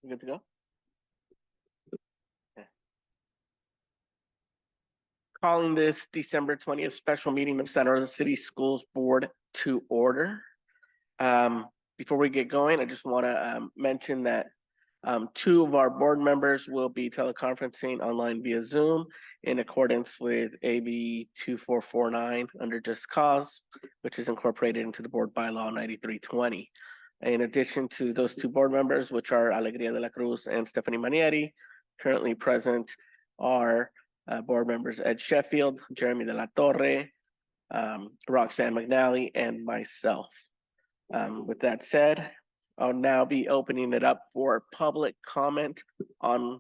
You good to go? Okay. Calling this December 20th special meeting of Santa Rosa City Schools Board to order. Before we get going, I just want to mention that two of our board members will be teleconferencing online via Zoom in accordance with AB 2449 under Just Cause, which is incorporated into the board bylaw 9320. In addition to those two board members, which are Alegria de la Cruz and Stephanie Manieri, currently present are board members Ed Sheffield, Jeremy de la Torre, Roxanne McNally, and myself. With that said, I'll now be opening it up for public comment on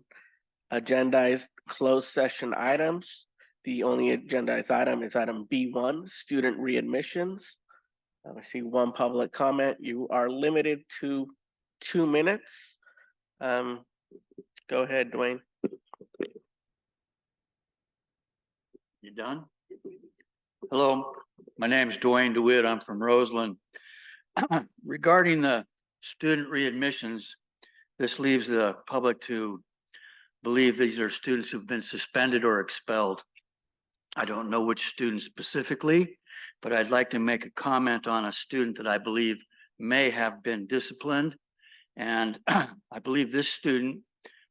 agendized closed session items. The only agendized item is item B1, student readmissions. I see one public comment. You are limited to 2 minutes. Go ahead, Dwayne. You done? Hello, my name is Dwayne DeWitt. I'm from Roseland. Regarding the student readmissions, this leaves the public to believe these are students who've been suspended or expelled. I don't know which students specifically, but I'd like to make a comment on a student that I believe may have been disciplined. And I believe this student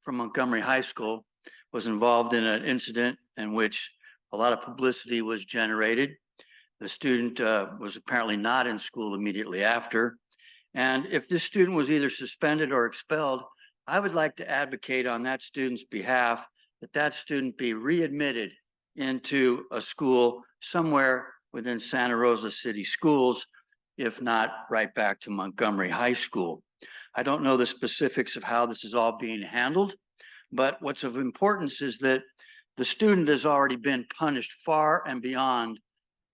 from Montgomery High School was involved in an incident in which a lot of publicity was generated. The student was apparently not in school immediately after. And if this student was either suspended or expelled, I would like to advocate on that student's behalf that that student be readmitted into a school somewhere within Santa Rosa City Schools, if not right back to Montgomery High School. I don't know the specifics of how this is all being handled, but what's of importance is that the student has already been punished far and beyond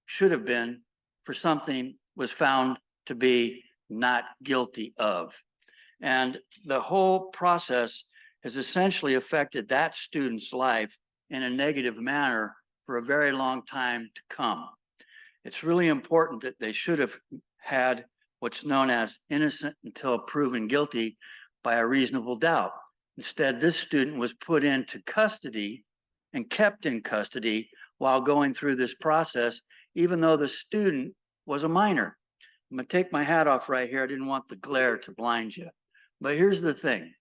should have been for something was found to be not guilty of. And the whole process has essentially affected that student's life in a negative manner for a very long time to come. It's really important that they should have had what's known as innocent until proven guilty by a reasonable doubt. Instead, this student was put into custody and kept in custody while going through this process, even though the student was a minor. I'm gonna take my hat off right here. I didn't want the glare to blind you. But here's the thing.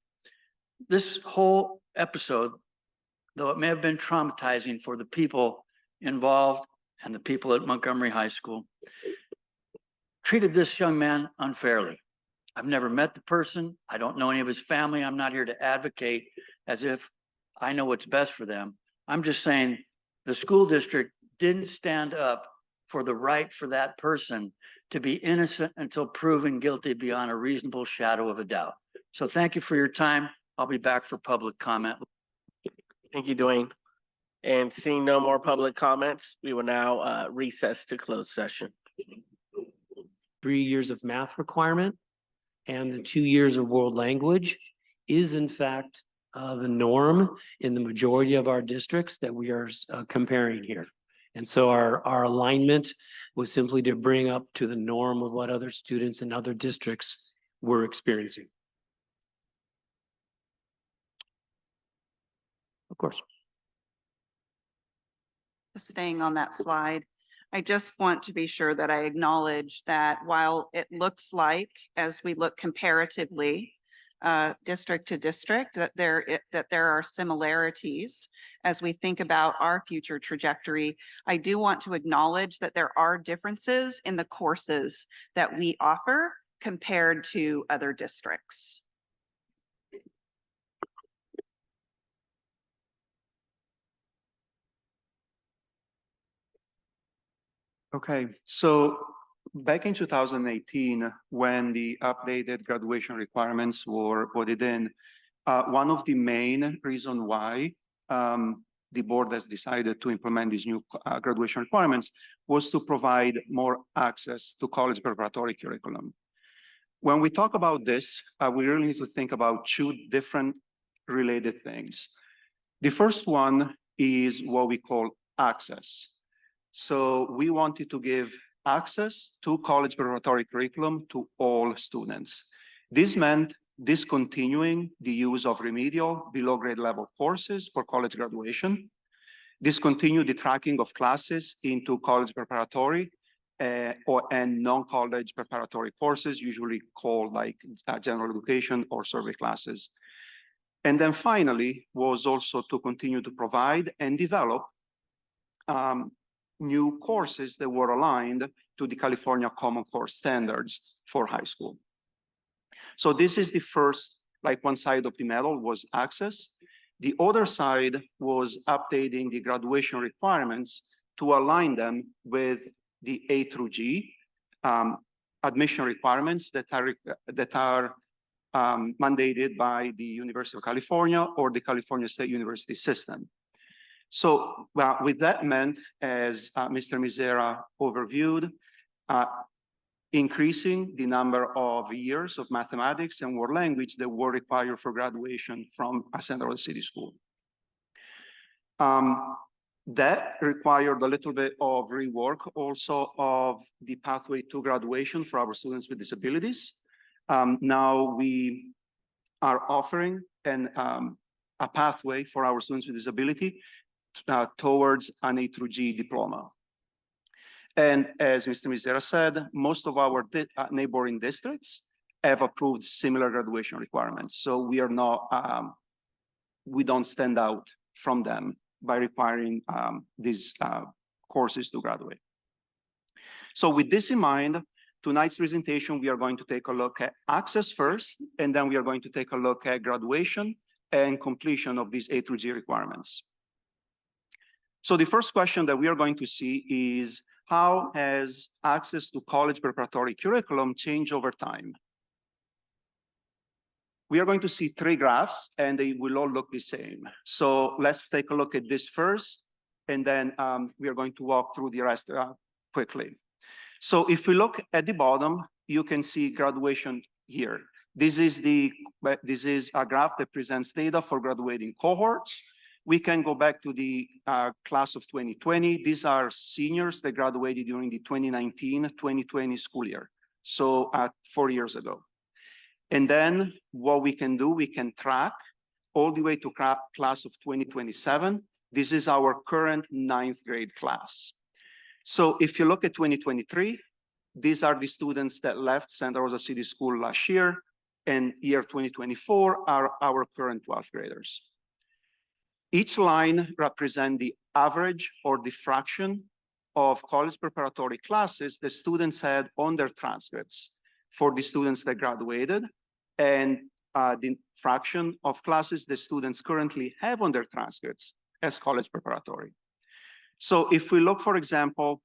This whole episode, though it may have been traumatizing for the people involved and the people at Montgomery High School, treated this young man unfairly. I've never met the person. I don't know any of his family. I'm not here to advocate as if I know what's best for them. I'm just saying the school district didn't stand up for the right for that person to be innocent until proven guilty beyond a reasonable shadow of a doubt. So thank you for your time. I'll be back for public comment. Thank you, Dwayne. And seeing no more public comments, we will now recess to closed session. 3 years of math requirement and the 2 years of world language is in fact the norm in the majority of our districts that we are comparing here. And so our alignment was simply to bring up to the norm of what other students in other districts were experiencing. Of course. Staying on that slide, I just want to be sure that I acknowledge that while it looks like, as we look comparatively, district to district, that there are similarities as we think about our future trajectory, I do want to acknowledge that there are differences in the courses that we offer compared to other districts. Okay, so back in 2018, when the updated graduation requirements were put in, one of the main reasons why the board has decided to implement these new graduation requirements was to provide more access to college preparatory curriculum. When we talk about this, we really need to think about two different related things. The first one is what we call access. So we wanted to give access to college preparatory curriculum to all students. This meant discontinuing the use of remedial below grade level courses for college graduation, discontinue the tracking of classes into college preparatory and non-college preparatory courses, usually called like general education or survey classes. And then finally was also to continue to provide and develop new courses that were aligned to the California Common Core standards for high school. So this is the first, like one side of the medal was access. The other side was updating the graduation requirements to align them with the A through G admission requirements that are mandated by the University of California or the California State University system. So with that meant, as Mr. Misera overviewed, increasing the number of years of mathematics and world language that were required for graduation from a Central City school. That required a little bit of rework also of the pathway to graduation for our students with disabilities. Now we are offering a pathway for our students with disability towards an A through G diploma. And as Mr. Misera said, most of our neighboring districts have approved similar graduation requirements. So we are not, we don't stand out from them by requiring these courses to graduate. So with this in mind, tonight's presentation, we are going to take a look at access first, and then we are going to take a look at graduation and completion of these A through G requirements. So the first question that we are going to see is, how has access to college preparatory curriculum changed over time? We are going to see three graphs, and they will all look the same. So let's take a look at this first, and then we are going to walk through the rest quickly. So if we look at the bottom, you can see graduation here. This is a graph that presents data for graduating cohorts. We can go back to the class of 2020. These are seniors that graduated during the 2019-2020 school year, so 4 years ago. And then what we can do, we can track all the way to class of 2027. This is our current 9th grade class. So if you look at 2023, these are the students that left Santa Rosa City School last year, and year 2024 are our current 12th graders. Each line represents the average or the fraction of college preparatory classes the students had on their transcripts for the students that graduated, and the fraction of classes the students currently have on their transcripts as college preparatory. So if we look, for example,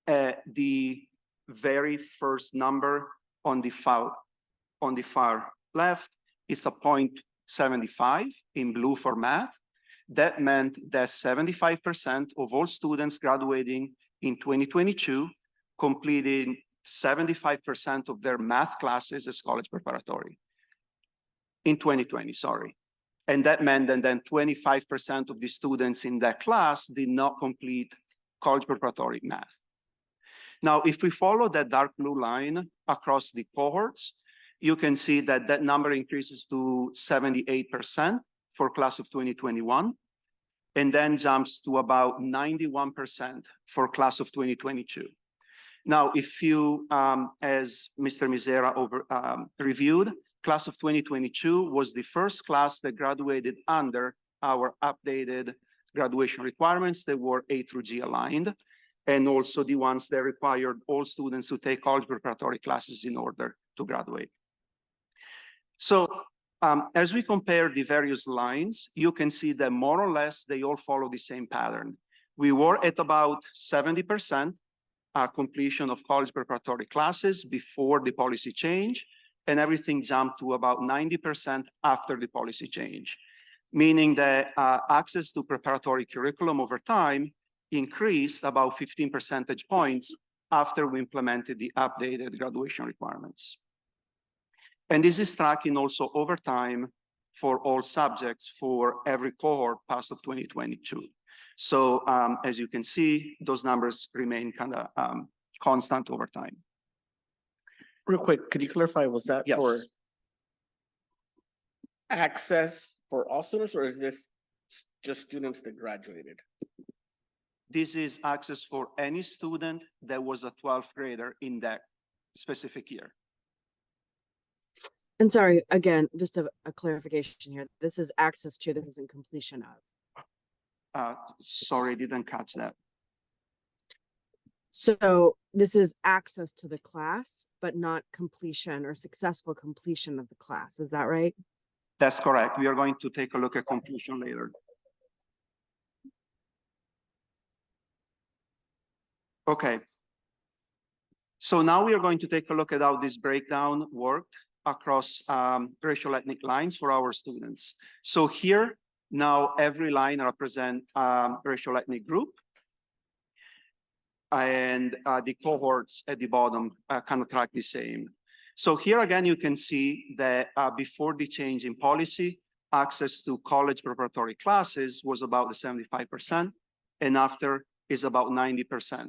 at the very first number on the far left, it's a 0.75 in blue for math. That meant that 75% of all students graduating in 2022 completed 75% of their math classes as college preparatory. In 2020, sorry. And that meant that then 25% of the students in that class did not complete college preparatory math. Now, if we follow that dark blue line across the cohorts, you can see that that number increases to 78% for class of 2021, and then jumps to about 91% for class of 2022. Now, if you, as Mr. Misera reviewed, class of 2022 was the first class that graduated under our updated graduation requirements that were A through G aligned, and also the ones that required all students to take college preparatory classes in order to graduate. So as we compare the various lines, you can see that more or less they all follow the same pattern. We were at about 70% completion of college preparatory classes before the policy change, and everything jumped to about 90% after the policy change, meaning that access to preparatory curriculum over time increased about 15 percentage points after we implemented the updated graduation requirements. And this is tracking also over time for all subjects for every cohort past of 2022. So as you can see, those numbers remain kind of constant over time. Real quick, could you clarify, was that Yes. for access for all students, or is this just students that graduated? This is access for any student that was a 12th grader in that specific year. And sorry, again, just a clarification here. This is access to, this isn't completion of. Sorry, didn't catch that. So this is access to the class, but not completion or successful completion of the class. Is that right? That's correct. We are going to take a look at completion later. Okay. So now we are going to take a look at how this breakdown worked across racial ethnic lines for our students. So here, now every line represents racial ethnic group. And the cohorts at the bottom kind of track the same. So here again, you can see that before the change in policy, access to college preparatory classes was about the 75%, and after is about 90%.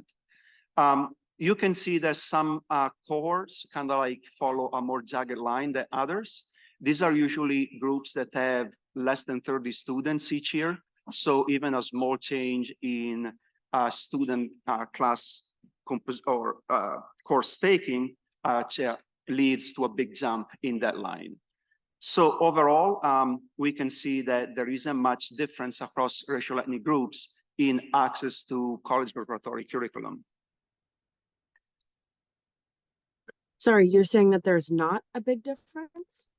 You can see that some cohorts kind of like follow a more jagged line than others. These are usually groups that have less than 30 students each year. So even a small change in student class or course taking leads to a big jump in that line. So overall, we can see that there isn't much difference across racial ethnic groups in access to college preparatory curriculum. Sorry, you're saying that there's not a big difference?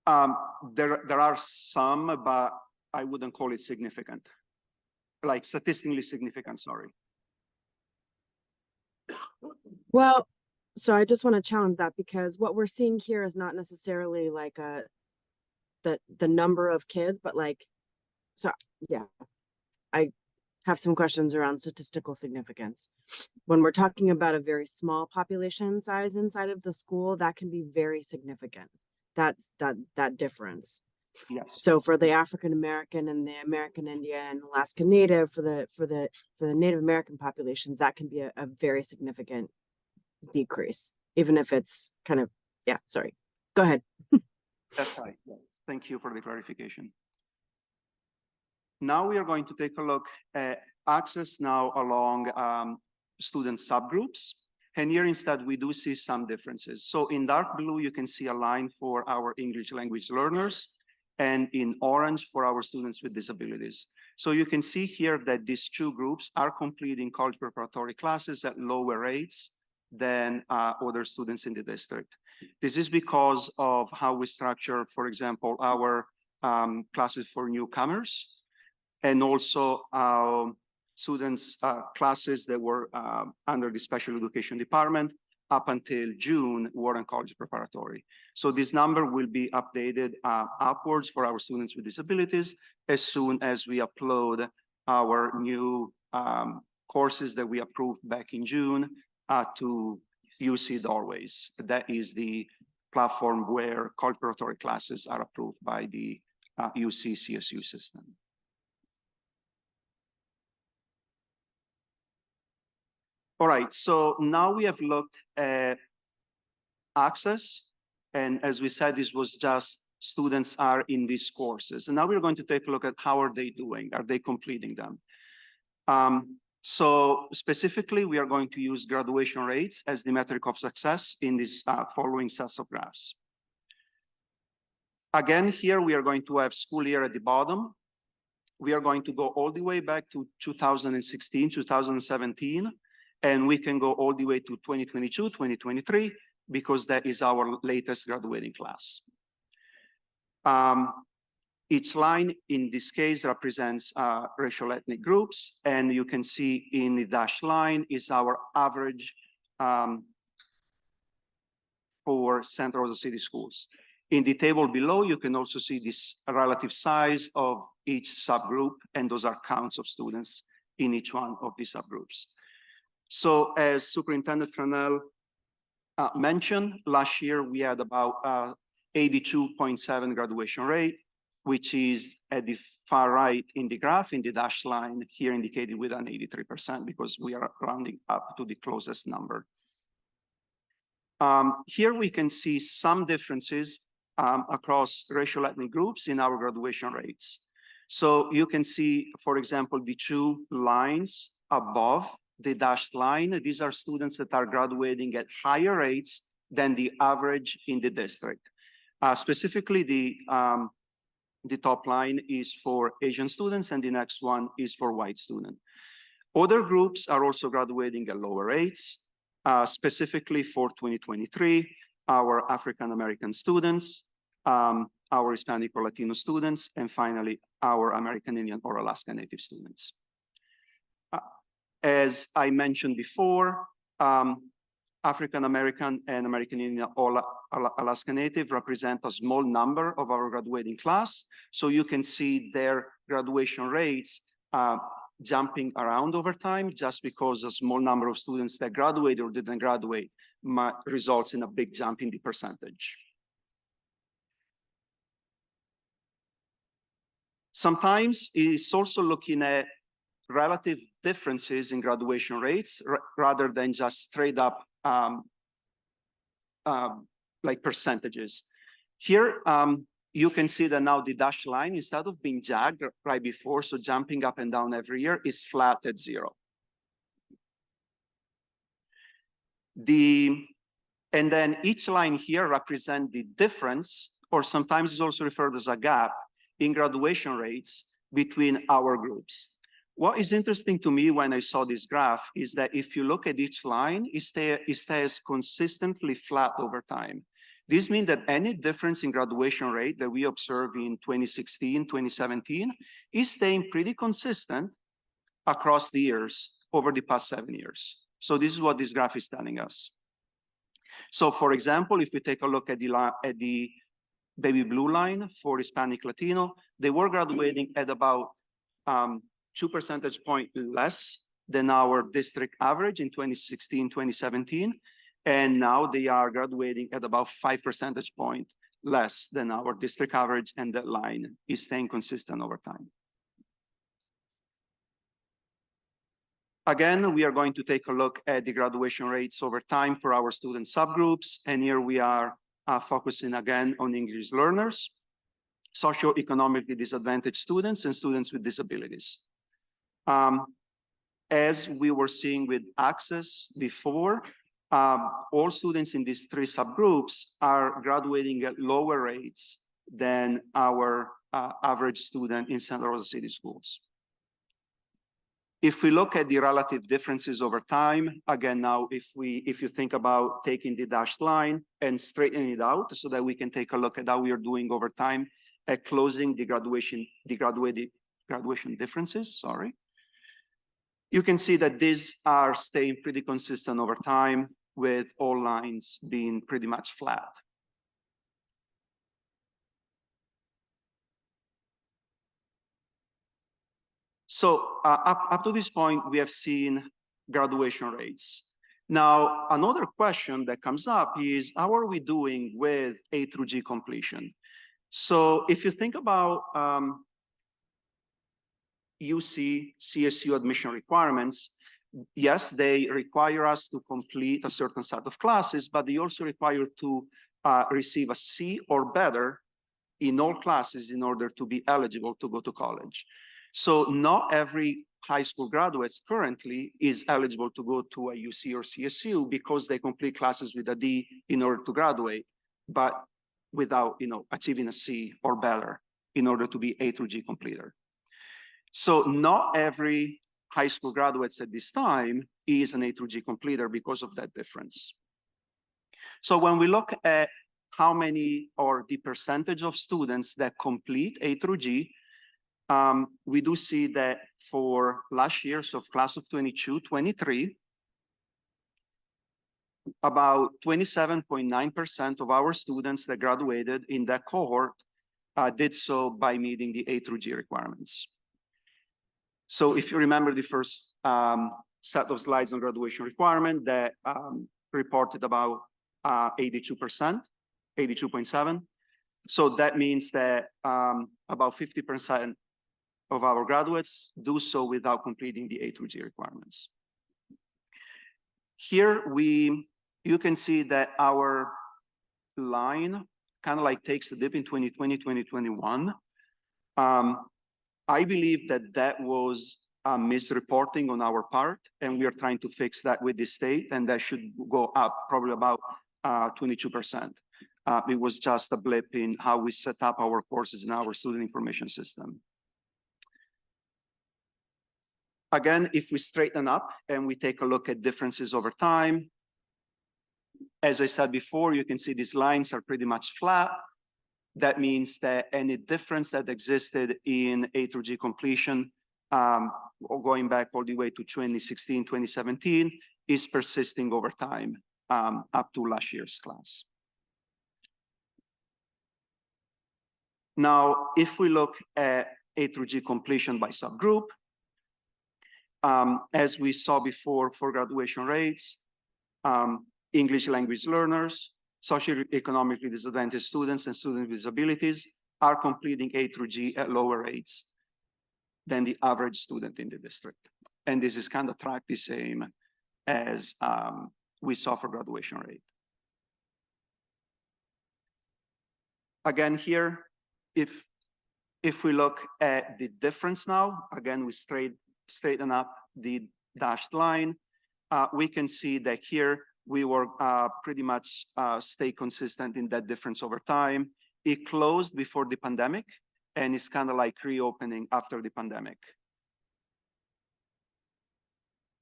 There are some, but I wouldn't call it significant. Like statistically significant, sorry. Well, so I just want to challenge that, because what we're seeing here is not necessarily like the number of kids, but like, so yeah, I have some questions around statistical significance. When we're talking about a very small population size inside of the school, that can be very significant. That's that difference. Yes. So for the African American and the American Indian, Alaska Native, for the Native American populations, that can be a very significant decrease, even if it's kind of, yeah, sorry. Go ahead. That's right. Yes. Thank you for the clarification. Now we are going to take a look at access now along student subgroups. And here instead, we do see some differences. So in dark blue, you can see a line for our English language learners, and in orange for our students with disabilities. So you can see here that these two groups are completing college preparatory classes at lower rates than other students in the district. This is because of how we structure, for example, our classes for newcomers, and also students' classes that were under the special education department up until June were in college preparatory. So this number will be updated upwards for our students with disabilities as soon as we upload our new courses that we approved back in June to UC Doorways. That is the platform where college preparatory classes are approved by the UC CSU system. All right, so now we have looked at access. And as we said, this was just students are in these courses. And now we're going to take a look at how are they doing? Are they completing them? So specifically, we are going to use graduation rates as the metric of success in these following sets of graphs. Again, here we are going to have school year at the bottom. We are going to go all the way back to 2016, 2017. And we can go all the way to 2022, 2023, because that is our latest graduating class. Each line in this case represents racial ethnic groups, and you can see in the dashed line is our average for Santa Rosa City schools. In the table below, you can also see this relative size of each subgroup, and those are counts of students in each one of these subgroups. So as Superintendent Tranel mentioned, last year we had about 82.7 graduation rate, which is at the far right in the graph, in the dashed line here indicated with an 83%, because we are rounding up to the closest number. Here we can see some differences across racial ethnic groups in our graduation rates. So you can see, for example, the two lines above the dashed line. These are students that are graduating at higher rates than the average in the district. Specifically, the top line is for Asian students and the next one is for white students. Other groups are also graduating at lower rates, specifically for 2023, our African American students, our Hispanic or Latino students, and finally, our American Indian or Alaska Native students. As I mentioned before, African American and American Indian or Alaska Native represent a small number of our graduating class. So you can see their graduation rates jumping around over time just because a small number of students that graduated or didn't graduate results in a big jump in the percentage. Sometimes it's also looking at relative differences in graduation rates rather than just straight up like percentages. Here, you can see that now the dashed line, instead of being jagged right before, so jumping up and down every year, is flat at 0. And then each line here represents the difference, or sometimes is also referred as a gap, in graduation rates between our groups. What is interesting to me when I saw this graph is that if you look at each line, it stays consistently flat over time. This means that any difference in graduation rate that we observed in 2016, 2017 is staying pretty consistent across the years over the past 7 years. So this is what this graph is telling us. So for example, if we take a look at the baby blue line for Hispanic Latino, they were graduating at about 2 percentage points less than our district average in 2016, 2017. And now they are graduating at about 5 percentage points less than our district average, and that line is staying consistent over time. Again, we are going to take a look at the graduation rates over time for our student subgroups. And here we are focusing again on English learners, socioeconomically disadvantaged students, and students with disabilities. As we were seeing with access before, all students in these 3 subgroups are graduating at lower rates than our average student in Santa Rosa City schools. If we look at the relative differences over time, again, now if you think about taking the dashed line and straightening it out so that we can take a look at how we are doing over time at closing the graduation differences, sorry. You can see that these are staying pretty consistent over time with all lines being pretty much flat. So up to this point, we have seen graduation rates. Now, another question that comes up is, how are we doing with A through G completion? So if you think about UC, CSU admission requirements, yes, they require us to complete a certain set of classes, but they also require to receive a C or better in all classes in order to be eligible to go to college. So not every high school graduates currently is eligible to go to a UC or CSU because they complete classes with a D in order to graduate, but without achieving a C or better in order to be A through G completer. So not every high school graduates at this time is an A through G completer because of that difference. So when we look at how many or the percentage of students that complete A through G, we do see that for last year, so class of 22-23, about 27.9% of our students that graduated in that cohort did so by meeting the A through G requirements. So if you remember the first set of slides on graduation requirement that reported about 82%, 82.7. So that means that about 50% of our graduates do so without completing the A through G requirements. Here you can see that our line kind of like takes a dip in 2020, 2021. I believe that that was a misreporting on our part, and we are trying to fix that with the state, and that should go up probably about 22%. It was just a blip in how we set up our courses in our student information system. Again, if we straighten up and we take a look at differences over time, as I said before, you can see these lines are pretty much flat. That means that any difference that existed in A through G completion, or going back all the way to 2016, 2017, is persisting over time up to last year's class. Now, if we look at A through G completion by subgroup, as we saw before for graduation rates, English language learners, socioeconomically disadvantaged students, and students with disabilities are completing A through G at lower rates than the average student in the district. And this is kind of tracked the same as we saw for graduation rate. Again, here, if we look at the difference now, again, we straighten up the dashed line, we can see that here we were pretty much stay consistent in that difference over time. It closed before the pandemic, and it's kind of like reopening after the pandemic.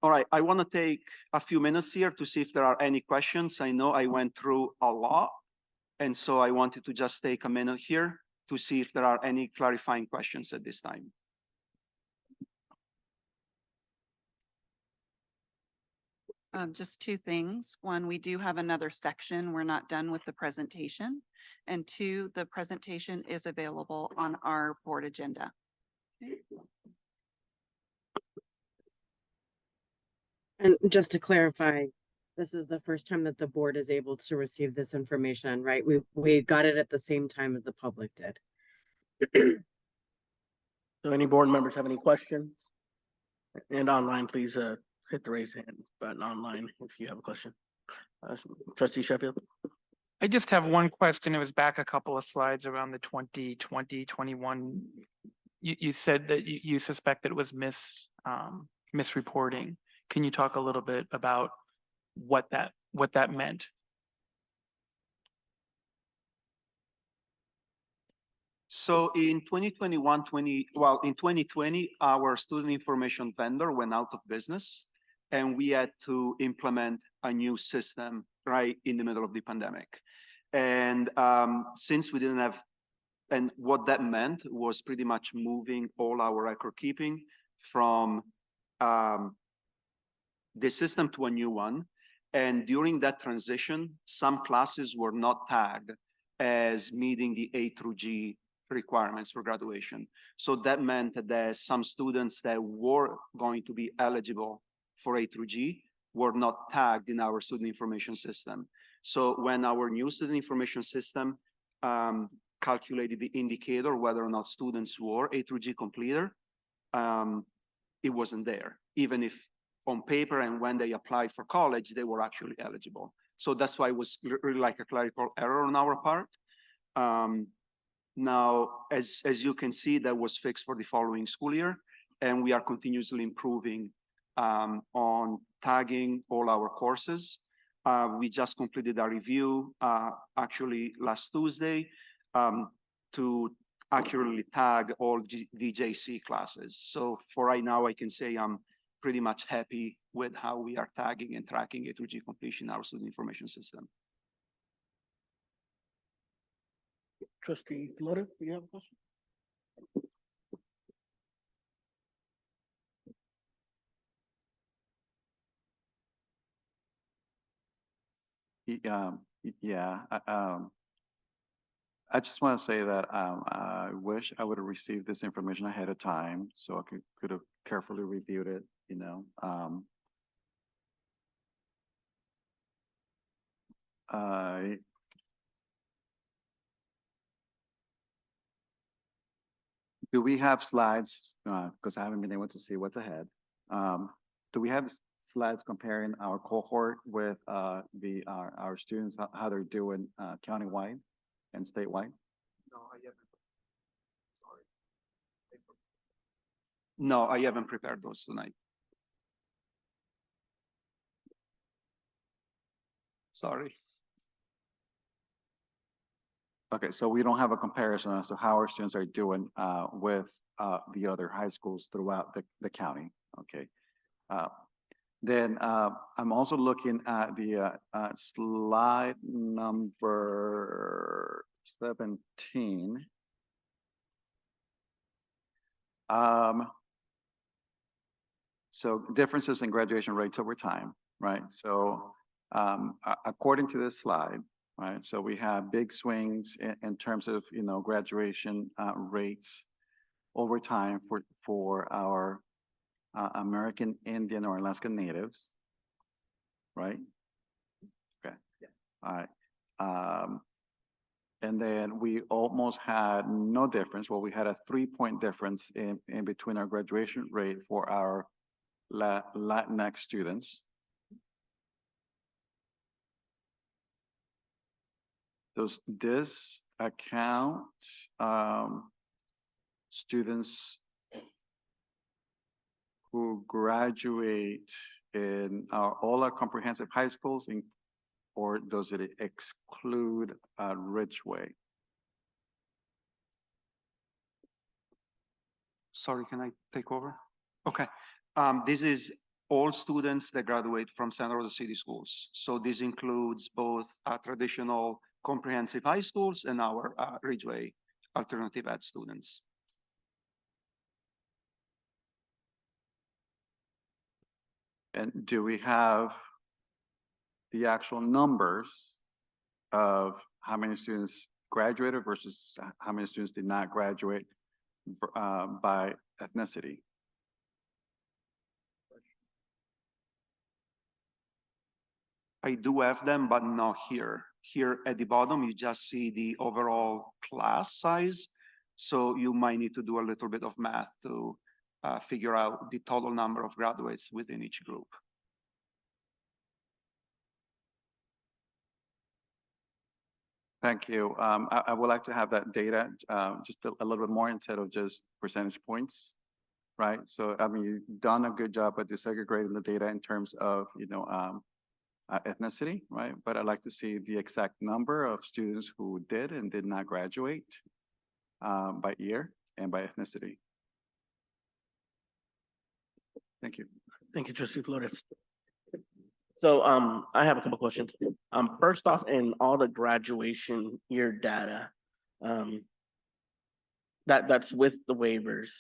All right, I want to take a few minutes here to see if there are any questions. I know I went through a lot, and so I wanted to just take a minute here to see if there are any clarifying questions at this time. Just two things. One, we do have another section. We're not done with the presentation. And two, the presentation is available on our board agenda. And just to clarify, this is the first time that the board is able to receive this information, right? We got it at the same time as the public did. So any board members have any questions? And online, please hit the raise hand button online if you have a question. Trustee Sheffield? I just have one question. It was back a couple of slides around the 2020, 21. You said that you suspect that it was misreporting. Can you talk a little bit about what that meant? So in 2021, in 2020, our student information vendor went out of business, and we had to implement a new system right in the middle of the pandemic. And since we didn't have, and what that meant was pretty much moving all our record keeping from the system to a new one. And during that transition, some classes were not tagged as meeting the A through G requirements for graduation. So that meant that some students that were going to be eligible for A through G were not tagged in our student information system. So when our new student information system calculated the indicator whether or not students were A through G completer, it wasn't there, even if on paper and when they applied for college, they were actually eligible. So that's why it was really like a clerical error on our part. Now, as you can see, that was fixed for the following school year, and we are continuously improving on tagging all our courses. We just completed a review actually last Tuesday to accurately tag all DJC classes. So for right now, I can say I'm pretty much happy with how we are tagging and tracking A through G completion in our student information system. Trustee Motor, do you have a question? Yeah, I just want to say that I wish I would have received this information ahead of time so I could have carefully reviewed it, you know. Do we have slides? Because I haven't been able to see what's ahead. Do we have slides comparing our cohort with our students, how they're doing countywide? and statewide? No, I haven't prepared those tonight. Sorry. Okay, so we don't have a comparison as to how our students are doing with the other high schools throughout the county, okay? Then I'm also looking at the slide number 17. So differences in graduation rates over time, right? So according to this slide, right? So we have big swings in terms of, you know, graduation rates over time for our American Indian or Alaska Natives, right? Okay. Yeah. All right. And then we almost had no difference. Well, we had a 3-point difference in between our graduation rate for our Latinx students. Does this account students who graduate in all our comprehensive high schools, or does it exclude Ridgeway? Sorry, can I take over? Okay. This is all students that graduate from Santa Rosa City Schools. So this includes both traditional comprehensive high schools and our Ridgeway alternative ed students. And do we have the actual numbers of how many students graduated versus how many students did not graduate by ethnicity? I do have them, but not here. Here at the bottom, you just see the overall class size. So you might need to do a little bit of math to figure out the total number of graduates within each group. Thank you. I would like to have that data just a little bit more instead of just percentage points, right? So, I mean, you've done a good job at disaggregating the data in terms of, you know, ethnicity, right? But I'd like to see the exact number of students who did and did not graduate by year and by ethnicity. Thank you. Thank you, Trustee Flores. So I have a couple questions. First off, in all the graduation year data, that's with the waivers.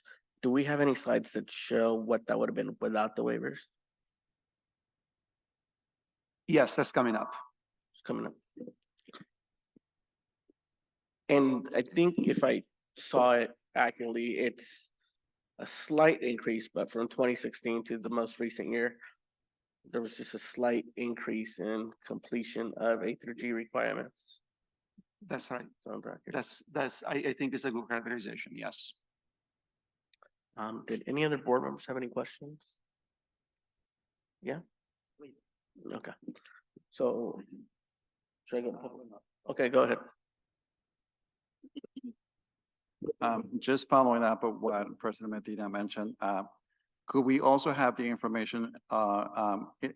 Do we have any slides that show what that would have been without the waivers? Yes, that's coming up. It's coming up. And I think if I saw it accurately, it's a slight increase, but from 2016 to the most recent year, there was just a slight increase in completion of A through G requirements. That's right. Sounds accurate. I think it's a good categorization. Yes. Did any other board members have any questions? Yeah? Okay. So, should I go? Okay, go ahead. Just following up of what President Medina mentioned, could we also have the information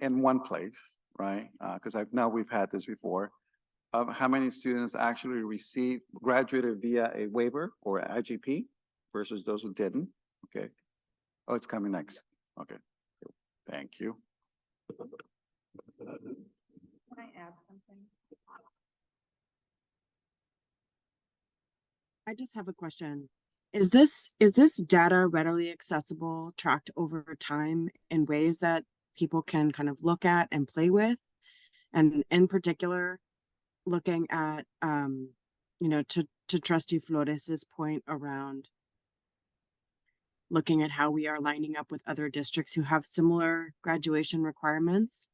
in one place, right? Because now we've had this before, of how many students actually graduated via a waiver or IGP versus those who didn't. Okay. Oh, it's coming next. Okay. Thank you. Can I add something? I just have a question. Is this data readily accessible, tracked over time in ways that people can kind of look at and play with? And in particular, looking at, you know, to Trustee Flores's point around looking at how we are lining up with other districts who have similar graduation requirements.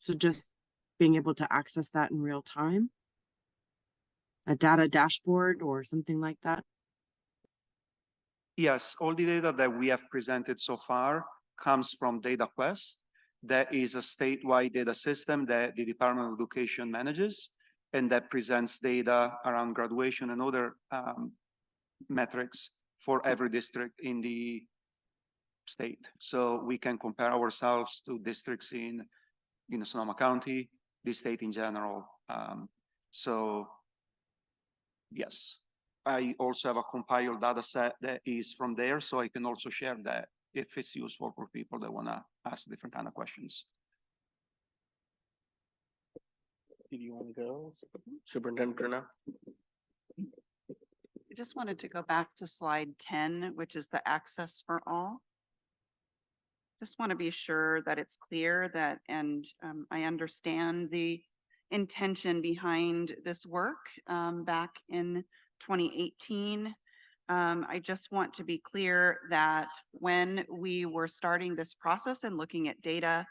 So just being able to access that in real time, a data dashboard or something like that. Yes, all the data that we have presented so far comes from DataQuest. That is a statewide data system that the Department of Education manages. and that presents data around graduation and other metrics for every district in the state. So we can compare ourselves to districts in Sonoma County, the state in general. So yes, I also have a compiled data set that is from there, so I can also share that if it's useful for people that want to ask different kind of questions. Do you want to go, Superintendent Bruno? I just wanted to go back to slide 10, which is the access for all. Just want to be sure that it's clear that, and I understand the intention behind this work back in 2018. I just want to be clear that when we were starting this process and looking at data,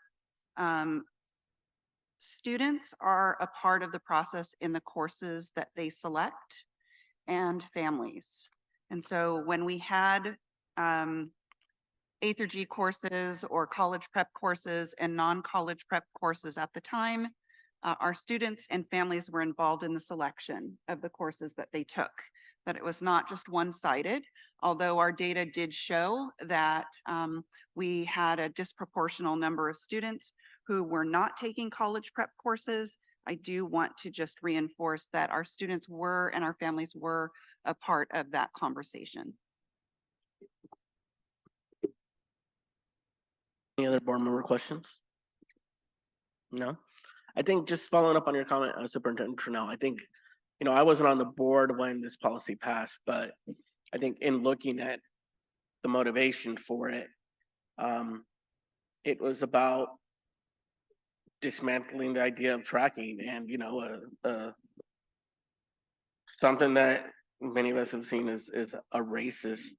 students are a part of the process in the courses that they select, and families. And so when we had A through G courses or college prep courses and non-college prep courses at the time, our students and families were involved in the selection of the courses that they took, that it was not just one-sided, although our data did show that we had a disproportional number of students who were not taking college prep courses. I do want to just reinforce that our students were and our families were a part of that conversation. Any other board member questions? No? I think just following up on your comment, Superintendent Trudeau, I think, I wasn't on the board when this policy passed, but I think in looking at the motivation for it, it was about dismantling the idea of tracking and, something that many of us have seen is a racist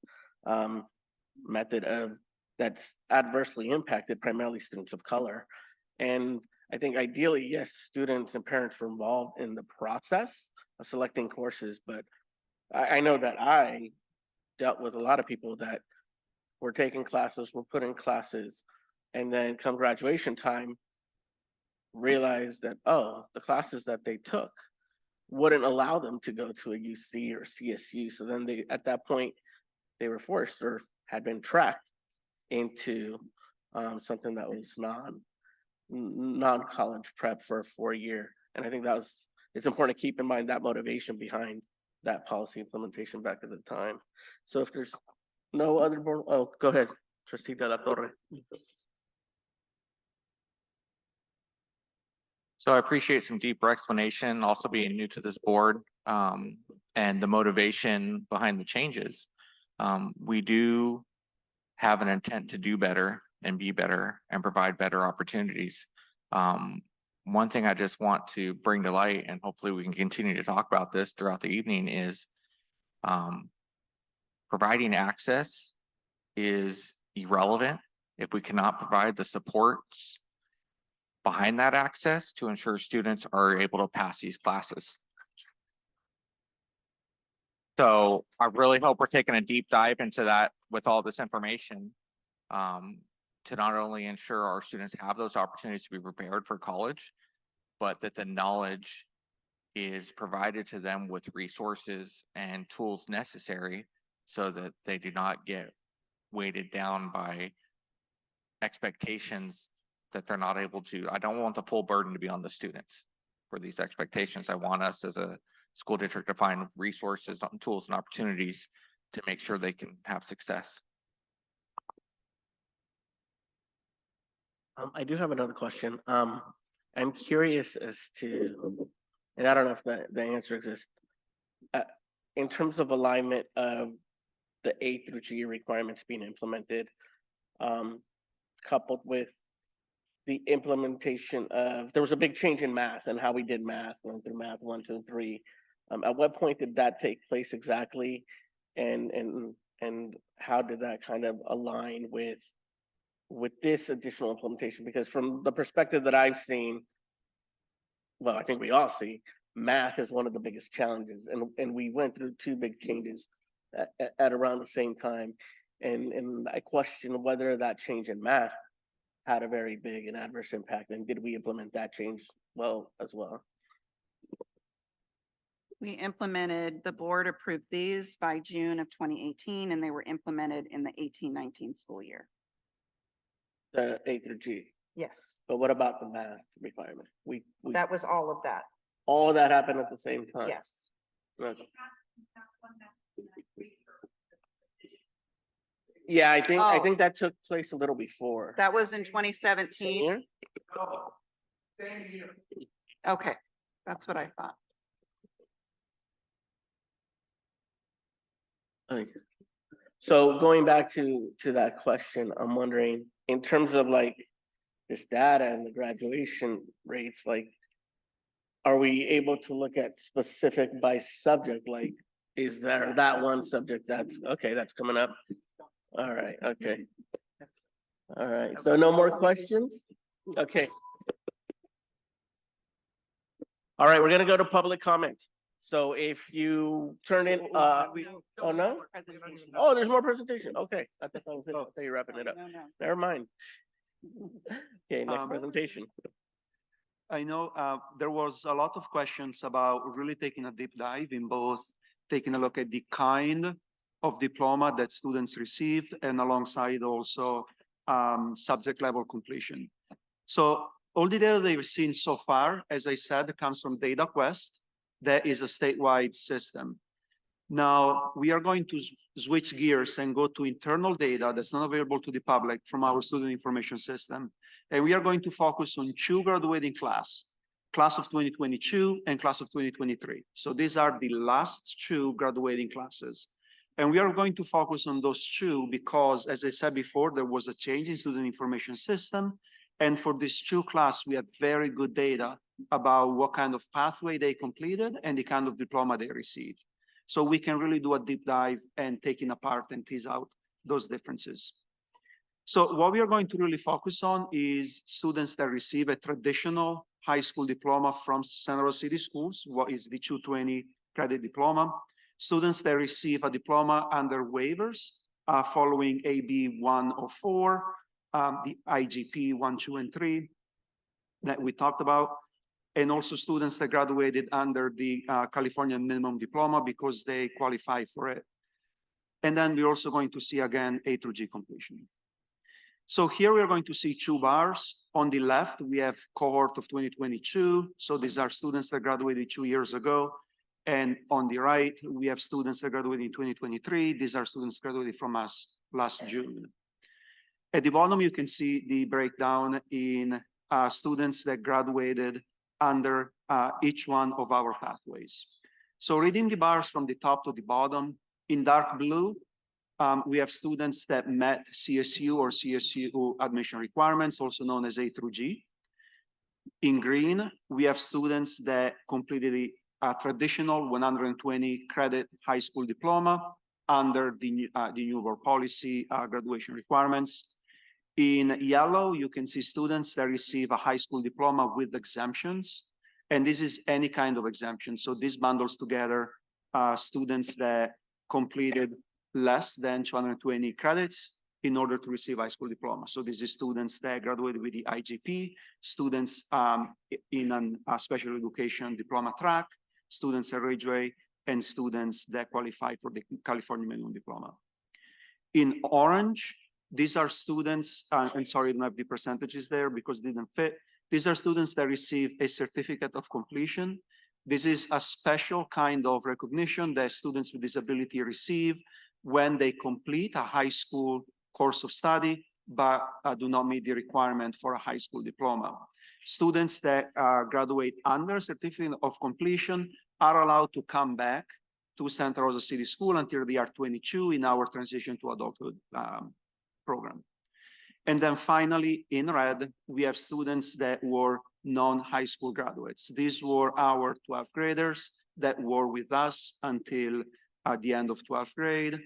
method of that's adversely impacted primarily students of color. And I think ideally, yes, students and parents were involved in the process of selecting courses, but I know that I dealt with a lot of people that were taking classes, were put in classes, and then come graduation time, realized that, oh, the classes that they took wouldn't allow them to go to a UC or CSU. So then they, at that point, they were forced or had been tracked into something that was non-college prep for a 4-year. And I think it's important to keep in mind that motivation behind that policy implementation back at the time. So if there's no other board, oh, go ahead, Trustee De La Torre. So I appreciate some deeper explanation, also being new to this board, and the motivation behind the changes. We do have an intent to do better and be better and provide better opportunities. One thing I just want to bring to light, and hopefully we can continue to talk about this throughout the evening, is providing access is irrelevant if we cannot provide the supports behind that access to ensure students are able to pass these classes. So I really hope we're taking a deep dive into that with all this information to not only ensure our students have those opportunities to be prepared for college, but that the knowledge is provided to them with resources and tools necessary so that they do not get weighted down by expectations that they're not able to. I don't want the full burden to be on the students for these expectations. I want us as a school district to find resources, tools, and opportunities to make sure they can have success. I do have another question. I'm curious as to, and I don't know if the answer exists, in terms of alignment of the A through G requirements being implemented, coupled with the implementation of, there was a big change in math and how we did math, going through math 1, 2, and 3. At what point did that take place exactly? And how did that kind of align with this additional implementation? Because from the perspective that I've seen, well, I think we all see, math is one of the biggest challenges. And we went through 2 big changes at around the same time. And I question whether that change in math had a very big and adverse impact. And did we implement that change well as well? We implemented, the board approved these by June of 2018, and they were implemented in the 18-19 school year. The A through G. Yes, But what about the math requirement? We, that was all of that. all of that happened at the same time? Yes. Okay. Yeah, I Oh. think that took place a little before. That was in 2017. Here? Okay, that's what I thought. Okay. So going back to that question, I'm wondering, in terms of like this data and the graduation rates, like, are we able to look at specific by subject? Like, is there that one subject that's coming up? All right, okay. All right, so no more questions? Okay. All right, we're gonna go to public comment. So if you turn in, oh, no? Presentation. Oh, there's more presentation. Okay, I thought you were wrapping it up. No, no. Never mind. Okay, next Um, presentation. I know there was a lot of questions about really taking a deep dive in both taking a look at the kind of diploma that students received and alongside also subject level completion. So all the data they've seen so far, as I said, comes from DataQuest. That is a statewide system. Now we are going to switch gears and go to internal data that's not available to the public from our student information system. And we are going to focus on two graduating class of 2022 and class of 2023. So these are the last two graduating classes. And we are going to focus on those two because, as I said before, there was a change in student information system. And for these two class, we have very good data about what kind of pathway they completed and the kind of diploma they received. So we can really do a deep dive and taking apart and tease out those differences. So what we are going to really focus on is students that receive a traditional high school diploma from Santa Rosa City Schools, what is the 220 credit diploma. Students that receive a diploma under waivers following AB 104, the IGP 1, 2, and 3 that we talked about, and also students that graduated under the California minimum diploma because they qualify for it. And then we're also going to see again A through G completion. So here we are going to see two bars. On the left, we have cohort of 2022. So these are students that graduated 2 years ago. And on the right, we have students that graduated in 2023. These are students graduated from us last June. At the bottom, you can see the breakdown in students that graduated under each one of our pathways. So reading the bars from the top to the bottom, in dark blue, we have students that met CSU or CSU admission requirements, also known as A through G. In green, we have students that completed a traditional 120 credit high school diploma under the new board policy graduation requirements. In yellow, you can see students that receive a high school diploma with exemptions. And this is any kind of exemption. So this bundles together students that completed less than 220 credits in order to receive high school diploma. So this is students that graduated with the IGP, students in a special education diploma track, students at Ridgeway, and students that qualify for the California minimum diploma. In orange, these are students, and sorry, I don't have the percentages there because they didn't fit. These are students that receive a certificate of completion. This is a special kind of recognition that students with disability receive when they complete a high school course of study, but do not meet the requirement for a high school diploma. Students that graduate under certificate of completion are allowed to come back to Santa Rosa City School until they are 22 in our transition to adulthood program. And then finally, in red, we have students that were non-high school graduates. These were our 12th graders that were with us until the end of 12th grade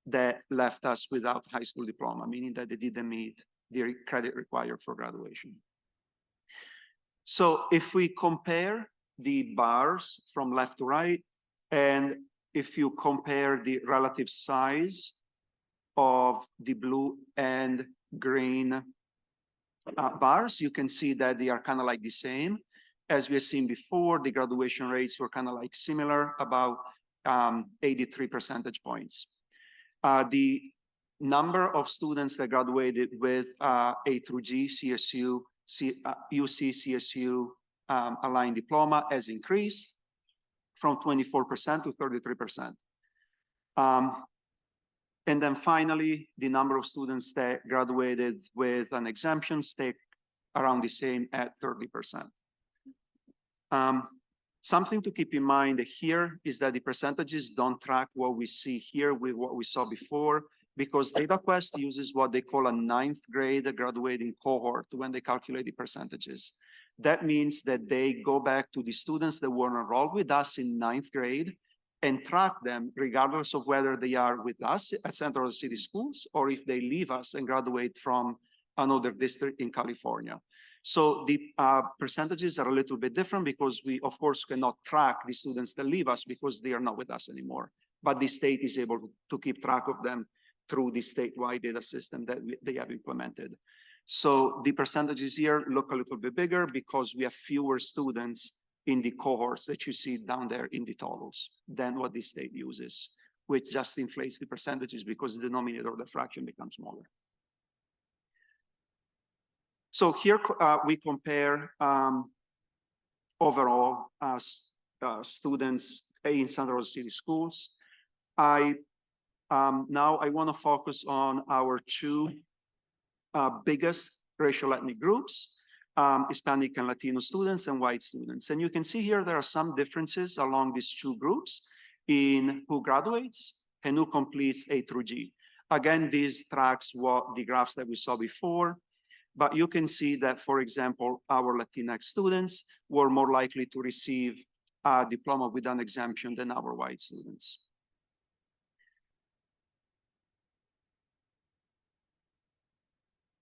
that left us without high school diploma, meaning that they didn't meet the credit required for graduation. So if we compare the bars from left to right, and if you compare the relative size of the blue and green bars, you can see that they are kind of like the same. as we have seen before, the graduation rates were kind of like similar, about 83 percentage points. The number of students that graduated with A through G, CSU, UC, CSU aligned diploma has increased from 24% to 33%. And then finally, the number of students that graduated with an exemption stayed around the same at 30%. Something to keep in mind here is that the percentages don't track what we see here with what we saw before, because DataQuest uses what they call a 9th grade graduating cohort when they calculate the percentages. That means that they go back to the students that were enrolled with us in 9th grade and track them regardless of whether they are with us at Central City Schools or if they leave us and graduate from another district in California. So the percentages are a little bit different because we, of course, cannot track the students that leave us because they are not with us anymore. But the state is able to keep track of them through the statewide data system that they have implemented. So the percentages here look a little bit bigger because we have fewer students in the cohorts that you see down there in the totals than what the state uses, which just inflates the percentages because the denominator of the fraction becomes smaller. So here we compare overall students in Central City Schools. Now I want to focus on our two biggest racial ethnic groups, Hispanic and Latino students and white students. And you can see here there are some differences along these two groups in who graduates and who completes A through G. Again, this tracks what the graphs that we saw before. But you can see that, for example, our Latinx students were more likely to receive a diploma with an exemption than our white students.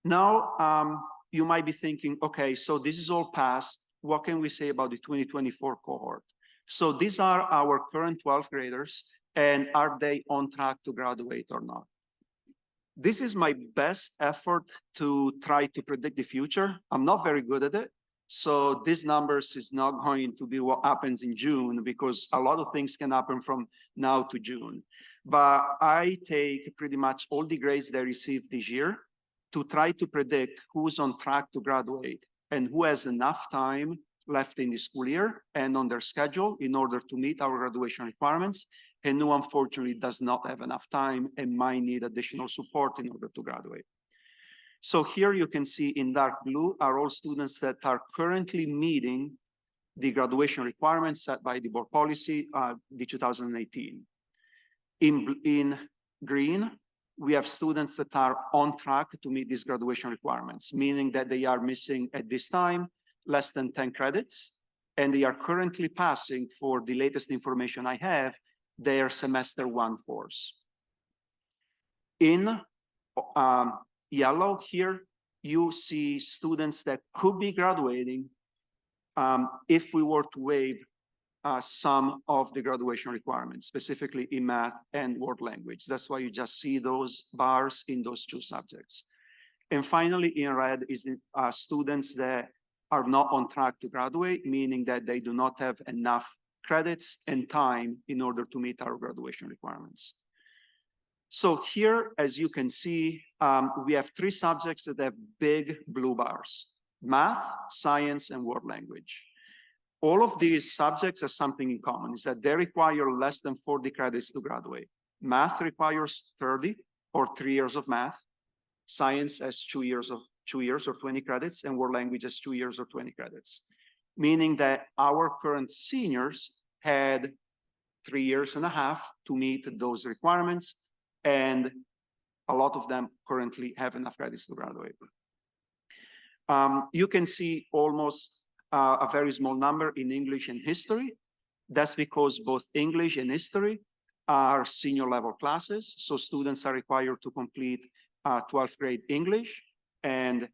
Now, you might be thinking, okay, so this is all past. What can we say about the 2024 cohort? So these are our current 12th graders, and are they on track to graduate or not? This is my best effort to try to predict the future. I'm not very good at it. So these numbers is not going to be what happens in June because a lot of things can happen from now to June. But I take pretty much all the grades they received this year to try to predict who's on track to graduate and who has enough time left in the school year and on their schedule in order to meet our graduation requirements, and who unfortunately does not have enough time and might need additional support in order to graduate. So here you can see in dark blue are all students that are currently meeting the graduation requirements set by the board policy, the 2018. In green, we have students that are on track to meet these graduation requirements, meaning that they are missing at this time less than 10 credits, and they are currently passing, for the latest information I have, their semester 1 course. In yellow here, you see students that could be graduating if we were to waive some of the graduation requirements, specifically in math and world language. That's why you just see those bars in those two subjects. And finally, in red is the students that are not on track to graduate, meaning that they do not have enough credits and time in order to meet our graduation requirements. So here, as you can see, we have 3 subjects that have big blue bars: math, science, and world language. All of these subjects have something in common, is that they require less than 40 credits to graduate. Math requires 30 or 3 years of math. Science has 2 years or 20 credits, and world language has 2 years or 20 credits. Meaning that our current seniors had 3.5 years to meet those requirements, and a lot of them currently have enough credits to graduate. You can see almost a very small number in English and history. That's because both English and history are senior level classes. So students are required to complete 12th grade English and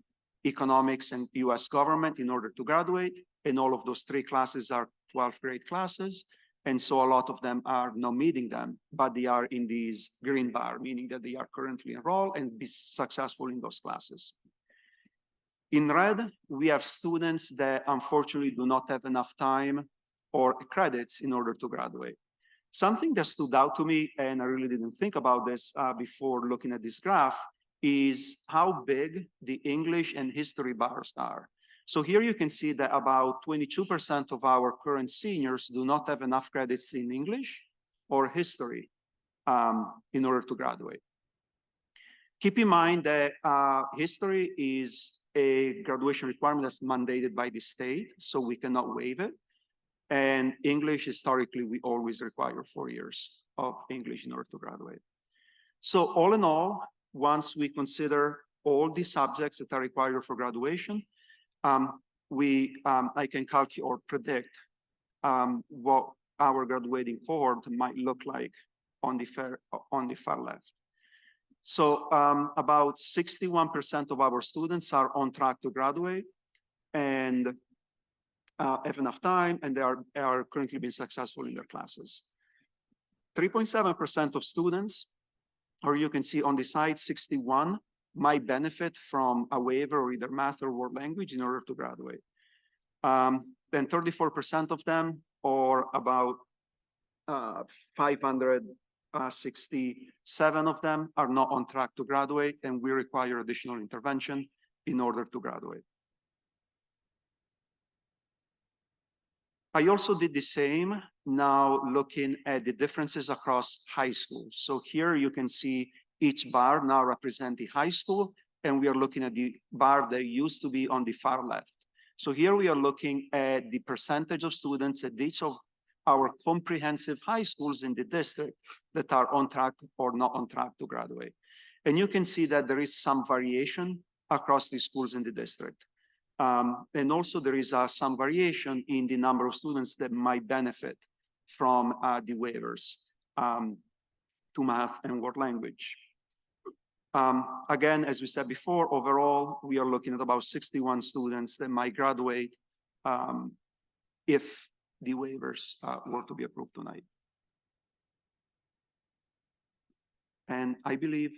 economics and US government in order to graduate. And all of those 3 classes are 12th grade classes. And so a lot of them are not meeting them, but they are in these green bar, meaning that they are currently enrolled and be successful in those classes. In red, we have students that unfortunately do not have enough time or credits in order to graduate. Something that stood out to me, and I really didn't think about this before looking at this graph, is how big the English and history bars are. So here you can see that about 22% of our current seniors do not have enough credits in English or history in order to graduate. Keep in mind that history is a graduation requirement that's mandated by the state, so we cannot waive it. And English, historically, we always require 4 years of English in order to graduate. So all in all, once we consider all the subjects that are required for graduation, I can calculate or predict what our graduating cohort might look like on the far left. So about 61% of our students are on track to graduate and have enough time, and they are currently being successful in their classes. 3.7% of students, or you can see on the side, 61, might benefit from a waiver or either math or world language in order to graduate. Then 34% of them, or about 567 of them, are not on track to graduate, and we require additional intervention in order to graduate. I also did the same now looking at the differences across high schools. So here you can see each bar now represent the high school, and we are looking at the bar that used to be on the far left. So here we are looking at the percentage of students at each of our comprehensive high schools in the district that are on track or not on track to graduate. And you can see that there is some variation across the schools in the district. And also there is some variation in the number of students that might benefit from the waivers to math and world language. Again, as we said before, overall, we are looking at about 61 students that might graduate if the waivers were to be approved tonight. And I believe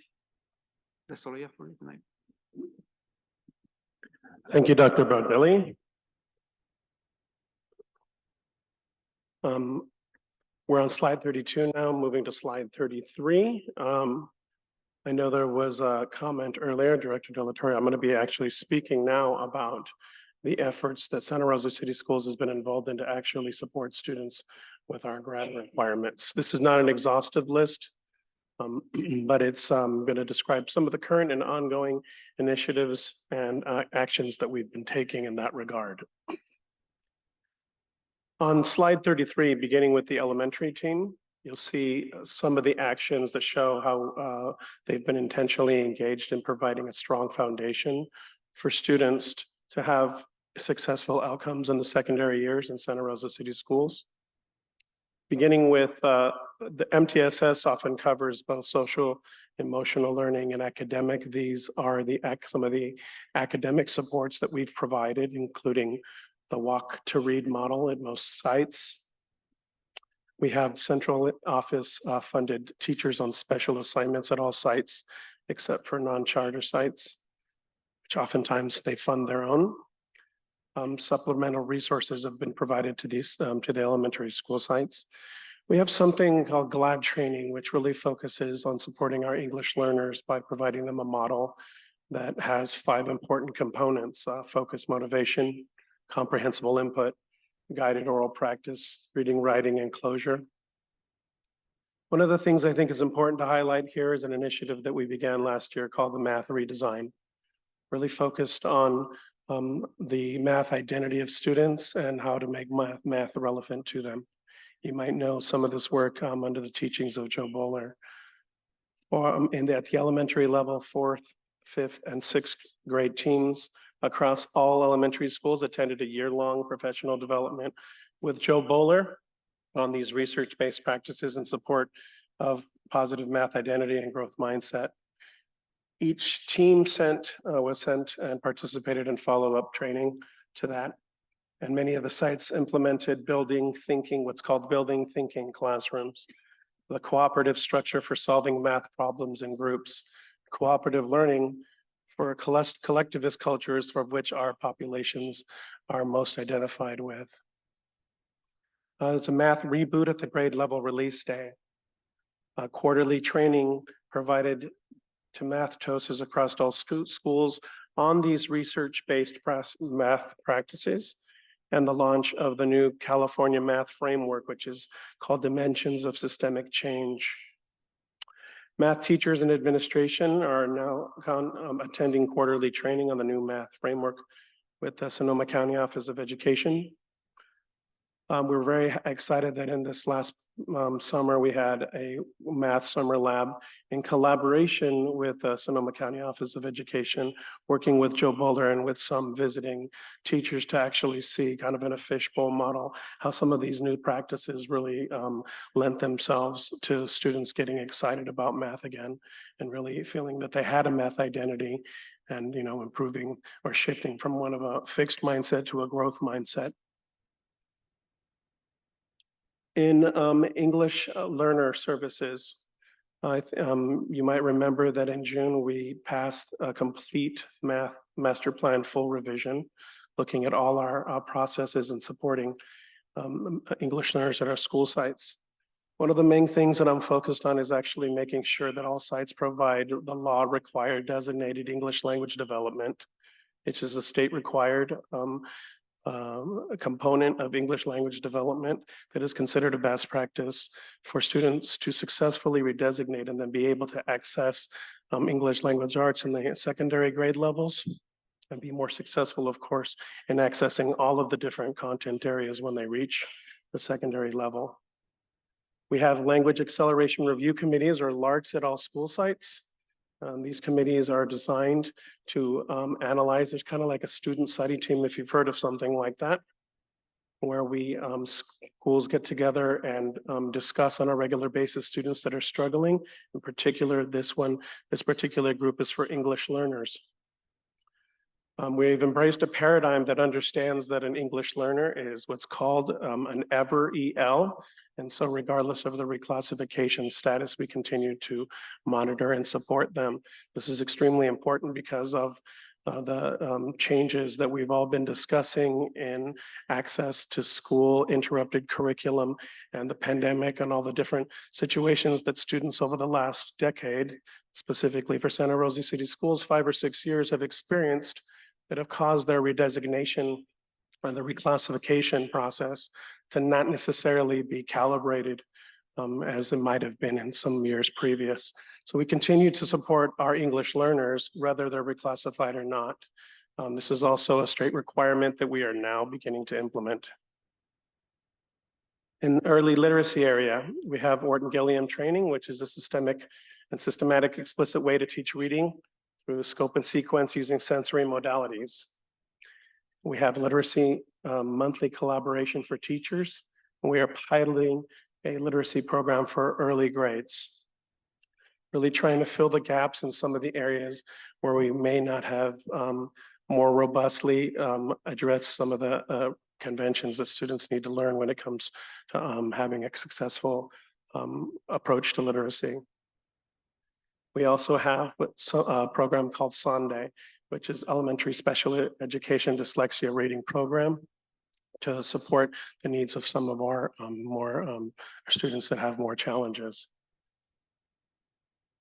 that's all I have for you tonight. Thank you, Dr. Brodelli. We're on slide 32 now, moving to slide 33. I know there was a comment earlier, Director De La Torre. I'm going to be actually speaking now about the efforts that Santa Rosa City Schools has been involved in to actually support students with our grad requirements. This is not an exhaustive list, but it's going to describe some of the current and ongoing initiatives and actions that we've been taking in that regard. On slide 33, beginning with the elementary team, you'll see some of the actions that show how they've been intentionally engaged in providing a strong foundation for students to have successful outcomes in the secondary years in Santa Rosa City Schools. Beginning with the MTSS often covers both social, emotional learning and academic. These are some of the academic supports that we've provided, including the walk to read model at most sites. We have central office funded teachers on special assignments at all sites, except for non-charter sites, which oftentimes they fund their own. Supplemental resources have been provided to these to the elementary school sites. We have something called GLAD training, which really focuses on supporting our English learners by providing them a model that has 5 important components: focus, motivation, comprehensible input, guided oral practice, reading, writing, and closure. One of the things I think is important to highlight here is an initiative that we began last year called the Math Redesign, really focused on the math identity of students and how to make math relevant to them. You might know some of this work under the teachings of Joe Bowler. Or at the elementary level, 4th, 5th, and 6th grade teams across all elementary schools attended a year-long professional development with Joe Bowler on these research-based practices in support of positive math identity and growth mindset. Each team was sent and participated in follow-up training to that. And many of the sites implemented what's called building thinking classrooms, the cooperative structure for solving math problems in groups, cooperative learning for collectivist cultures for which our populations are most identified with. It's a math reboot at the grade level release day. Quarterly training provided to math TOSers across all schools on these research-based math practices, and the launch of the new California Math Framework, which is called Dimensions of Systemic Change. Math teachers and administration are now attending quarterly training on the new math framework with the Sonoma County Office of Education. We're very excited that in this last summer, we had a math summer lab in collaboration with the Sonoma County Office of Education, working with Joe Boulder and with some visiting teachers to actually see kind of in a fishbowl model, how some of these new practices really lent themselves to students getting excited about math again and really feeling that they had a math identity and, you know, improving or shifting from one of a fixed mindset to a growth mindset. In English learner services, you might remember that in June, we passed a complete math master plan full revision, looking at all our processes and supporting English learners at our school sites. One of the main things that I'm focused on is actually making sure that all sites provide the law required designated English language development, which is a state required a component of English language development that is considered a best practice for students to successfully redesignate and then be able to access English language arts in the secondary grade levels and be more successful, of course, in accessing all of the different content areas when they reach the secondary level. We have language acceleration review committees or LARCs at all school sites. These committees are designed to analyze. There's kind of like a student study team, if you've heard of something like that, where we schools get together and discuss on a regular basis students that are struggling. In particular, this particular group is for English learners. We've embraced a paradigm that understands that an English learner is what's called an EVER-EL. And so regardless of the reclassification status, we continue to monitor and support them. This is extremely important because of the changes that we've all been discussing in access to school, interrupted curriculum, and the pandemic and all the different situations that students over the last decade, specifically for Santa Rosa City Schools, 5 or 6 years have experienced that have caused their redesignation or the reclassification process to not necessarily be calibrated as it might have been in some years previous. So we continue to support our English learners, whether they're reclassified or not. This is also a straight requirement that we are now beginning to implement. In early literacy area, we have Orton Gilliam training, which is a systemic and systematic explicit way to teach reading through scope and sequence using sensory modalities. We have literacy monthly collaboration for teachers. And we are piloting a literacy program for early grades, really trying to fill the gaps in some of the areas where we may not have more robustly addressed some of the conventions that students need to learn when it comes to having a successful approach to literacy. We also have a program called Sunday, which is Elementary Special Education Dyslexia Rating Program to support the needs of some of our students that have more challenges.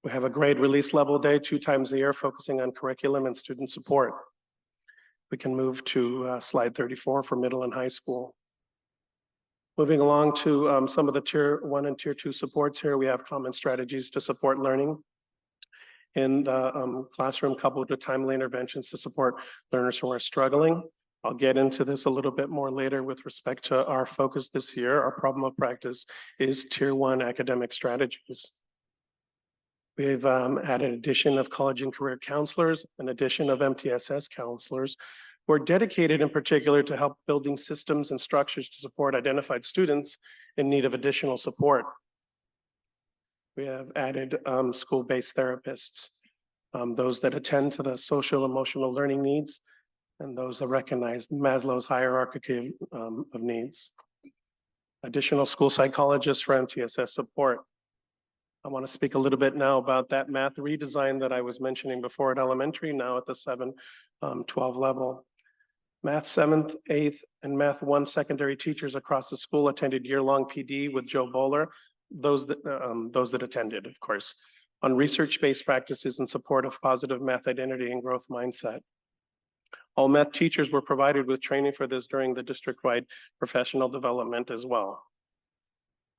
We have a grade release level day 2 times a year focusing on curriculum and student support. We can move to slide 34 for middle and high school. Moving along to some of the tier 1 and tier 2 supports here, we have common strategies to support learning in the classroom coupled with timely interventions to support learners who are struggling. I'll get into this a little bit more later with respect to our focus this year. Our problem of practice is tier 1 academic strategies. We've had an addition of college and career counselors, an addition of MTSS counselors who are dedicated in particular to help building systems and structures to support identified students in need of additional support. We have added school-based therapists, those that attend to the social emotional learning needs, and those that recognize Maslow's hierarchy of needs. Additional school psychologists for MTSS support. I want to speak a little bit now about that math redesign that I was mentioning before at elementary, now at the 7-12 level. Math 7th, 8th, and Math 1 secondary teachers across the school attended year-long PD with Joe Bowler, those that attended, of course, on research-based practices in support of positive math identity and growth mindset. All math teachers were provided with training for this during the district-wide professional development as well.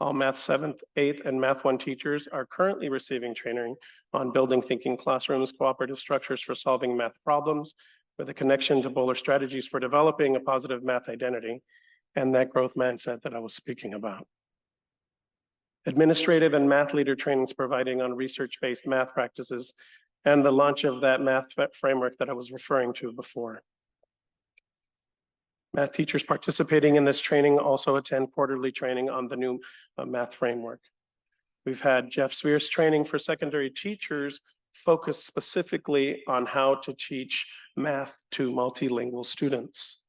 All Math 7th, 8th, and Math 1 teachers are currently receiving training on building thinking classrooms, cooperative structures for solving math problems, with a connection to Bowler strategies for developing a positive math identity and that growth mindset that I was speaking about. Administrative and math leader trainings providing on research-based math practices and the launch of that math framework that I was referring to before. Math teachers participating in this training also attend quarterly training on the new math framework. We've had Jeff Spears training for secondary teachers focused specifically on how to teach math to multilingual students.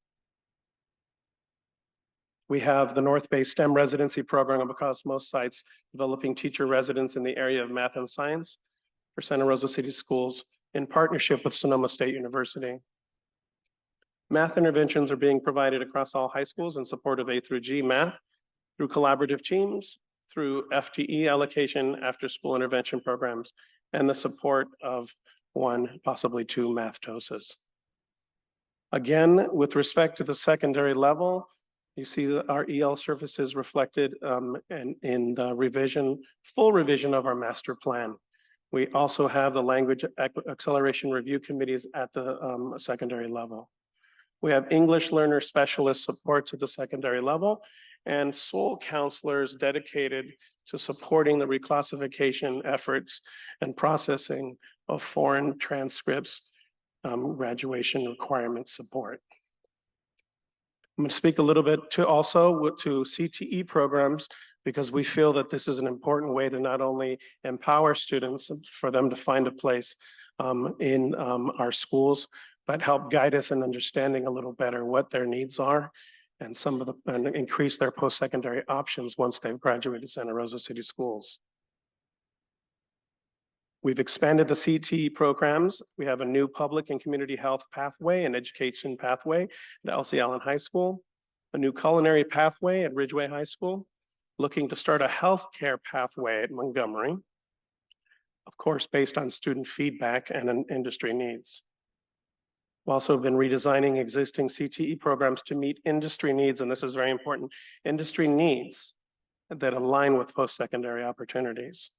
We have the North Bay STEM residency program across most sites, developing teacher residents in the area of math and science for Santa Rosa City Schools in partnership with Sonoma State University. Math interventions are being provided across all high schools in support of A through G math through collaborative teams, through FTE allocation, after school intervention programs, and the support of 1, possibly 2 math TOSAs. Again, with respect to the secondary level, you see our EL services reflected in the full revision of our master plan. We also have the language acceleration review committees at the secondary level. We have English learner specialist supports at the secondary level and SOL counselors dedicated to supporting the reclassification efforts and processing of foreign transcripts, graduation requirement support. I'm going to speak a little bit to CTE programs, because we feel that this is an important way to not only empower students for them to find a place in our schools, but help guide us in understanding a little better what their needs are and and increase their post-secondary options once they've graduated Santa Rosa City Schools. We've expanded the CTE programs. We have a new public and community health pathway and education pathway at Elsie Allen High School, a new culinary pathway at Ridgeway High School, looking to start a healthcare pathway at Montgomery, of course, based on student feedback and industry needs. We've also been redesigning existing CTE programs to meet industry needs, and this is very important, industry needs that align with post-secondary opportunities.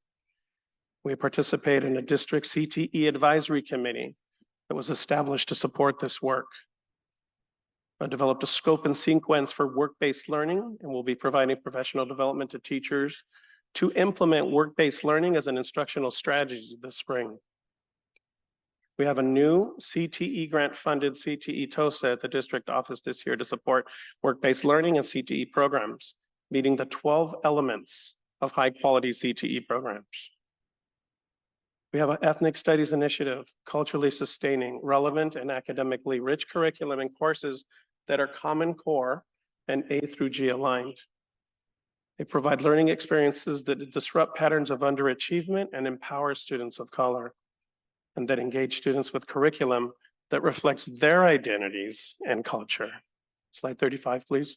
We participate in a district CTE advisory committee that was established to support this work. I developed a scope and sequence for work-based learning, and we'll be providing professional development to teachers to implement work-based learning as an instructional strategy this spring. We have a new CTE grant-funded CTE TOSA at the district office this year to support work-based learning and CTE programs, meeting the 12 elements of high-quality CTE programs. We have an ethnic studies initiative, culturally sustaining, relevant, and academically rich curriculum and courses that are Common Core and A through G aligned. They provide learning experiences that disrupt patterns of underachievement and empower students of color, and that engage students with curriculum that reflects their identities and culture. Slide 35, please.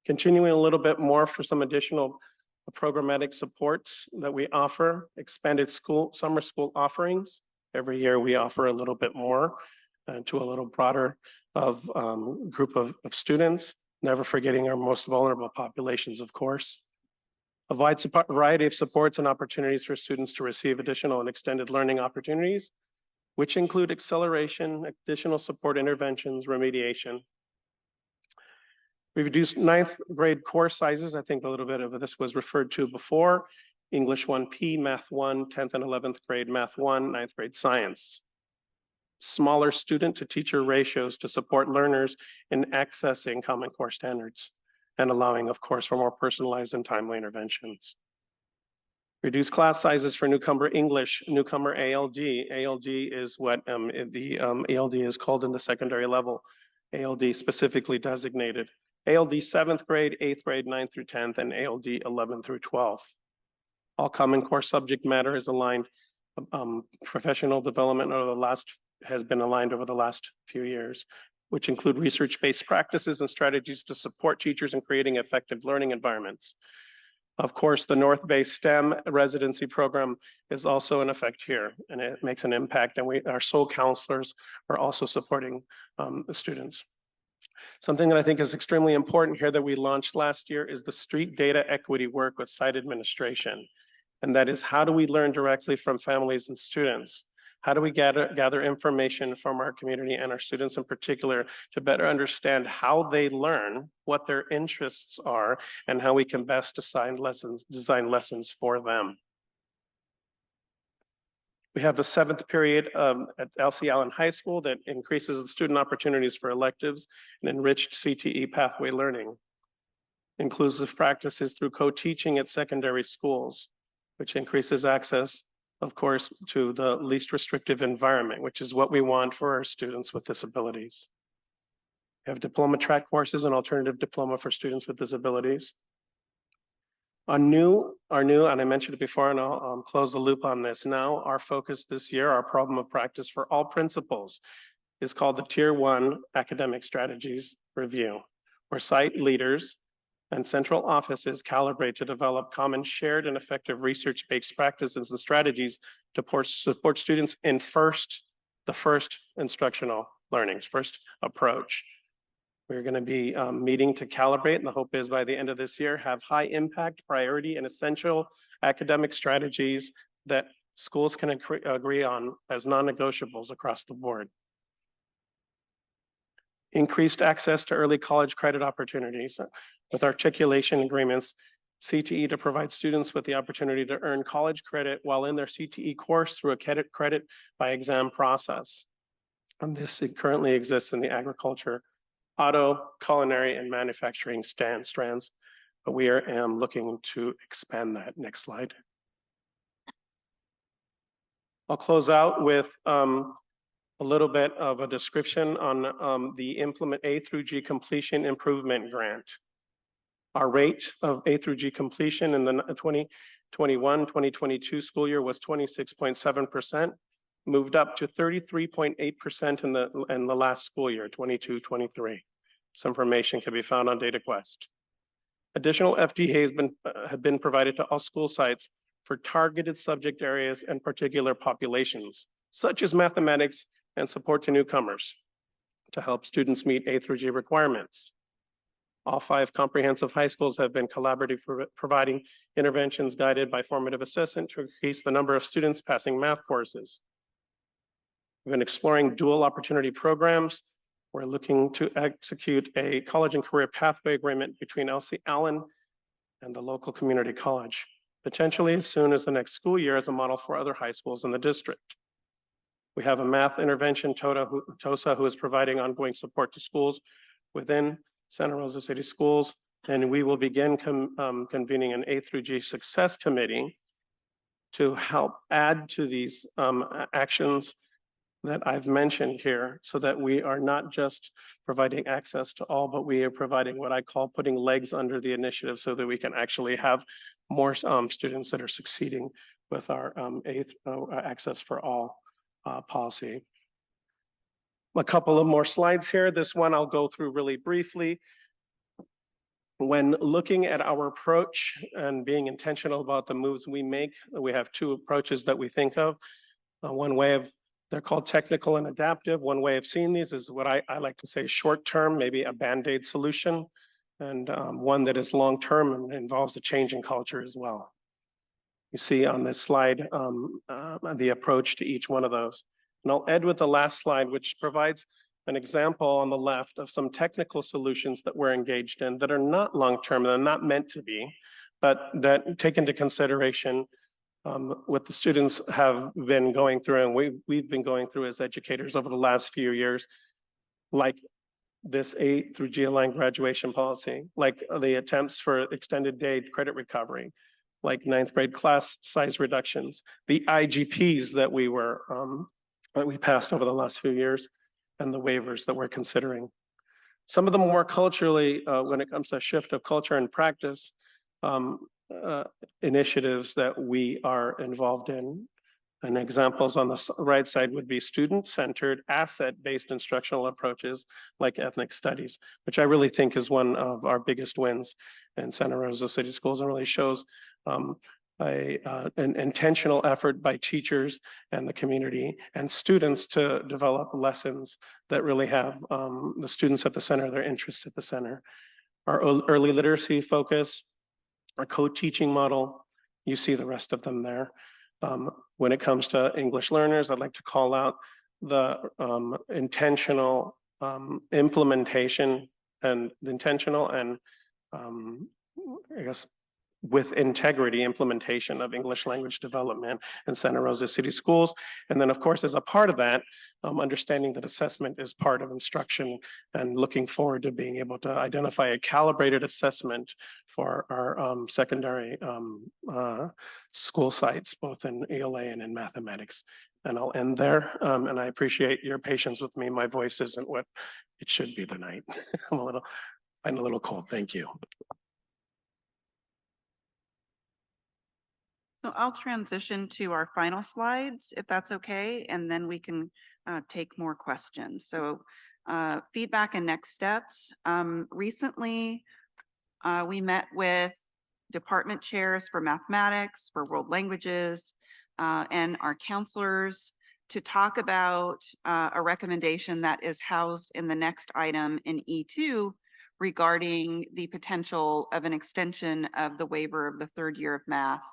Continuing a little bit more for some additional programmatic supports that we offer, expanded summer school offerings. Every year we offer a little bit more to a little broader group of students, never forgetting our most vulnerable populations, of course. A wide variety of supports and opportunities for students to receive additional and extended learning opportunities, which include acceleration, additional support interventions, remediation. We've reduced 9th grade course sizes. I think a little bit of this was referred to before. English 1P, Math 1, 10th and 11th grade Math 1, 9th grade Science. Smaller student to teacher ratios to support learners in accessing Common Core standards and allowing, of course, for more personalized and timely interventions. Reduced class sizes for newcomer English, newcomer ALD. ALD is what the ALD is called in the secondary level. ALD specifically designated. ALD 7th grade, 8th grade, 9th through 10th, and ALD 11th through 12th. All common core subject matter is aligned. Professional development has been aligned over the last few years, which include research-based practices and strategies to support teachers in creating effective learning environments. Of course, the North Bay STEM residency program is also in effect here, and it makes an impact, and our SOL counselors are also supporting the students. Something that I think is extremely important here that we launched last year is the street data equity work with site administration. And that is, how do we learn directly from families and students? How do we gather information from our community and our students in particular to better understand how they learn, what their interests are, and how we can best design lessons for them? We have a 7th period at LC Allen High School that increases the student opportunities for electives and enriched CTE pathway learning. Inclusive practices through co-teaching at secondary schools, which increases access, of course, to the least restrictive environment, which is what we want for our students with disabilities. We have diploma track courses and alternative diploma for students with disabilities. Our new, and I mentioned it before, and I'll close the loop on this now, our focus this year, our problem of practice for all principals is called the Tier 1 Academic Strategies Review, where site leaders and central offices calibrate to develop common shared and effective research-based practices and strategies to support students in the first instructional learnings, first approach. We're going to be meeting to calibrate, and the hope is by the end of this year, have high impact, priority, and essential academic strategies that schools can agree on as non-negotiables across the board. Increased access to early college credit opportunities with articulation agreements, CTE to provide students with the opportunity to earn college credit while in their CTE course through a credit by exam process. And this currently exists in the agriculture, auto, culinary, and manufacturing strands, but we are looking to expand that. Next slide. I'll close out with a little bit of a description on the Implement A through G Completion Improvement Grant. Our rate of A through G completion in the 2021-2022 school year was 26.7%, moved up to 33.8% in the last school year, 22-23. This information can be found on DataQuest. Additional FTE have been provided to all school sites for targeted subject areas and particular populations, such as mathematics and support to newcomers, to help students meet A through G requirements. All 5 comprehensive high schools have been collaborative providing interventions guided by formative assessment to increase the number of students passing math courses. We've been exploring dual opportunity programs. We're looking to execute a college and career pathway agreement between LC Allen and the local community college, potentially as soon as the next school year as a model for other high schools in the district. We have a math intervention, TOSA, who is providing ongoing support to schools within Santa Rosa City Schools, and we will begin convening an A through G success committee to help add to these actions that I've mentioned here, so that we are not just providing access to all, but we are providing what I call putting legs under the initiative so that we can actually have more students that are succeeding with our access for all policy. A couple of more slides here. This one I'll go through really briefly. When looking at our approach and being intentional about the moves we make, we have 2 approaches that we think of. One way of, they're called technical and adaptive. One way of seeing these is what I like to say short-term, maybe a Band-Aid solution, and one that is long-term and involves a change in culture as well. You see on this slide the approach to each one of those. And I'll end with the last slide, which provides an example on the left of some technical solutions that we're engaged in that are not long-term, they're not meant to be, but that take into consideration what the students have been going through and we've been going through as educators over the last few years, like this A through G aligned graduation policy, like the attempts for extended day credit recovery, like 9th grade class size reductions, the IGPs that we passed over the last few years, and the waivers that we're considering. Some of them more culturally, when it comes to shift of culture and practice, initiatives that we are involved in. And examples on the right side would be student-centered, asset-based instructional approaches like ethnic studies, which I really think is one of our biggest wins in Santa Rosa City Schools, and really shows an intentional effort by teachers and the community and students to develop lessons that really have the students at the center, their interests at the center. Our early literacy focus, our co-teaching model, you see the rest of them there. When it comes to English learners, I'd like to call out the intentional implementation and the intentional and I guess with integrity implementation of English language development in Santa Rosa City Schools. And then of course, as a part of that, understanding that assessment is part of instruction and looking forward to being able to identify a calibrated assessment for our secondary school sites, both in ELA and in mathematics. And I'll end there. And I appreciate your patience with me. My voice isn't what it should be tonight. I'm a little cold. Thank you. So I'll transition to our final slides, if that's okay, and then we can take more questions. So feedback and next steps. Recently, we met with department chairs for mathematics, for world languages, and our counselors to talk about a recommendation that is housed in the next item in E2 regarding the potential of an extension of the waiver of the third year of math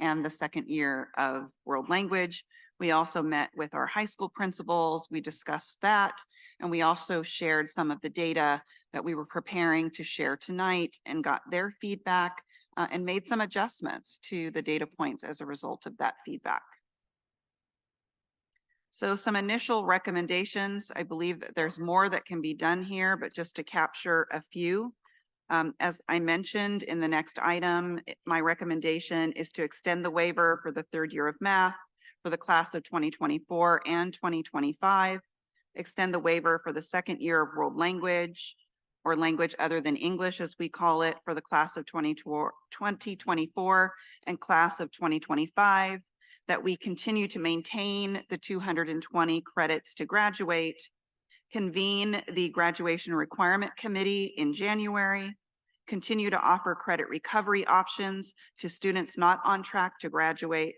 and the second year of world language. We also met with our high school principals. We discussed that, and we also shared some of the data that we were preparing to share tonight and got their feedback and made some adjustments to the data points as a result of that feedback. So some initial recommendations. I believe that there's more that can be done here, but just to capture a few. As I mentioned in the next item, my recommendation is to extend the waiver for the third year of math for the class of 2024 and 2025, extend the waiver for the second year of world language or language other than English, as we call it, for the class of 2024 and class of 2025, that we continue to maintain the 220 credits to graduate, convene the graduation requirement committee in January, continue to offer credit recovery options to students not on track to graduate,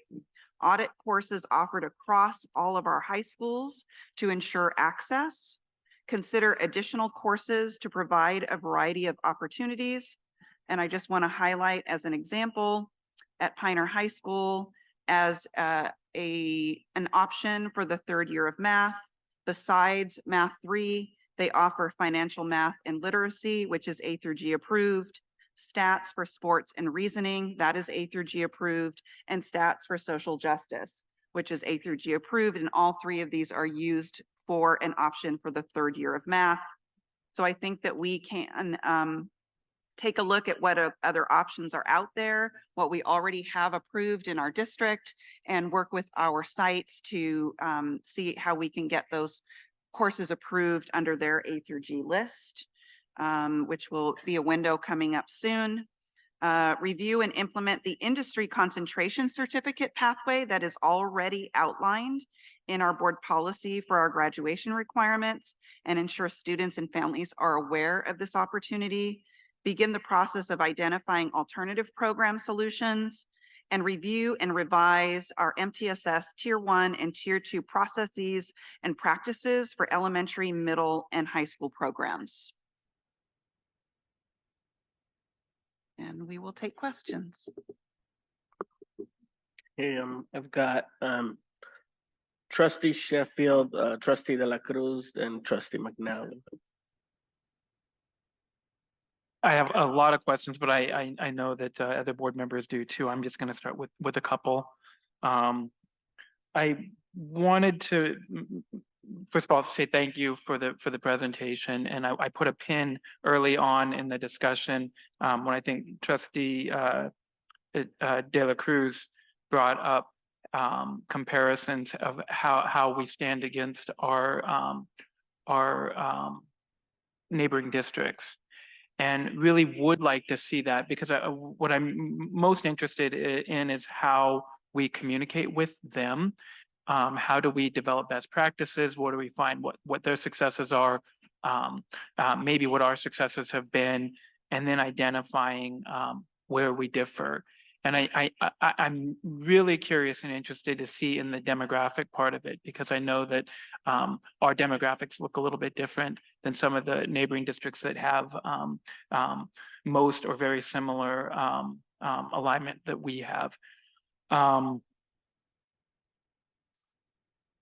audit courses offered across all of our high schools to ensure access, consider additional courses to provide a variety of opportunities. And I just want to highlight as an example at Pioneer High School as an option for the third year of math. Besides Math 3, they offer financial math and literacy, which is A through G approved, stats for sports and reasoning, that is A through G approved, and stats for social justice, which is A through G approved. And all three of these are used for an option for the third year of math. So I think that we can take a look at what other options are out there, what we already have approved in our district, and work with our sites to see how we can get those courses approved under their A through G list, which will be a window coming up soon. Review and implement the industry concentration certificate pathway that is already outlined in our board policy for our graduation requirements, and ensure students and families are aware of this opportunity. Begin the process of identifying alternative program solutions, and review and revise our MTSS Tier 1 and Tier 2 processes and practices for elementary, middle, and high school programs. And we will take questions. Okay, I've got Trustee Sheffield, Trustee De La Cruz, and Trustee McNally. I have a lot of questions, but I know that other board members do too. I'm just going to start with a couple. I wanted to first of all say thank you for the presentation, and I put a pin early on in the discussion when I think Trustee De La Cruz brought up comparisons of how we stand against our neighboring districts. and really would like to see that, because what I'm most interested in is how we communicate with them. How do we develop best practices? What do we find? What their successes are? Maybe what our successes have been, and then identifying where we differ. And I'm really curious and interested to see in the demographic part of it, because I know that our demographics look a little bit different than some of the neighboring districts that have most or very similar alignment that we have.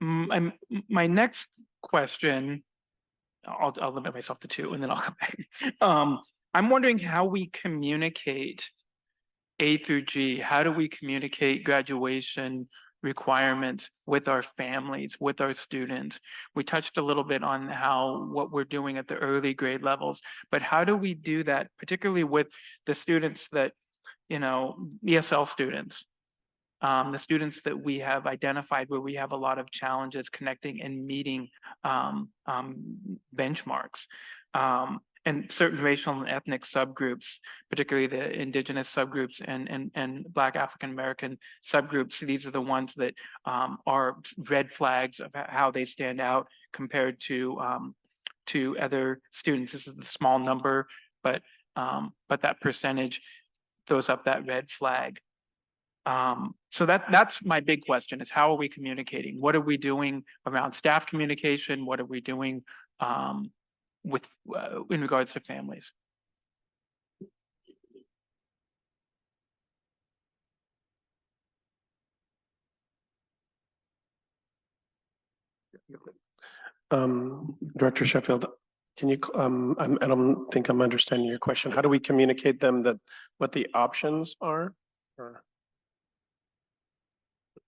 My next question, I'll limit myself to two and then I'll come back. I'm wondering how we communicate A through G. How do we communicate graduation requirements with our families, with our students? We touched a little bit on what we're doing at the early grade levels, but how do we do that, particularly with the students that, ESL students, the students that we have identified where we have a lot of challenges connecting and meeting benchmarks. And certain racial and ethnic subgroups, particularly the indigenous subgroups and Black African American subgroups, these are the ones that are red flags of how they stand out compared to other students. This is the small number, but that percentage throws up that red flag. So that's my big question, is how are we communicating? What are we doing around staff communication? What are we doing in regards to families? Director Sheffield, can you, I don't think I'm understanding your question. How do we communicate them what the options are? Or?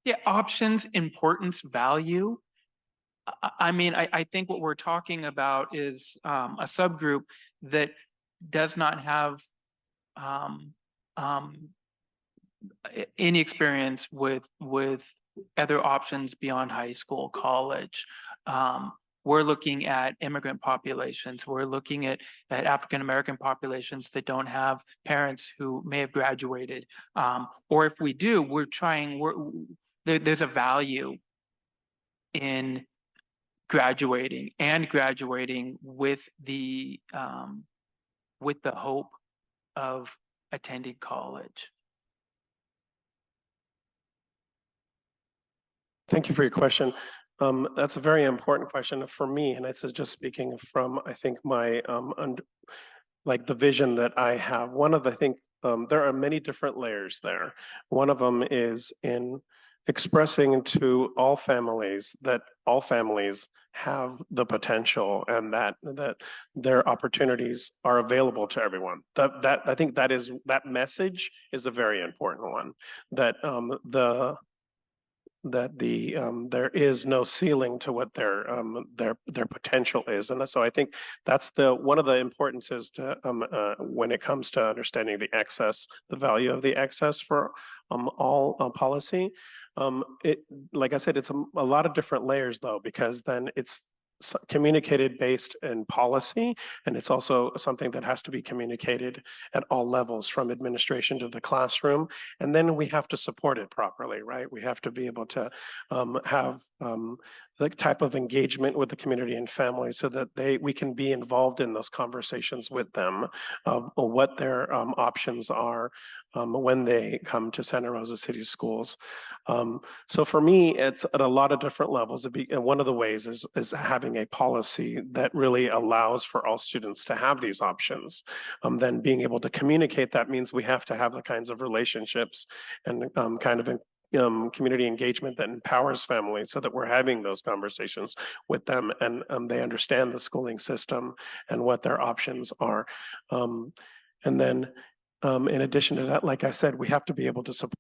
Yeah, options, importance, value. I mean, I think what we're talking about is a subgroup that does not have any experience with other options beyond high school, college. We're looking at immigrant populations. We're looking at African American populations that don't have parents who may have graduated. Or if we do, there's a value in graduating with the hope of attending college. Thank you for your question. That's a very important question for me, and this is just speaking from, I think, my like the vision that I have. One of the, I think there are many different layers there. One of them is in expressing to all families that all families have the potential and that their opportunities are available to everyone. That I think that message is a very important one. That there is no ceiling to what their potential is, and so I think that's one of the importances to when it comes to understanding the excess, the value of the excess for all policy. Like I said, it's a lot of different layers though, because then it's communicated based in policy, and it's also something that has to be communicated at all levels, from administration to the classroom, and then we have to support it properly, right? We have to be able to have the type of engagement with the community and families so that we can be involved in those conversations with them of what their options are when they come to Santa Rosa City Schools. So for me, it's at a lot of different levels. And one of the ways is having a policy that really allows for all students to have these options. Then being able to communicate that means we have to have the kinds of relationships and kind of community engagement that empowers families so that we're having those conversations with them and they understand the schooling system and what their options are. And then in addition to that, like I said, we have to be able to support.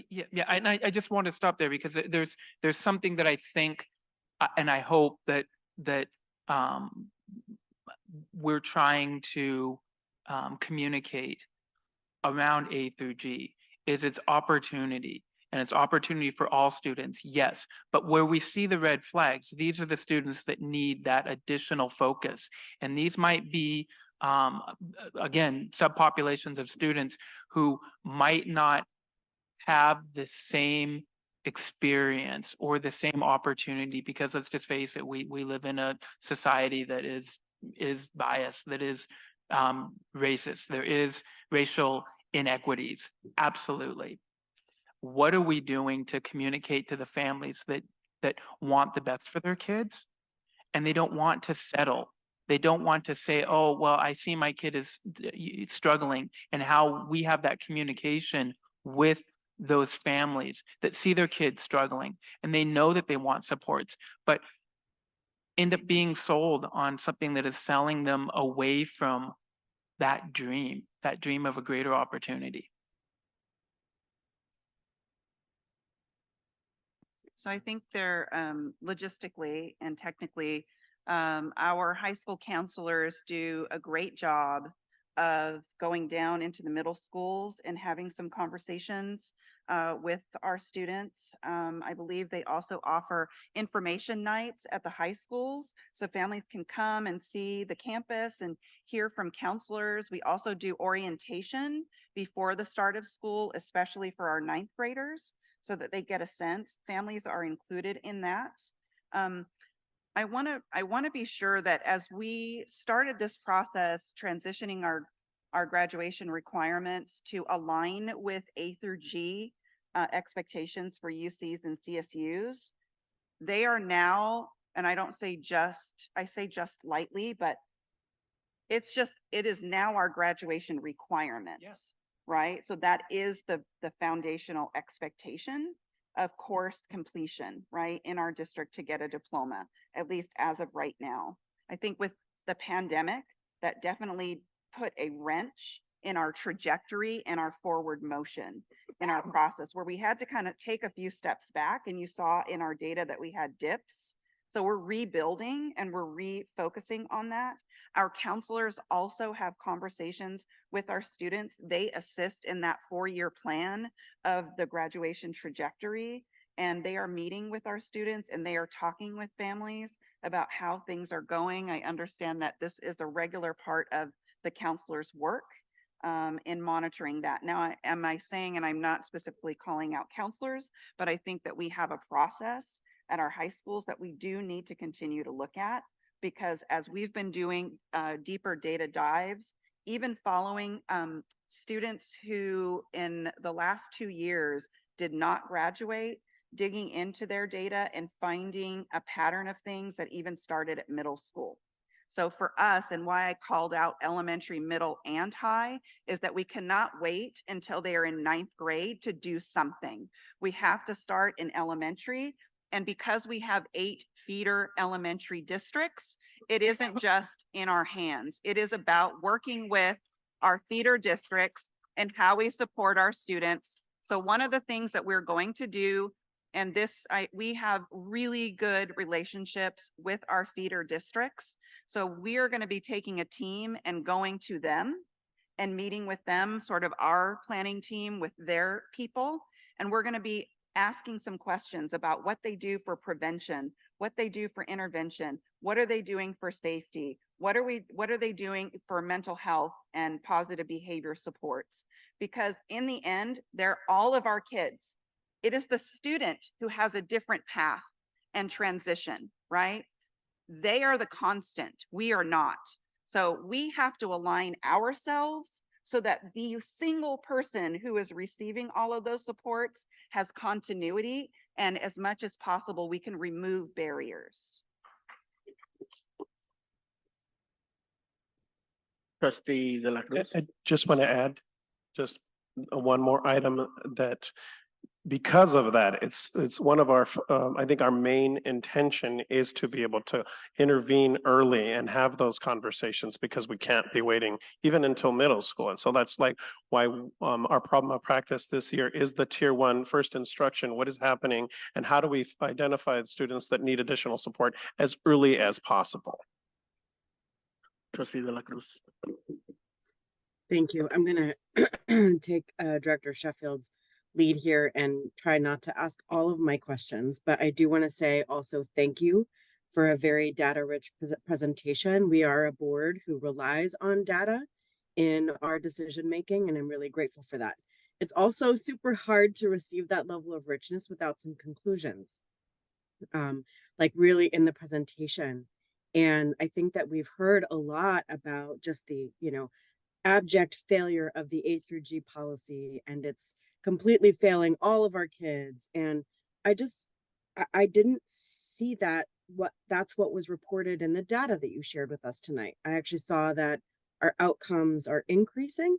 Yeah, and I just want to stop there because there's something that I think and I hope that we're trying to communicate around A through G is its opportunity. And it's opportunity for all students, yes. But where we see the red flags, these are the students that need that additional focus. And these might be again, subpopulations of students who might not have the same experience or the same opportunity, because let's just face it, we live in a society that is biased, that is racist. There is racial inequities. Absolutely. What are we doing to communicate to the families that want the best for their kids and they don't want to settle? They don't want to say, oh, well, I see my kid is struggling, and how we have that communication with those families that see their kids struggling and they know that they want supports, but end up being sold on something that is selling them away from that dream of a greater opportunity. So I think they're logistically and technically, our high school counselors do a great job of going down into the middle schools and having some conversations with our students. I believe they also offer information nights at the high schools so families can come and see the campus and hear from counselors. We also do orientation before the start of school, especially for our ninth graders, so that they get a sense. Families are included in that. I want to be sure that as we started this process, transitioning our graduation requirements to align with A through G expectations for UCs and CSUs, they are now, and I say just lightly, but it is now our graduation requirements. Yes. Right? So that is the foundational expectation of course completion, right, in our district to get a diploma, at least as of right now. I think with the pandemic, that definitely put a wrench in our trajectory and our forward motion in our process, where we had to kind of take a few steps back, and you saw in our data that we had dips. So we're rebuilding and we're refocusing on that. Our counselors also have conversations with our students. They assist in that 4-year plan of the graduation trajectory, and they are meeting with our students and they are talking with families about how things are going. I understand that this is a regular part of the counselor's work in monitoring that. Now, am I saying, and I'm not specifically calling out counselors, but I think that we have a process at our high schools that we do need to continue to look at, because as we've been doing deeper data dives, even following students who in the last 2 years did not graduate, digging into their data and finding a pattern of things that even started at middle school. So for us, and why I called out elementary, middle, and high, is that we cannot wait until they are in 9th grade to do something. We have to start in elementary. And because we have 8 feeder elementary districts, it isn't just in our hands. It is about working with our feeder districts and how we support our students. So one of the things that we're going to do, and we have really good relationships with our feeder districts. So we are going to be taking a team and going to them and meeting with them, sort of our planning team with their people. And we're going to be asking some questions about what they do for prevention, what they do for intervention, what are they doing for safety, what are they doing for mental health and positive behavior supports? Because in the end, they're all of our kids. It is the student who has a different path and transition, right? They are the constant. We are not. So we have to align ourselves so that the single person who is receiving all of those supports has continuity, and as much as possible, we can remove barriers. Trustee De La Cruz. I just want to add just one more item that because of that, it's one of our, I think our main intention is to be able to intervene early and have those conversations, because we can't be waiting even until middle school. And so that's like why our problem of practice this year is the tier 1 first instruction. What is happening and how do we identify the students that need additional support as early as possible? Trustee De La Cruz. Thank you. I'm gonna take Director Sheffield's lead here and try not to ask all of my questions, but I do want to say also thank you for a very data-rich presentation. We are a board who relies on data in our decision-making, and I'm really grateful for that. It's also super hard to receive that level of richness without some conclusions, like really in the presentation. And I think that we've heard a lot about just the, abject failure of the A through G policy, and it's completely failing all of our kids. And I didn't see that's what was reported in the data that you shared with us tonight. I actually saw that our outcomes are increasing.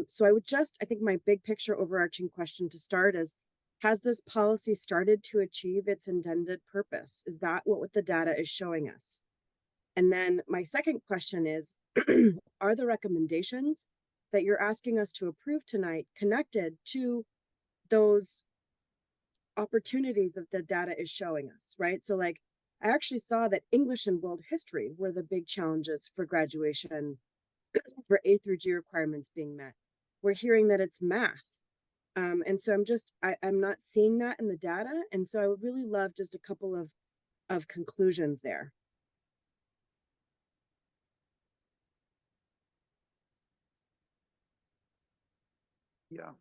So I think my big picture overarching question to start is, has this policy started to achieve its intended purpose? Is that what the data is showing us? And then my second question is, are the recommendations that you're asking us to approve tonight connected to those opportunities that the data is showing us, right? So like, I actually saw that English and world history were the big challenges for graduation for A through G requirements being met. We're hearing that it's math. And so I'm not seeing that in the data. And so I would really love just a couple of conclusions there. Yeah.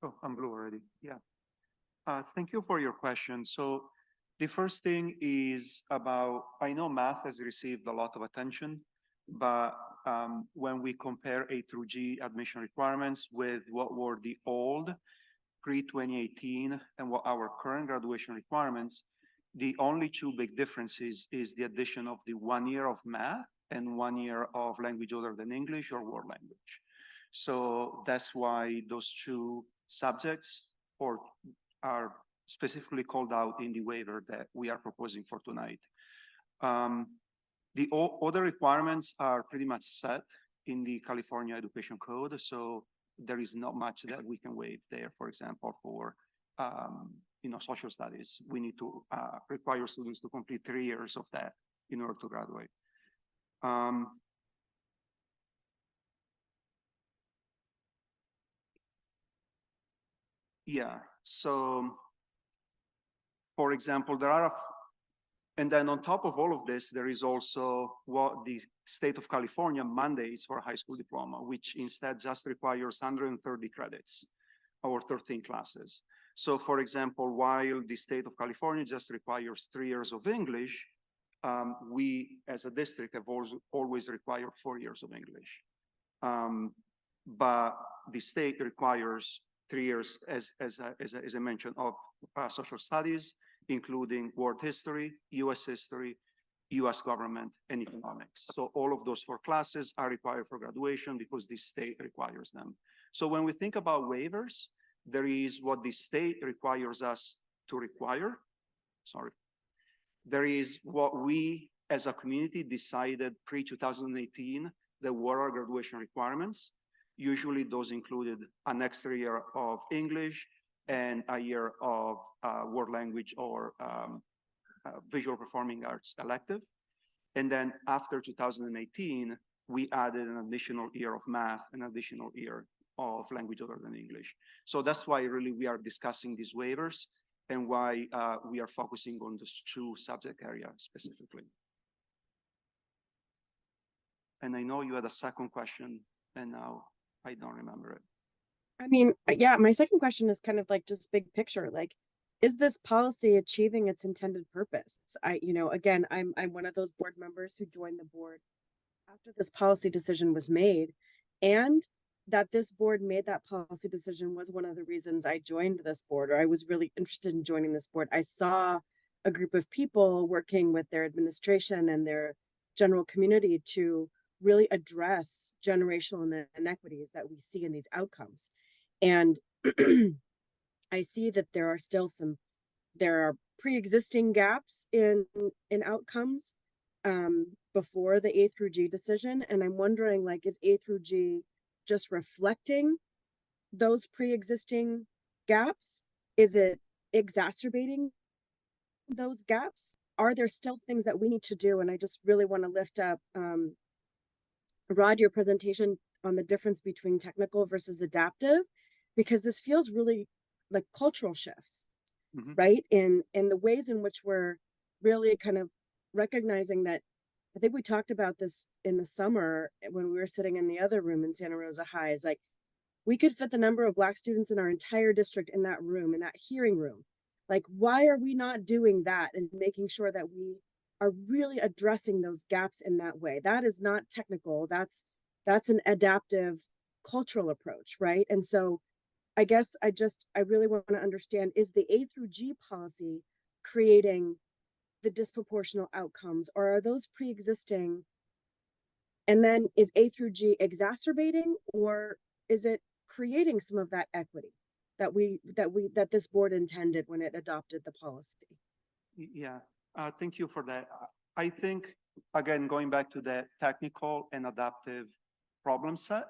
Oh, I'm blue already. Yeah. Thank you for your question. So the first thing is about, I know math has received a lot of attention, but when we compare A through G admission requirements with what were the old pre-2018 and what our current graduation requirements, the only two big differences is the addition of the 1 year of math and 1 year of language other than English or world language. So that's why those two subjects are specifically called out in the waiver that we are proposing for tonight. The other requirements are pretty much set in the California Education Code, so there is not much that we can waive there. For example, for social studies, we need to require students to complete 3 years of that in order to graduate. Yeah, so for example, and then on top of all of this, there is also what the state of California mandates for a high school diploma, which instead just requires 130 credits or 13 classes. So for example, while the state of California just requires 3 years of English, we as a district have always required 4 years of English. But the state requires 3 years, as I mentioned, of social studies, including world history, US history, US government, and economics. So all of those 4 classes are required for graduation because the state requires them. So when we think about waivers, there is what the state requires us to require. There is what we as a community decided pre-2018 that were our graduation requirements. Usually those included an extra year of English and a year of world language or visual performing arts elective. And then after 2018, we added an additional year of math, an additional year of language other than English. So that's why really we are discussing these waivers and why we are focusing on those 2 subject areas specifically. And I know you had a second question, and now I don't remember it. I mean, yeah, my second question is kind of like just big picture, like, is this policy achieving its intended purpose? Again, I'm one of those board members who joined the board after this policy decision was made, and that this board made that policy decision was one of the reasons I joined this board, or I was really interested in joining this board. I saw a group of people working with their administration and their general community to really address generational inequities that we see in these outcomes. And I see that there are pre-existing gaps in outcomes before the A through G decision. And I'm wondering, like, is A through G just reflecting those pre-existing gaps? Is it exacerbating those gaps? Are there still things that we need to do? And I just really want to lift up, Rod, your presentation on the difference between technical versus adaptive, because this feels really like cultural shifts, right? In the ways in which we're really kind of recognizing that I think we talked about this in the summer when we were sitting in the other room in Santa Rosa High, is like we could fit the number of Black students in our entire district in that room, in that hearing room. Like, why are we not doing that and making sure that we are really addressing those gaps in that way? That is not technical. That's an adaptive cultural approach, right? And so I guess I really want to understand, is the A through G policy creating the disproportional outcomes, or are those pre-existing? And then is A through G exacerbating, or is it creating some of that equity that this board intended when it adopted the policy? Yeah, thank you for that. I think, again, going back to the technical and adaptive problem set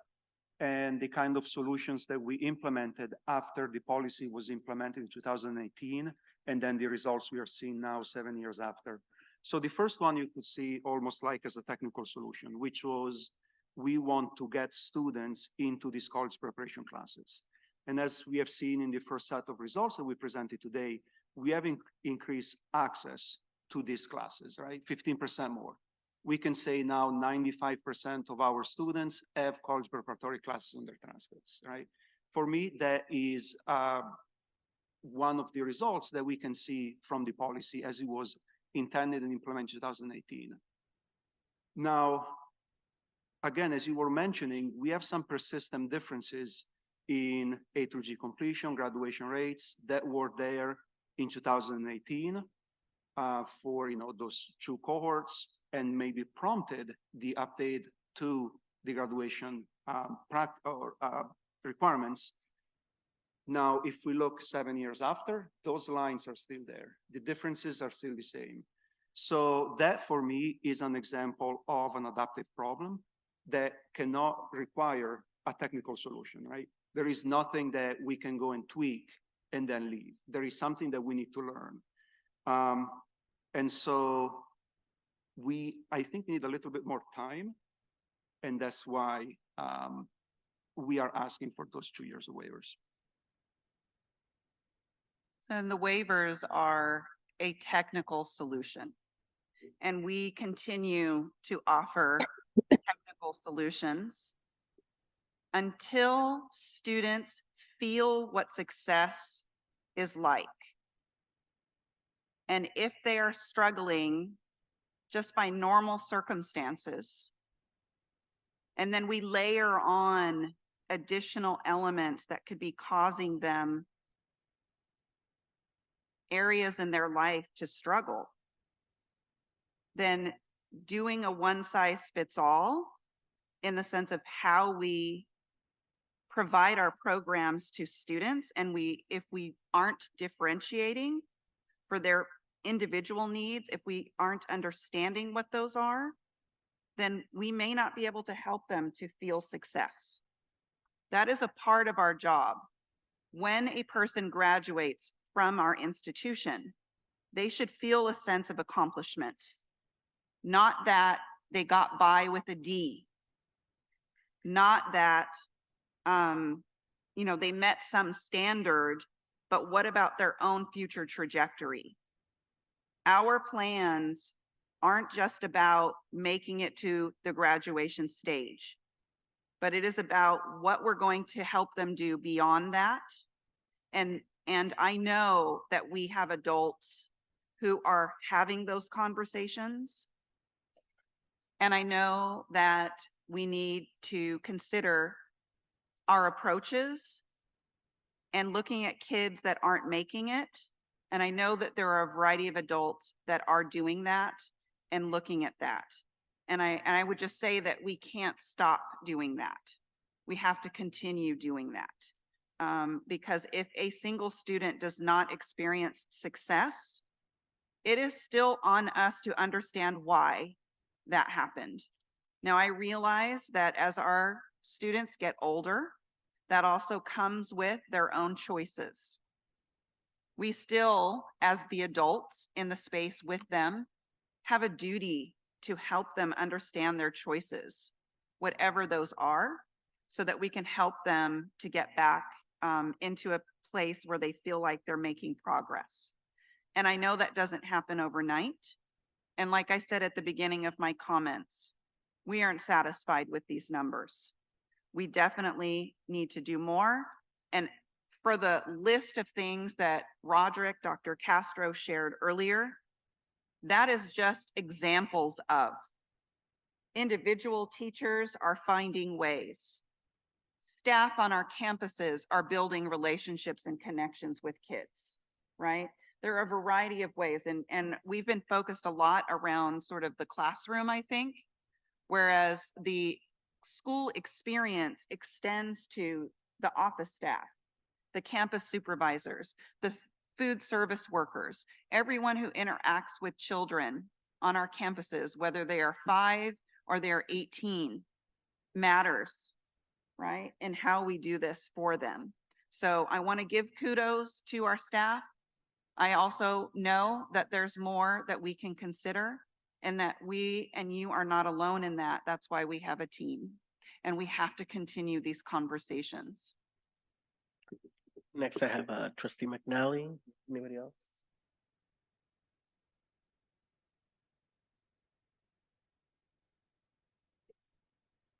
and the kind of solutions that we implemented after the policy was implemented in 2018, and then the results we are seeing now 7 years after. So the first one you could see almost like as a technical solution, which was we want to get students into these college preparation classes. And as we have seen in the first set of results that we presented today, we have increased access to these classes, right? 15% more. We can say now 95% of our students have college preparatory classes on their transcripts, right? For me, that is one of the results that we can see from the policy as it was intended and implemented in 2018. Now, again, as you were mentioning, we have some persistent differences in A through G completion, graduation rates that were there in 2018 for those two cohorts, and maybe prompted the update to the graduation requirements. Now, if we look 7 years after, those lines are still there. The differences are still the same. So that for me is an example of an adaptive problem that cannot require a technical solution, right? There is nothing that we can go and tweak and then leave. There is something that we need to learn. And so I think we need a little bit more time, and that's why we are asking for those 2 years of waivers. And the waivers are a technical solution. And we continue to offer technical solutions until students feel what success is like. And if they are struggling just by normal circumstances, and then we layer on additional elements that could be causing them areas in their life to struggle, then doing a one-size-fits-all in the sense of how we provide our programs to students, and if we aren't differentiating for their individual needs, if we aren't understanding what those are, then we may not be able to help them to feel success. That is a part of our job. When a person graduates from our institution, they should feel a sense of accomplishment, not that they got by with a D, not that they met some standard, but what about their own future trajectory? Our plans aren't just about making it to the graduation stage, but it is about what we're going to help them do beyond that. And I know that we have adults who are having those conversations. And I know that we need to consider our approaches and looking at kids that aren't making it. And I know that there are a variety of adults that are doing that and looking at that. And I would just say that we can't stop doing that. We have to continue doing that. Because if a single student does not experience success, it is still on us to understand why that happened. Now, I realize that as our students get older, that also comes with their own choices. We still, as the adults in the space with them, have a duty to help them understand their choices, whatever those are, so that we can help them to get back into a place where they feel like they're making progress. And I know that doesn't happen overnight. And like I said at the beginning of my comments, we aren't satisfied with these numbers. We definitely need to do more. And for the list of things that Dr. Castro shared earlier, that is just examples of. Individual teachers are finding ways. Staff on our campuses are building relationships and connections with kids, right? There are a variety of ways, and we've been focused a lot around sort of the classroom, I think, whereas the school experience extends to the office staff, the campus supervisors, the food service workers, everyone who interacts with children on our campuses, whether they are 5 or they're 18, matters, right? And how we do this for them. So I want to give kudos to our staff. I also know that there's more that we can consider, and that we and you are not alone in that. That's why we have a team, and we have to continue these conversations. Next, I have Trustee McNally. Anybody else?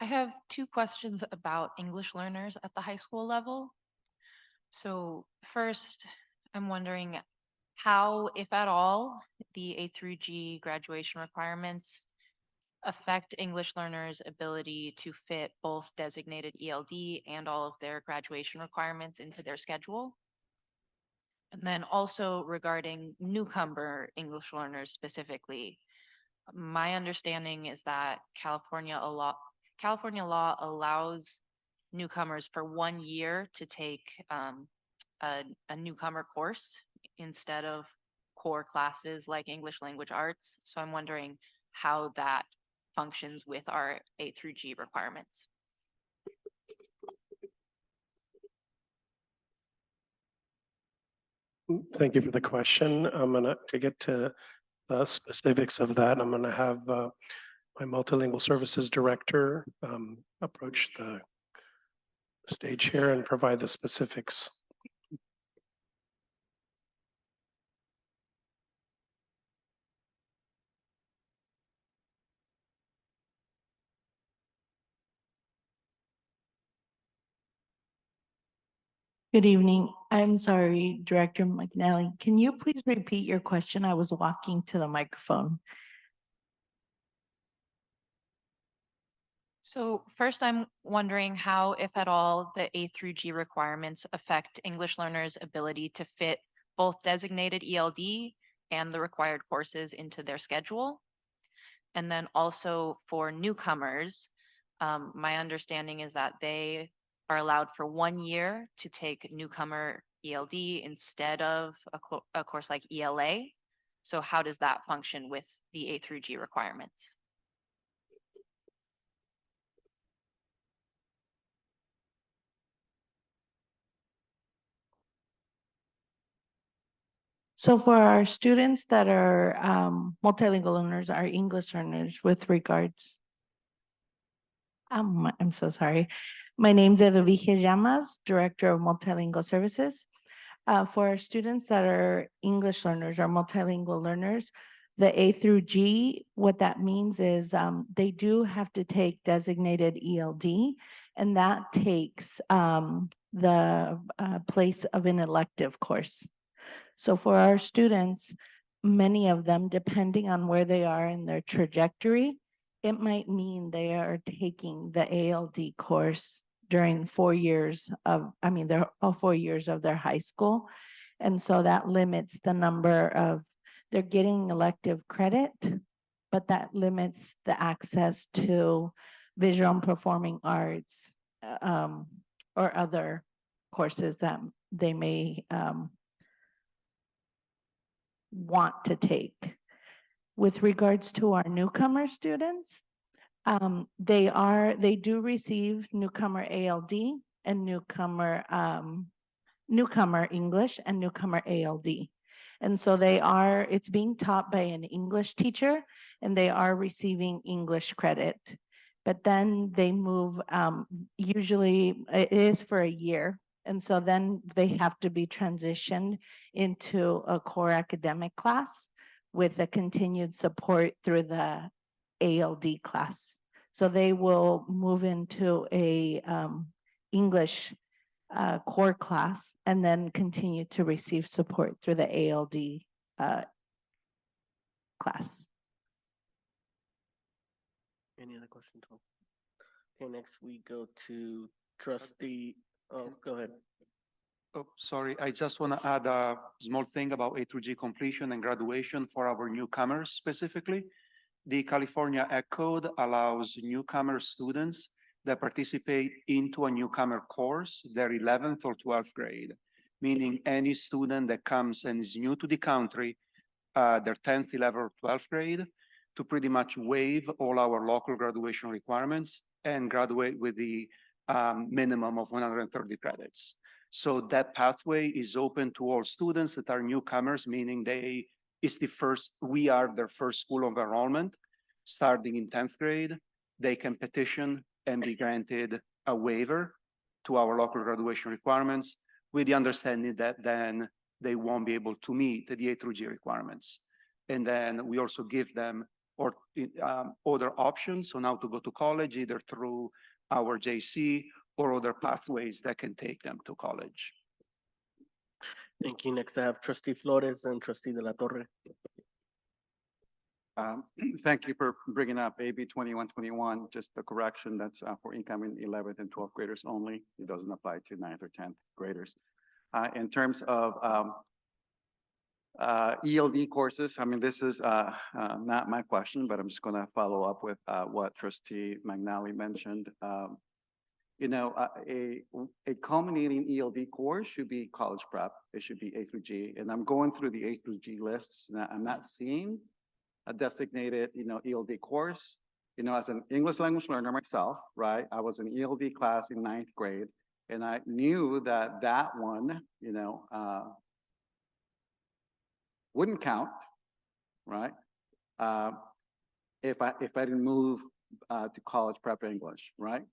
I have two questions about English learners at the high school level. So first, I'm wondering how, if at all, the A through G graduation requirements affect English learners' ability to fit both designated ELD and all of their graduation requirements into their schedule. And then also regarding newcomer English learners specifically, my understanding is that California law allows newcomers for 1 year to take a newcomer course instead of core classes like English language arts. So I'm wondering how that functions with our A through G requirements. Thank you for the question. To get to the specifics of that, I'm gonna have my multilingual services director approach the stage here and provide the specifics. Good evening. I'm sorry, Director McNally. Can you please repeat your question? I was walking to the microphone. So first, I'm wondering how, if at all, the A through G requirements affect English learners' ability to fit both designated ELD and the required courses into their schedule. And then also for newcomers, my understanding is that they are allowed for 1 year to take newcomer ELD instead of a course like ELA. So how does that function with the A through G requirements? So for our students that are multilingual learners, our English learners with regards, I'm so sorry. My name's Edovigia Llamas, Director of Multilingual Services. For our students that are English learners or multilingual learners, the A through G, what that means is they do have to take designated ELD, and that takes the place of an elective course. So for our students, many of them, depending on where they are in their trajectory, it might mean they are taking the ALD course during 4 years of, they're all 4 years of their high school. And so that limits the number of, they're getting elective credit, but that limits the access to visual and performing arts or other courses that they may want to take. With regards to our newcomer students, they do receive newcomer ALD and newcomer English and newcomer ALD. And so it's being taught by an English teacher, and they are receiving English credit. But then they move, usually it is for a year, And so then they have to be transitioned into a core academic class with a continued support through the ALD class. So they will move into a English core class and then continue to receive support through the ALD class. Any other questions? Okay, next we go to trustee, oh, go ahead. Oh, sorry, I just want to add a small thing about A through G completion and graduation for our newcomers specifically. The California Ed Code allows newcomer students that participate into a newcomer course, their 11th or 12th grade, meaning any student that comes and is new to the country, their 10th, 11th, or 12th grade, to pretty much waive all our local graduation requirements and graduate with the minimum of 130 credits. So that pathway is open to all students that are newcomers, meaning we are their first school of enrollment. Starting in 10th grade, they can petition and be granted a waiver to our local graduation requirements with the understanding that then they won't be able to meet the A through G requirements. And then we also give them other options on how to go to college, either through our JC or other pathways that can take them to college. Thank you. Next, I have trustee Flores and trustee De La Torre. Thank you for bringing up AB 2121, just the correction that's for incoming 11th and 12th graders only. It doesn't apply to 9th or 10th graders. In terms of ELD courses, I mean, this is not my question, but I'm just going to follow up with what Trustee McNally mentioned. You know, a culminating ELD course should be college prep. It should be A through G. And I'm going through the A through G lists, and I'm not seeing a designated, ELD course. You know, as an English language learner myself, right? I was in ELD class in 9th grade, and I knew that that one, wouldn't count, right? If I didn't move to college prep English, right?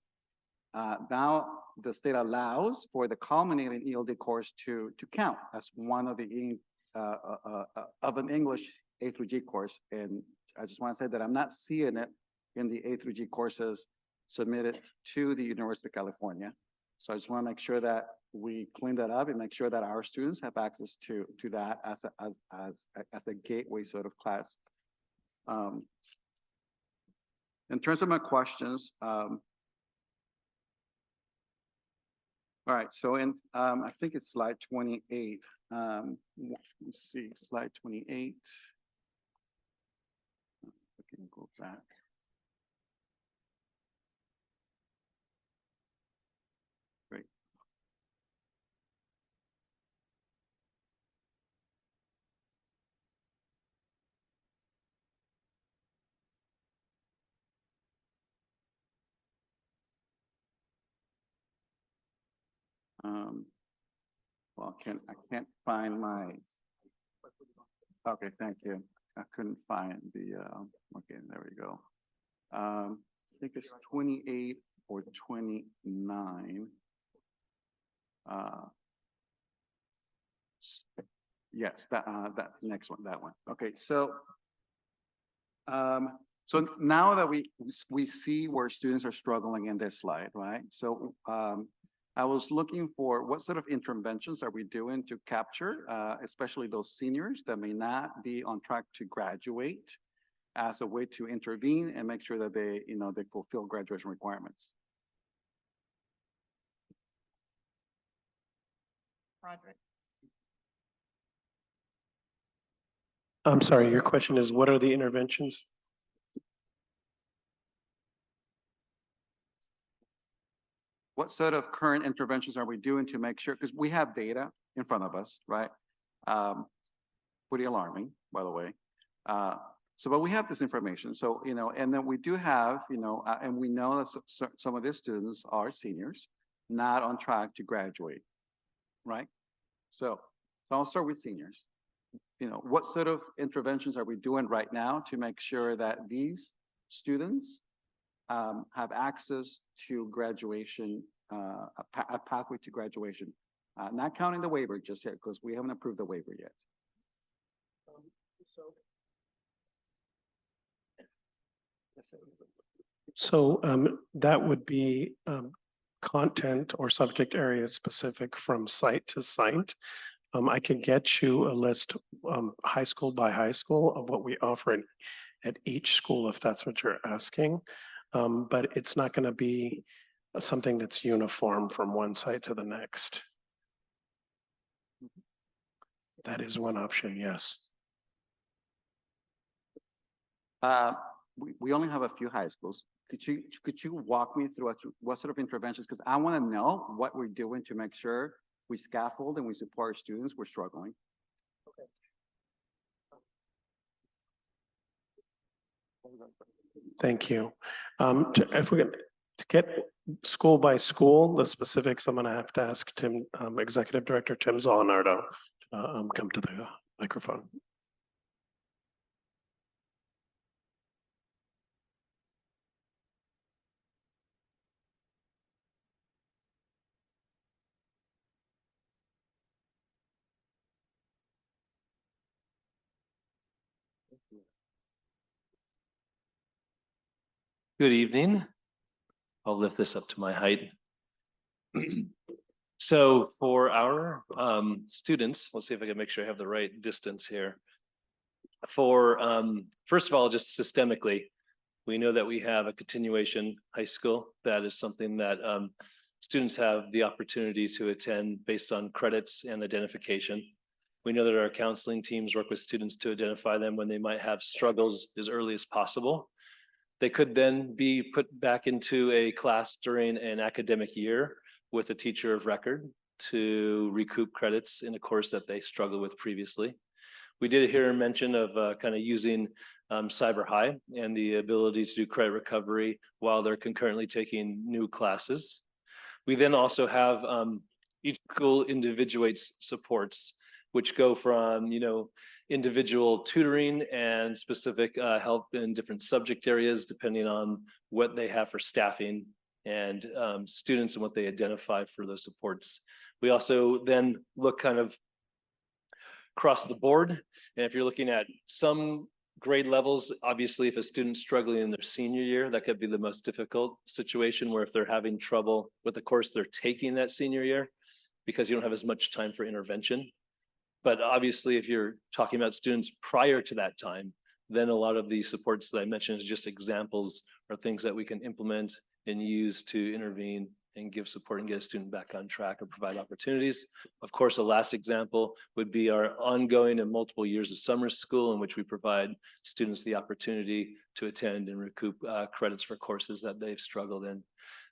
Now the state allows for the culminating ELD course to count as one of the of an English A through G course, and I just want to say that I'm not seeing it in the A through G courses submitted to the University of California. So I just want to make sure that we clean that up and make sure that our students have access to that as a gateway sort of class. In terms of my questions, all right, so I think it's slide 28. Let's see, slide 28. We can go back. Great. Well, I can't find my. Okay, thank you. I couldn't find the. Okay, there we go. I think it's 28 or 29. Yes, that next one, that one. Okay, so so now that we see where students are struggling in this slide, right? So I was looking for what sort of interventions are we doing to capture, especially those seniors that may not be on track to graduate, as a way to intervene and make sure that they, they fulfill graduation requirements. Roderick. I'm sorry, your question is, what are the interventions? What sort of current interventions are we doing to make sure, because we have data in front of us, right? Pretty alarming, by the way. But we have this information. So, and then we do have, and we know that some of these students are seniors, not on track to graduate, right? So I'll start with seniors. What sort of interventions are we doing right now to make sure that these students have access to graduation a pathway to graduation. Not counting the waiver just yet, because we haven't approved the waiver yet. So that would be content or subject area specific from site to site. I can get you a list, high school by high school, of what we offer at each school, if that's what you're asking. But it's not going to be something that's uniform from one site to the next. That is one option, yes. We only have a few high schools. Could you walk me through what sort of interventions? Because I want to know what we're doing to make sure we scaffold and we support our students. We're struggling. Thank you. If we can to get school by school, the specifics, I'm going to have to ask Tim, Executive Director Tim Zolinardo, come to the microphone. Good evening. I'll lift this up to my height. So for our students, let's see if I can make sure I have the right distance here. For first of all, just systemically, we know that we have a continuation high school. That is something that students have the opportunity to attend based on credits and identification. We know that our counseling teams work with students to identify them when they might have struggles as early as possible. They could then be put back into a class during an academic year with a teacher of record to recoup credits in a course that they struggled with previously. We did hear a mention of kind of using Cyber High and the ability to do credit recovery while they're concurrently taking new classes. We then also have each school individuates supports, which go from, individual tutoring and specific help in different subject areas, depending on what they have for staffing and students and what they identify for those supports. We also then look kind of across the board. And if you're looking at some grade levels, obviously, if a student's struggling in their senior year, that could be the most difficult situation, where if they're having trouble with the course they're taking that senior year, because you don't have as much time for intervention. But obviously, if you're talking about students prior to that time, then a lot of the supports that I mentioned is just examples or things that we can implement and use to intervene and give support and get a student back on track or provide opportunities. Of course, the last example would be our ongoing and multiple years of summer school, in which we provide students the opportunity to attend and recoup credits for courses that they've struggled in.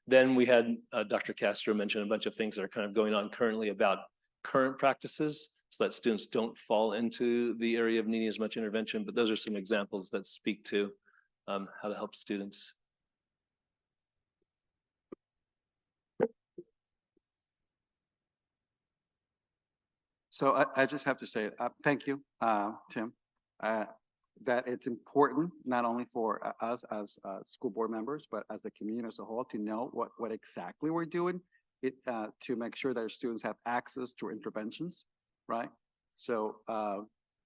Then we had Dr. Castro mention a bunch of things that are kind of going on currently about current practices, so that students don't fall into the area of needing as much intervention. But those are some examples that speak to how to help students. So I just have to say, thank you, Tim, that it's important not only for us as school board members, but as the community as a whole, to know what exactly we're doing to make sure that our students have access to interventions, right? So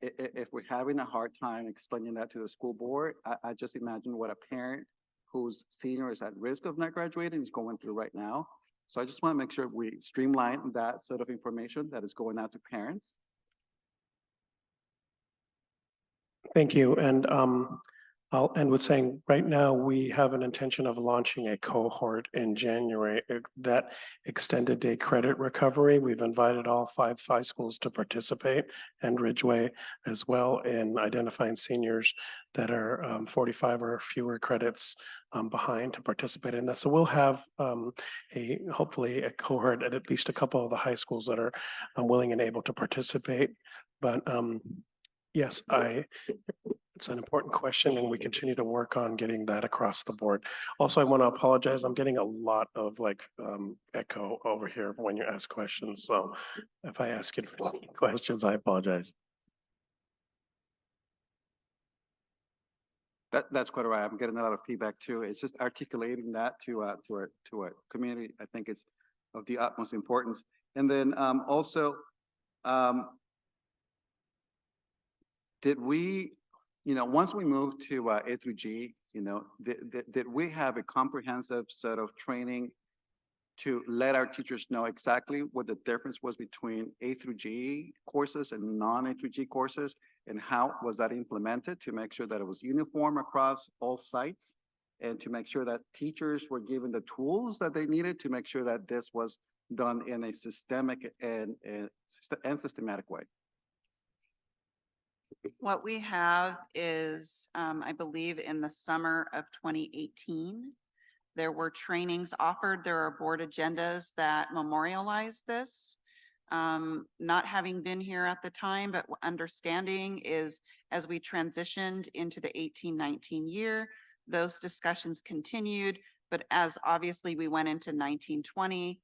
if we're having a hard time explaining that to the school board, I just imagine what a parent whose senior is at risk of not graduating is going through right now. So I just want to make sure we streamline that sort of information that is going out to parents. Thank you. And I'll end with saying right now we have an intention of launching a cohort in January that extended day credit recovery. We've invited all five high schools to participate, and Ridgeway as well, in identifying seniors that are 45 or fewer credits behind to participate in this. So we'll have hopefully a cohort at least a couple of the high schools that are willing and able to participate. But yes, it's an important question, and we continue to work on getting that across the board. Also, I want to apologize. I'm getting a lot of echo over here when you ask questions. So if I ask you questions, I apologize. That's quite all right. I'm getting a lot of feedback too. It's just articulating that to our community. I think is of the utmost importance. And then also, um, did we, once we moved to A through G, did we have a comprehensive set of training to let our teachers know exactly what the difference was between A through G courses and non-A through G courses? And how was that implemented to make sure that it was uniform across all sites? And to make sure that teachers were given the tools that they needed to make sure that this was done in a systemic and systematic way. What we have is, I believe in the summer of 2018, there were trainings offered. There are board agendas that memorialize this. Not having been here at the time, but understanding is as we transitioned into the 18-19 year, those discussions continued. But as obviously we went into 19-20,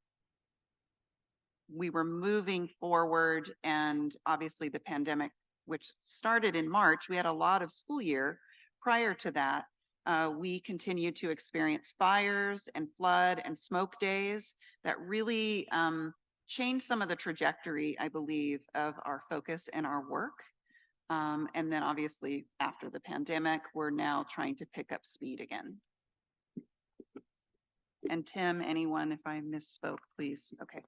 we were moving forward, and obviously the pandemic, which started in March, we had a lot of school year prior to that. We continued to experience fires and flood and smoke days that really changed some of the trajectory, I believe, of our focus and our work. And then obviously after the pandemic, we're now trying to pick up speed again. And Tim, anyone, if I misspoke, please. Okay.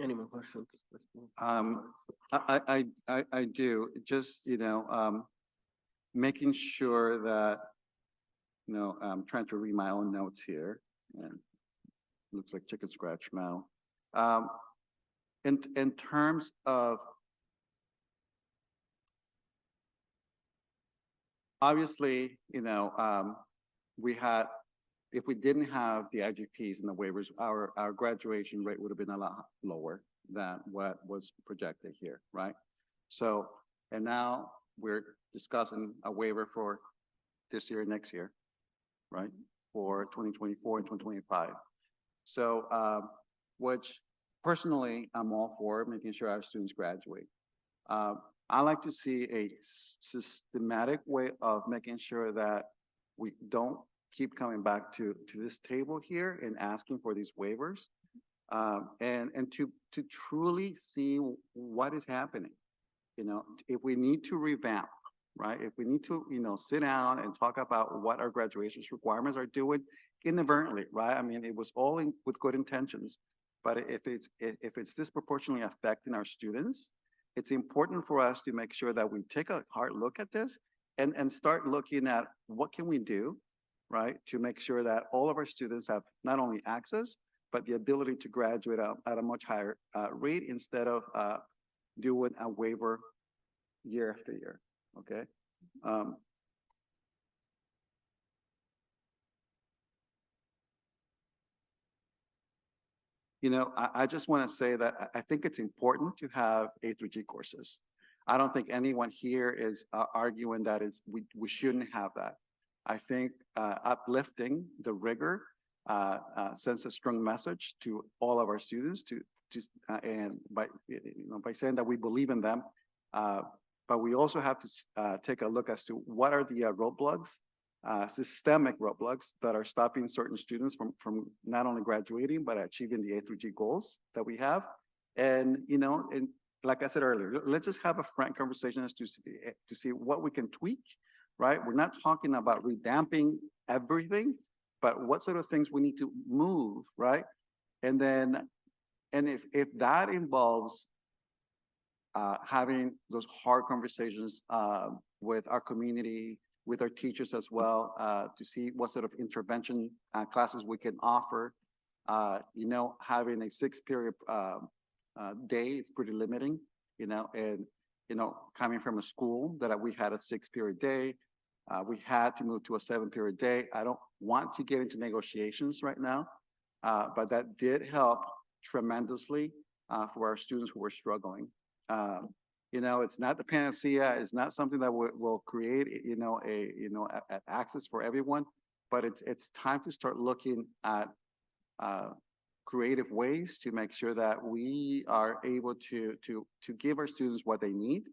Any more questions? I do just, making sure that, I'm trying to read my own notes here, and looks like chicken scratch mouth. In terms of, obviously, we had, if we didn't have the IGPs and the waivers, our graduation rate would have been a lot lower than what was projected here, right? So, and now we're discussing a waiver for this year and next year, right? For 2024 and 2025. So, which personally, I'm all for making sure our students graduate. I like to see a systematic way of making sure that we don't keep coming back to this table here and asking for these waivers, and to truly see what is happening. If we need to revamp, right? If we need to, sit down and talk about what our graduation requirements are doing inadvertently, right? I mean, it was all with good intentions, but if it's disproportionately affecting our students, it's important for us to make sure that we take a hard look at this and start looking at what can we do, right, to make sure that all of our students have not only access, but the ability to graduate at a much higher rate instead of doing a waiver year after year, okay? I just want to say that I think it's important to have A through G courses. I don't think anyone here is arguing that we shouldn't have that. I think uplifting the rigor sends a strong message to all of our students and by saying that we believe in them, but we also have to take a look as to what are the roadblocks, systemic roadblocks that are stopping certain students from not only graduating but achieving the A through G goals that we have. And and like I said earlier, let's just have a frank conversation as to see what we can tweak. Right? We're not talking about revamping everything, but what sort of things we need to move, right? And then, and if that involves having those hard conversations with our community, with our teachers as well, to see what sort of intervention classes we can offer. Having a 6-period day is pretty limiting, and coming from a school that we had a 6-period day, we had to move to a 7-period day. I don't want to get into negotiations right now, but that did help tremendously for our students who were struggling. It's not the panacea. It's not something that will create, access for everyone, but it's time to start looking at creative ways to make sure that we are able to give our students what they need,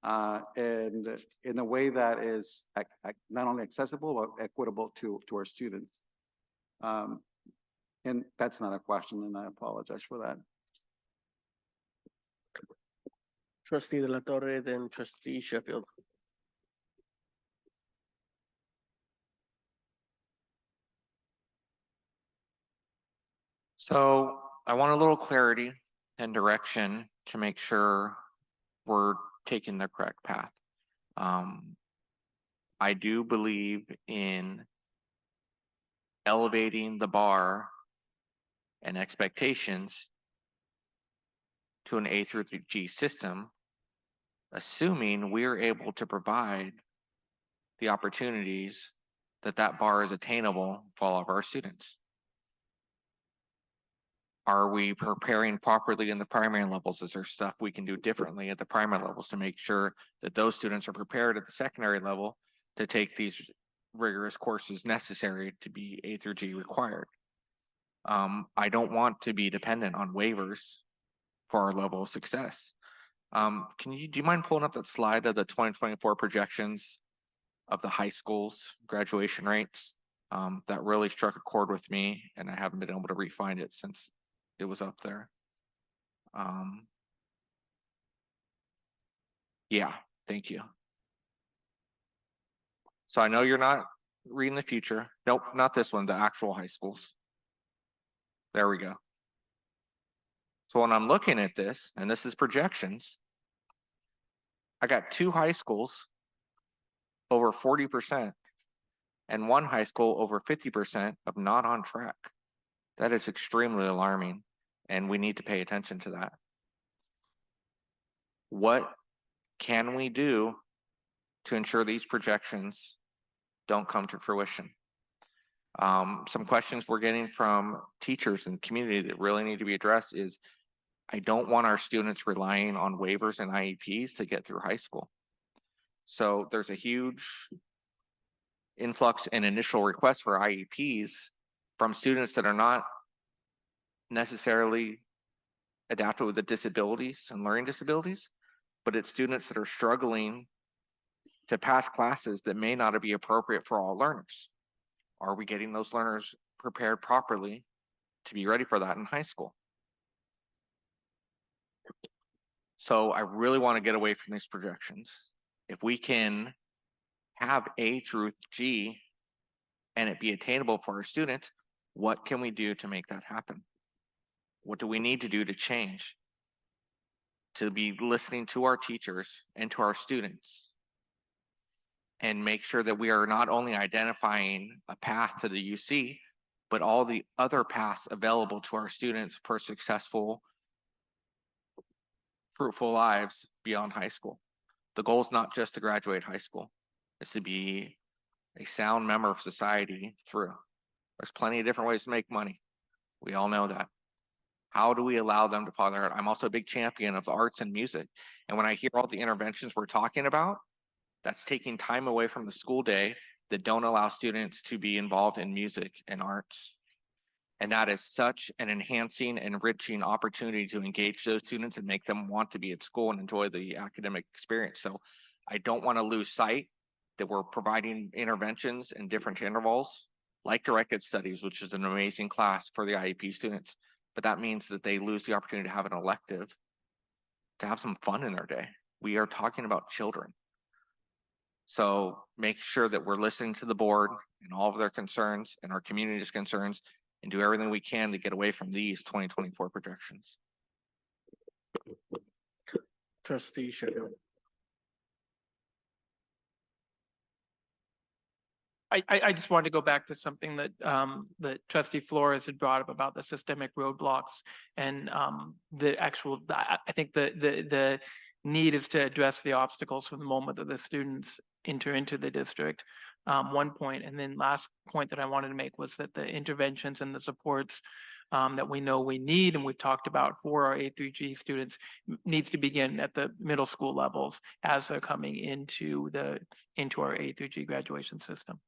and in a way that is not only accessible, but equitable to our students. And that's not a question, and I apologize for that. Trustee De La Torre, then trustee Sheffield. So I want a little clarity and direction to make sure we're taking the correct path. I do believe in elevating the bar and expectations to an A through G system, assuming we're able to provide the opportunities that that bar is attainable for all of our students. Are we preparing properly in the primary levels? Is there stuff we can do differently at the primary levels to make sure that those students are prepared at the secondary level to take these rigorous courses necessary to be A through G required? I don't want to be dependent on waivers for our level of success. Do you mind pulling up that slide of the 2024 projections of the high schools graduation rates? That really struck a chord with me, and I haven't been able to re-find it since it was up there. Yeah, thank you. So I know you're not reading the future. Nope, not this one, the actual high schools. There we go. So when I'm looking at this, and this is projections, I got 2 high schools over 40% and 1 high school over 50% of not on track. That is extremely alarming, and we need to pay attention to that. What can we do to ensure these projections don't come to fruition? Some questions we're getting from teachers and community that really need to be addressed is, I don't want our students relying on waivers and IEPs to get through high school. So there's a huge influx and initial requests for IEPs from students that are not necessarily adapted with the disabilities and learning disabilities, but it's students that are struggling to pass classes that may not be appropriate for all learners. Are we getting those learners prepared properly to be ready for that in high school? So I really want to get away from these projections. If we can have A through G and it be attainable for our students, what can we do to make that happen? What do we need to do to change? To be listening to our teachers and to our students and make sure that we are not only identifying a path to the UC, but all the other paths available to our students for successful, fruitful lives beyond high school. The goal is not just to graduate high school, it's to be a sound member of society through. There's plenty of different ways to make money. We all know that. How do we allow them to follow their art? I'm also a big champion of the arts and music. And when I hear all the interventions we're talking about, that's taking time away from the school day that don't allow students to be involved in music and arts. And that is such an enhancing, enriching opportunity to engage those students and make them want to be at school and enjoy the academic experience. So I don't want to lose sight that we're providing interventions in different intervals, like directed studies, which is an amazing class for the IEP students. But that means that they lose the opportunity to have an elective, to have some fun in their day. We are talking about children. So make sure that we're listening to the board and all of their concerns and our community's concerns and do everything we can to get away from these 2024 projections. Trustee Sheffield. I just wanted to go back to something that that Trustee Flores had brought up about the systemic roadblocks and the actual. I think the need is to address the obstacles from the moment that the students enter into the district. One point, and then last point that I wanted to make was that the interventions and the supports that we know we need and we've talked about for our A through G students needs to begin at the middle school levels as they're coming into our A through G graduation system.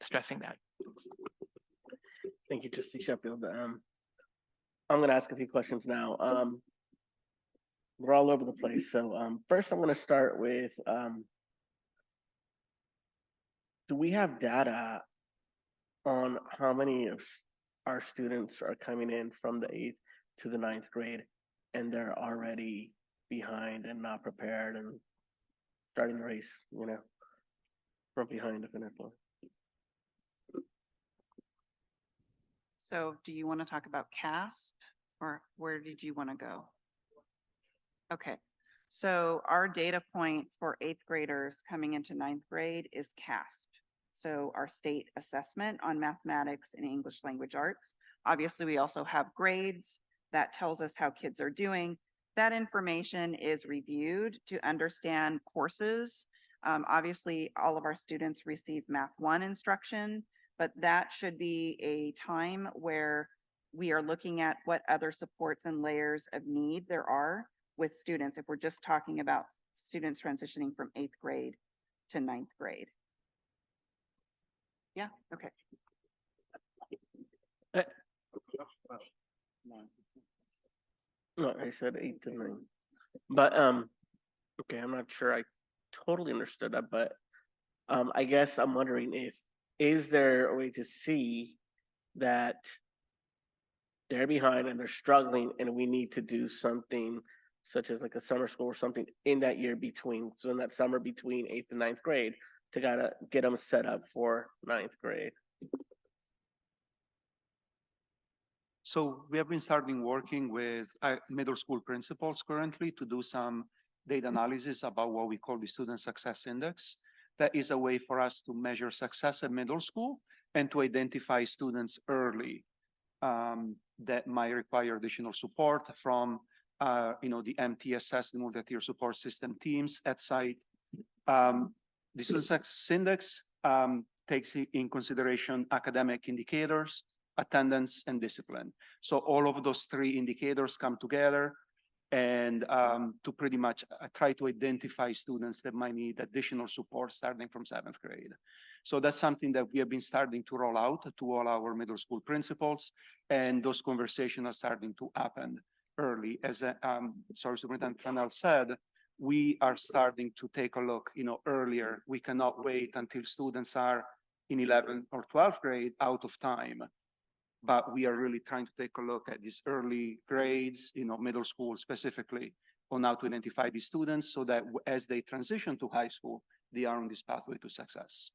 Stressing that. Thank you, Trustee Sheffield. I'm going to ask a few questions now. we're all over the place. So first I'm gonna start with do we have data on how many of our students are coming in from the eighth to the ninth grade and they're already behind and not prepared and starting the race, you know, from behind the finish line? So do you want to talk about CASP or where did you want to go? Okay, so our data point for eighth graders coming into ninth grade is CASP. So our state assessment on mathematics and English language arts. Obviously, we also have grades that tells us how kids are doing. That information is reviewed to understand courses. Obviously, all of our students receive Math 1 instruction, but that should be a time where we are looking at what other supports and layers of need there are with students if we're just talking about students transitioning from eighth grade to ninth grade. Yeah, okay. No, I said 8 to 9. But okay, I'm not sure I totally understood that, but I guess I'm wondering if is there a way to see that they're behind and they're struggling and we need to do something such as like a summer school or something in that year between, so in that summer between eighth and ninth grade to gotta get them set up for ninth grade. So we have been starting working with middle school principals currently to do some data analysis about what we call the Student Success Index. That is a way for us to measure success at middle school and to identify students early that might require additional support from the MTSS, the multi-tier support system teams at site. The Student Success Index takes in consideration academic indicators, attendance, and discipline. So all of those three indicators come together and to pretty much try to identify students that might need additional support starting from seventh grade. So that's something that we have been starting to roll out to all our middle school principals, and those conversations are starting to happen early. As Superintendent Fennell said, we are starting to take a look, earlier. We cannot wait until students are in 11th or 12th grade out of time. But we are really trying to take a look at these early grades, middle school specifically, on how to identify these students so that as they transition to high school, they are on this pathway to success.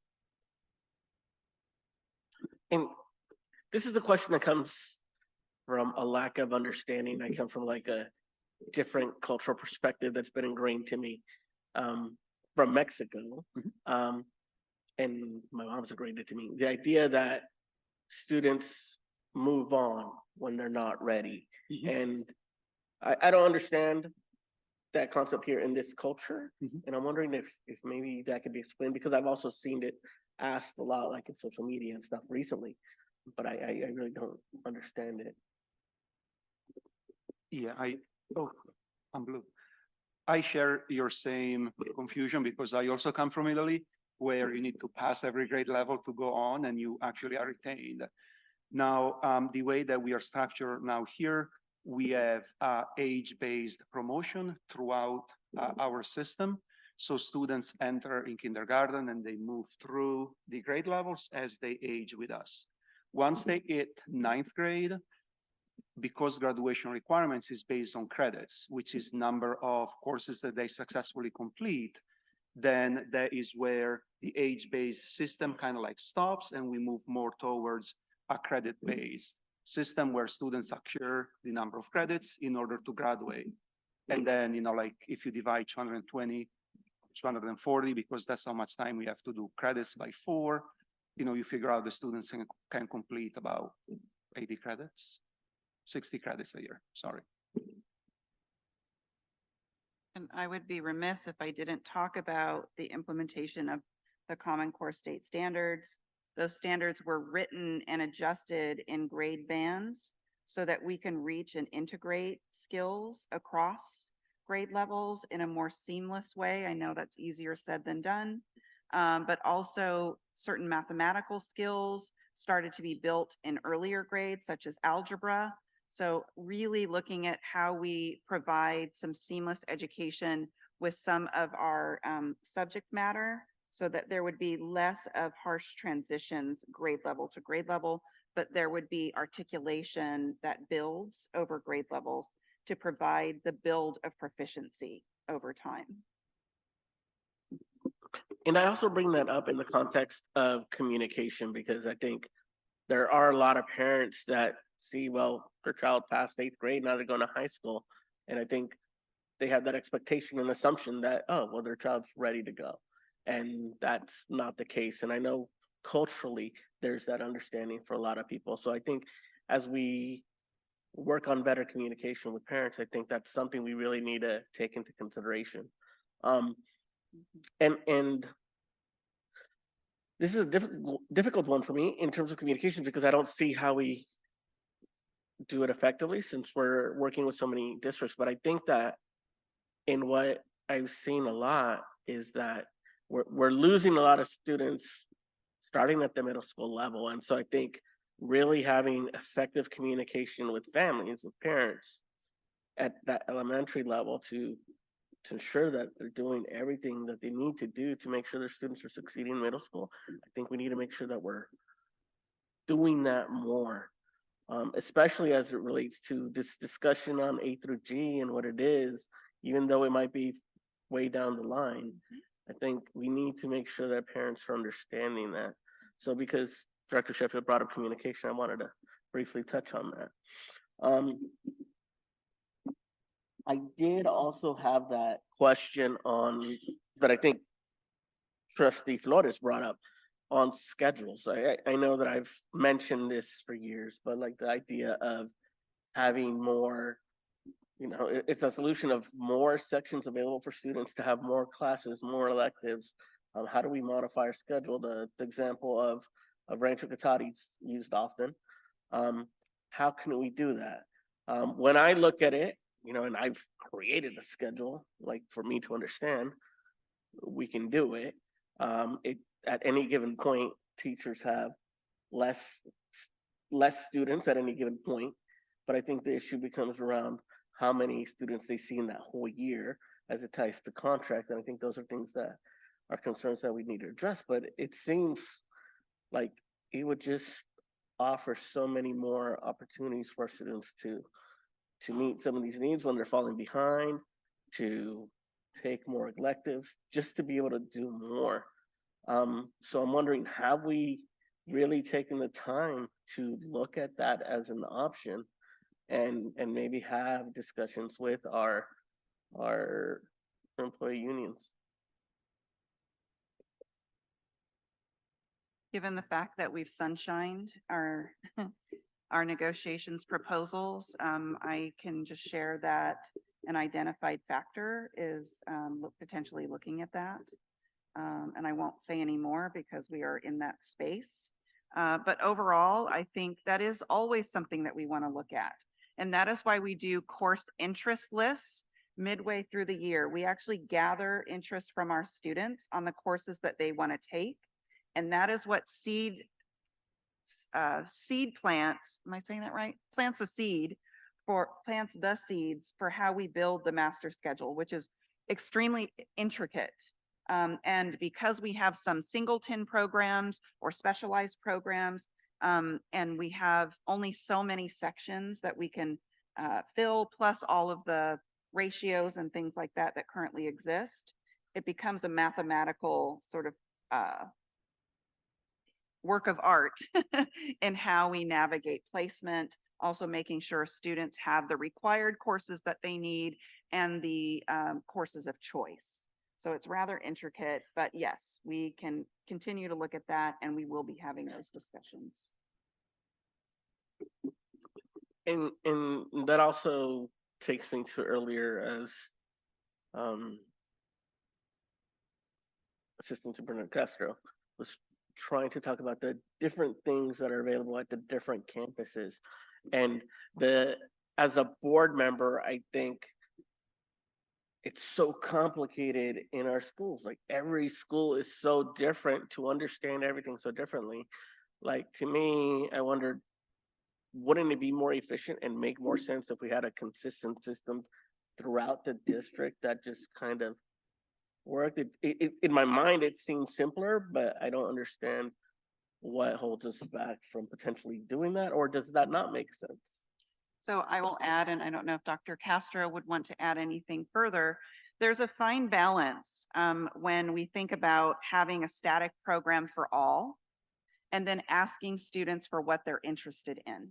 And this is a question that comes from a lack of understanding. I come from like a different cultural perspective that's been ingrained to me from Mexico. And my mom's ingrained it to me. The idea that students move on when they're not ready. And I don't understand that concept here in this culture. And I'm wondering if maybe that could be explained, because I've also seen it asked a lot like in social media and stuff recently, but I really don't understand it. Yeah, I'm blue. I share your same confusion because I also come from Italy, where you need to pass every grade level to go on and you actually are retained. Now, the way that we are structured now here, we have age-based promotion throughout our system. So students enter in kindergarten and they move through the grade levels as they age with us. Once they hit ninth grade, because graduation requirements is based on credits, which is number of courses that they successfully complete, then that is where the age-based system kind of like stops and we move more towards a credit-based system where students accrue the number of credits in order to graduate. And then, like if you divide 220, 240, because that's how much time we have to do credits by 4, you figure out the students can complete about 80 credits, 60 credits a year, sorry. And I would be remiss if I didn't talk about the implementation of the Common Core State Standards. Those standards were written and adjusted in grade bands so that we can reach and integrate skills across grade levels in a more seamless way. I know that's easier said than done, but also certain mathematical skills started to be built in earlier grades, such as algebra, So really looking at how we provide some seamless education with some of our subject matter so that there would be less of harsh transitions grade level to grade level, but there would be articulation that builds over grade levels to provide the build of proficiency over time. And I also bring that up in the context of communication because I think there are a lot of parents that see, well, their child passed 8th grade, now they're going to high school. And I think they have that expectation and assumption that, oh, well, their child's ready to go. And that's not the case. And I know culturally there's that understanding for a lot of people. So I think as we work on better communication with parents, I think that's something we really need to take into consideration. And this is a difficult one for me in terms of communication because I don't see how we do it effectively since we're working with so many districts. But I think that in what I've seen a lot is that we're losing a lot of students starting at the middle school level. And so I think really having effective communication with families, with parents at that elementary level to ensure that they're doing everything that they need to do to make sure their students are succeeding in middle school. I think we need to make sure that we're doing that more, especially as it relates to this discussion on A through G and what it is, even though it might be way down the line. I think we need to make sure that parents are understanding that. So because Director Sheffield brought up communication, I wanted to briefly touch on that. I did also have that question on that I think Trustee Flores brought up on schedules. I know that I've mentioned this for years, but like the idea of having more, it's a solution of more sections available for students to have more classes, more electives. How do we modify our schedule? The example of Rancho Cotati's used often. How can we do that? When I look at it, and I've created a schedule, like for me to understand, we can do it. At any given point, teachers have less students at any given point, but I think the issue becomes around how many students they see in that whole year as it ties to contract. And I think those are things that are concerns that we need to address. But it seems like it would just offer so many more opportunities for students to meet some of these needs when they're falling behind, to take more electives, just to be able to do more. So I'm wondering, have we really taken the time to look at that as an option and maybe have discussions with our employee unions? Given the fact that we've sunshined our our negotiations proposals, I can just share that an identified factor is potentially looking at that. And I won't say any more because we are in that space. But overall, I think that is always something that we want to look at. And that is why we do course interest lists midway through the year. We actually gather interest from our students on the courses that they want to take. And that is what seed plants, am I saying that right? Plants the seeds for how we build the master schedule, which is extremely intricate. And because we have some singleton programs or specialized programs, and we have only so many sections that we can fill, plus all of the ratios and things like that that currently exist, it becomes a mathematical sort of work of art in how we navigate placement, also making sure students have the required courses that they need and the courses of choice. So it's rather intricate, but yes, we can continue to look at that and we will be having those discussions. And that also takes me to earlier as Assistant Superintendent Castro was trying to talk about the different things that are available at the different campuses. And as a board member, I think it's so complicated in our schools. Like every school is so different to understand everything so differently. Like to me, I wondered, wouldn't it be more efficient and make more sense if we had a consistent system throughout the district that just kind of worked? In my mind, it seems simpler, but I don't understand what holds us back from potentially doing that, or does that not make sense? So I will add, and I don't know if Dr. Castro would want to add anything further. There's a fine balance when we think about having a static program for all and then asking students for what they're interested in.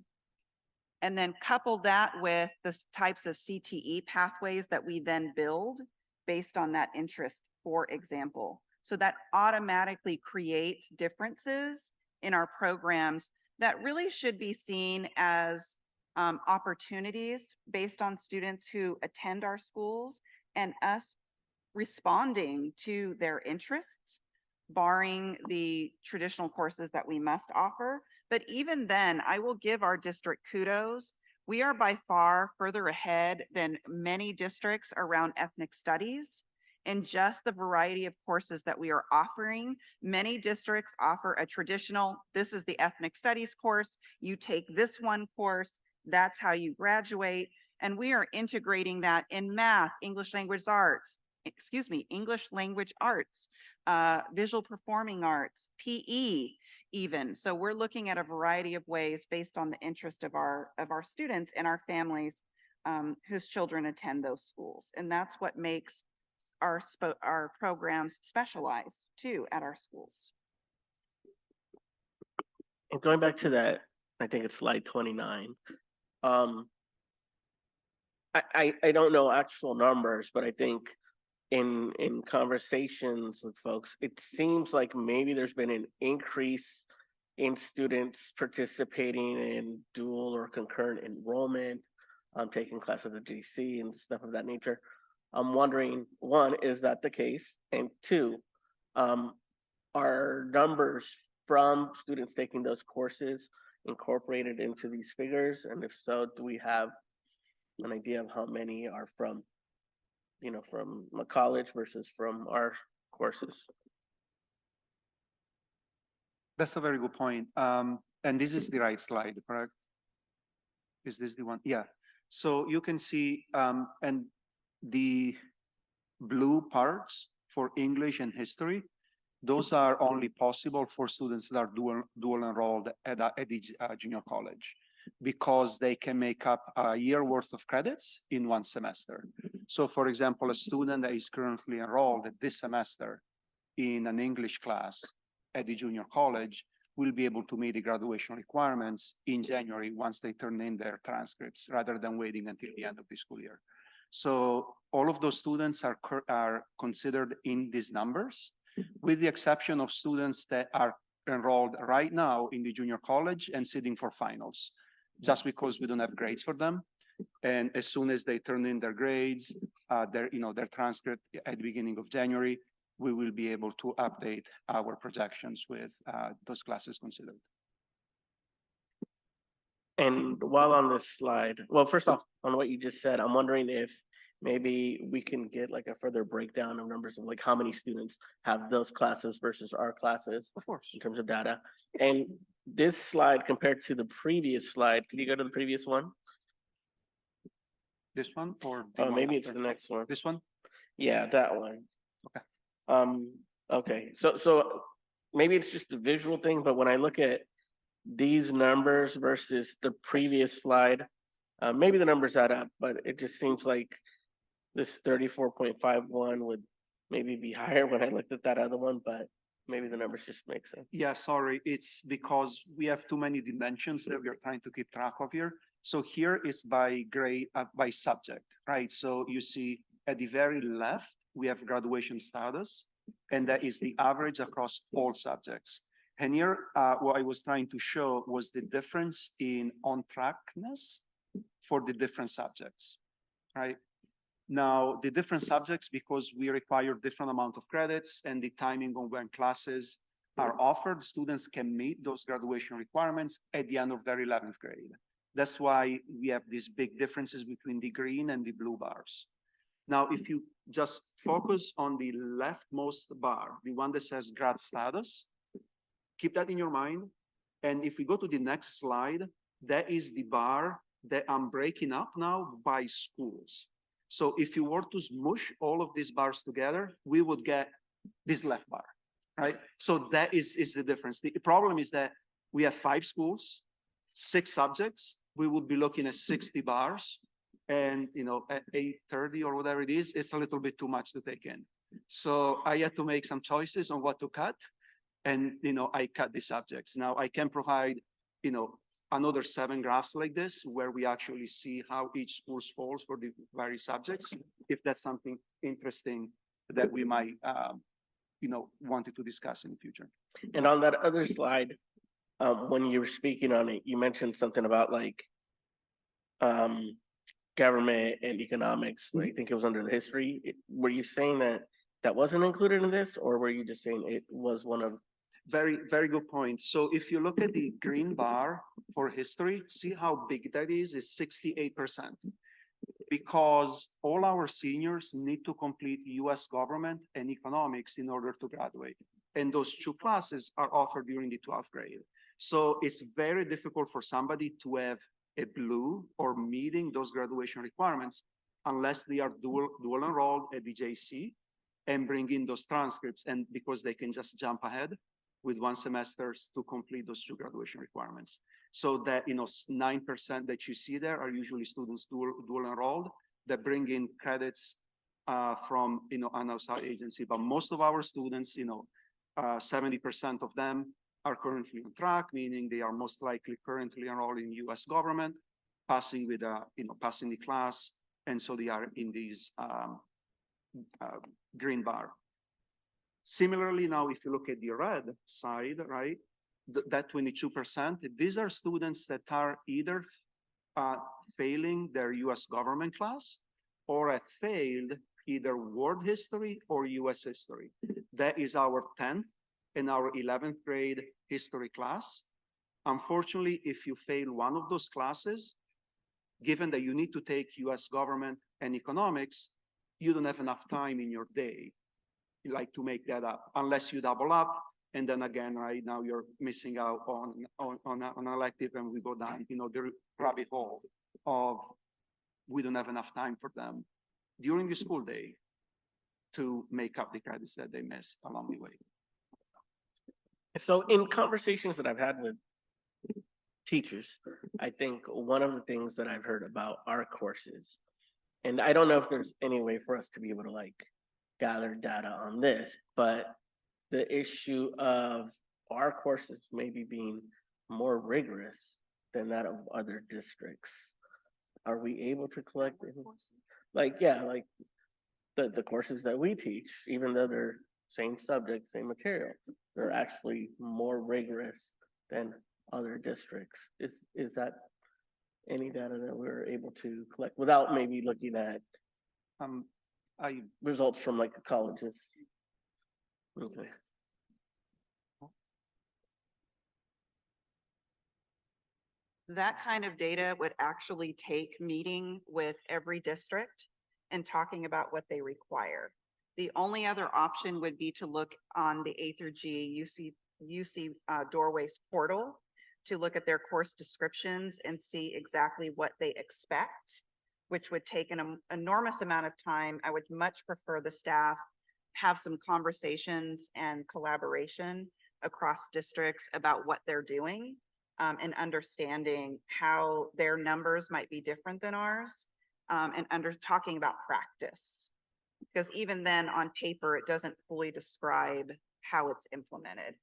And then couple that with the types of CTE pathways that we then build based on that interest, for example. So that automatically creates differences in our programs that really should be seen as opportunities based on students who attend our schools and us responding to their interests, barring the traditional courses that we must offer. But even then, I will give our district kudos. We are by far further ahead than many districts around ethnic studies and just the variety of courses that we are offering. Many districts offer a traditional, this is the ethnic studies course, you take this one course, that's how you graduate. And we are integrating that in math, English language arts, visual performing arts, PE even. So we're looking at a variety of ways based on the interest of our students and our families whose children attend those schools. And that's what makes our programs specialized too at our schools. And going back to that, I think it's slide 29. I don't know actual numbers, but I think in conversations with folks, it seems like maybe there's been an increase in students participating in dual or concurrent enrollment, taking classes at the GC and stuff of that nature. I'm wondering, one, is that the case? And two, are numbers from students taking those courses incorporated into these figures? And if so, do we have an idea of how many are from a college versus from our courses? That's a very good point. And this is the right slide, correct? Is this the one? Yeah. So you can see, and the blue parts for English and history, those are only possible for students that are dual enrolled at the junior college, because they can make up a year worth of credits in one semester. So for example, a student that is currently enrolled this semester in an English class at the junior college will be able to meet the graduation requirements in January once they turn in their transcripts, rather than waiting until the end of the school year. So all of those students are considered in these numbers, with the exception of students that are enrolled right now in the junior college and sitting for finals, just because we don't have grades for them. And as soon as they turn in their grades, their transcript at the beginning of January, we will be able to update our projections with those classes considered. And while on this slide, well, first off, on what you just said, I'm wondering if maybe we can get like a further breakdown of numbers of like how many students have those classes versus our classes, of course, in terms of data. And this slide compared to the previous slide, could you go to the previous one? This one or the Oh, one maybe after? it's the next one. This one? Yeah, that one. Okay. Okay. So maybe it's just a visual thing, but when I look at these numbers versus the previous slide, maybe the numbers add up, but it just seems like this 34.51 would maybe be higher when I looked at that other one, but maybe the numbers just make sense. Yeah, sorry. It's because we have too many dimensions that we are trying to keep track of here. So here is by grade, by subject, right? So you see at the very left, we have graduation status, and that is the average across all subjects. And here, what I was trying to show was the difference in on-trackness for the different subjects, right? Now, the different subjects, because we require different amount of credits and the timing on when classes are offered, students can meet those graduation requirements at the end of their 11th grade. That's why we have these big differences between the green and the blue bars. Now, if you just focus on the leftmost bar, the one that says grad status, keep that in your mind. And if we go to the next slide, that is the bar that I'm breaking up now by schools. So if you were to smush all of these bars together, we would get this left bar, right? So that is the difference. The problem is that we have 5 schools, 6 subjects. We would be looking at 60 bars. And, you know, at 8:30 or whatever it is, it's a little bit too much to take in. So I had to make some choices on what to cut. And, you know, I cut the subjects. Now I can provide, you know, another 7 graphs like this, where we actually see how each school falls for the various subjects, if that's something interesting that we might, you know, wanted to discuss in the future. And on that other slide, when you were speaking on it, you mentioned something about like government and economics. I think it was under the history. Were you saying that that wasn't included in this, or were you just saying it was one of? Very, very good point. So if you look at the green bar for history, see how big that is 68%. Because all our seniors need to complete US government and economics in order to graduate. And those 2 classes are offered during the 12th grade. So it's very difficult for somebody to have a blue or meeting those graduation requirements unless they are dual enrolled at the JC and bring in those transcripts, and because they can just jump ahead with 1 semester to complete those 2 graduation requirements. So that, you know, 9% that you see there are usually students dual enrolled that bring in credits from, you know, an outside agency. But most of our students, you know, 70% of them are currently on track, meaning they are most likely currently enrolled in US government, passing with you know, passing the class. And so they are in these green bar. Similarly, now, if you look at the red side, right, that 22%, these are students that are either failing their US government class or have failed either world history or US history. That is our 10th and our 11th grade history class. Unfortunately, if you fail one of those classes, given that you need to take US government and economics, you don't have enough time in your day, like, to make that up, unless you double up. And then again, right now you're missing out on an elective, and we go down, you know, the rabbit hole of we don't have enough time for them during the school day to make up the credits that they missed along the way. So in conversations that I've had with teachers, I think one of the things that I've heard about our courses, and I don't know if there's any way for us to be able to like gather data on this, but the issue of our courses maybe being more rigorous than that of other districts. Are we able to collect like, yeah, like the courses that we teach, even though they're same subject, same material, they're actually more rigorous than other districts. Is that any data that we're able to collect without maybe looking at results from like colleges? Okay. That kind of data would actually take meeting with every district and talking about what they require. The only other option would be to look on the A through G UC Doorways portal to look at their course descriptions and see exactly what they expect, which would take an enormous amount of time. I would much prefer the staff have some conversations and collaboration across districts about what they're doing, and understanding how their numbers might be different than ours, and talking about practice. Because even then on paper, it doesn't fully describe how it's implemented.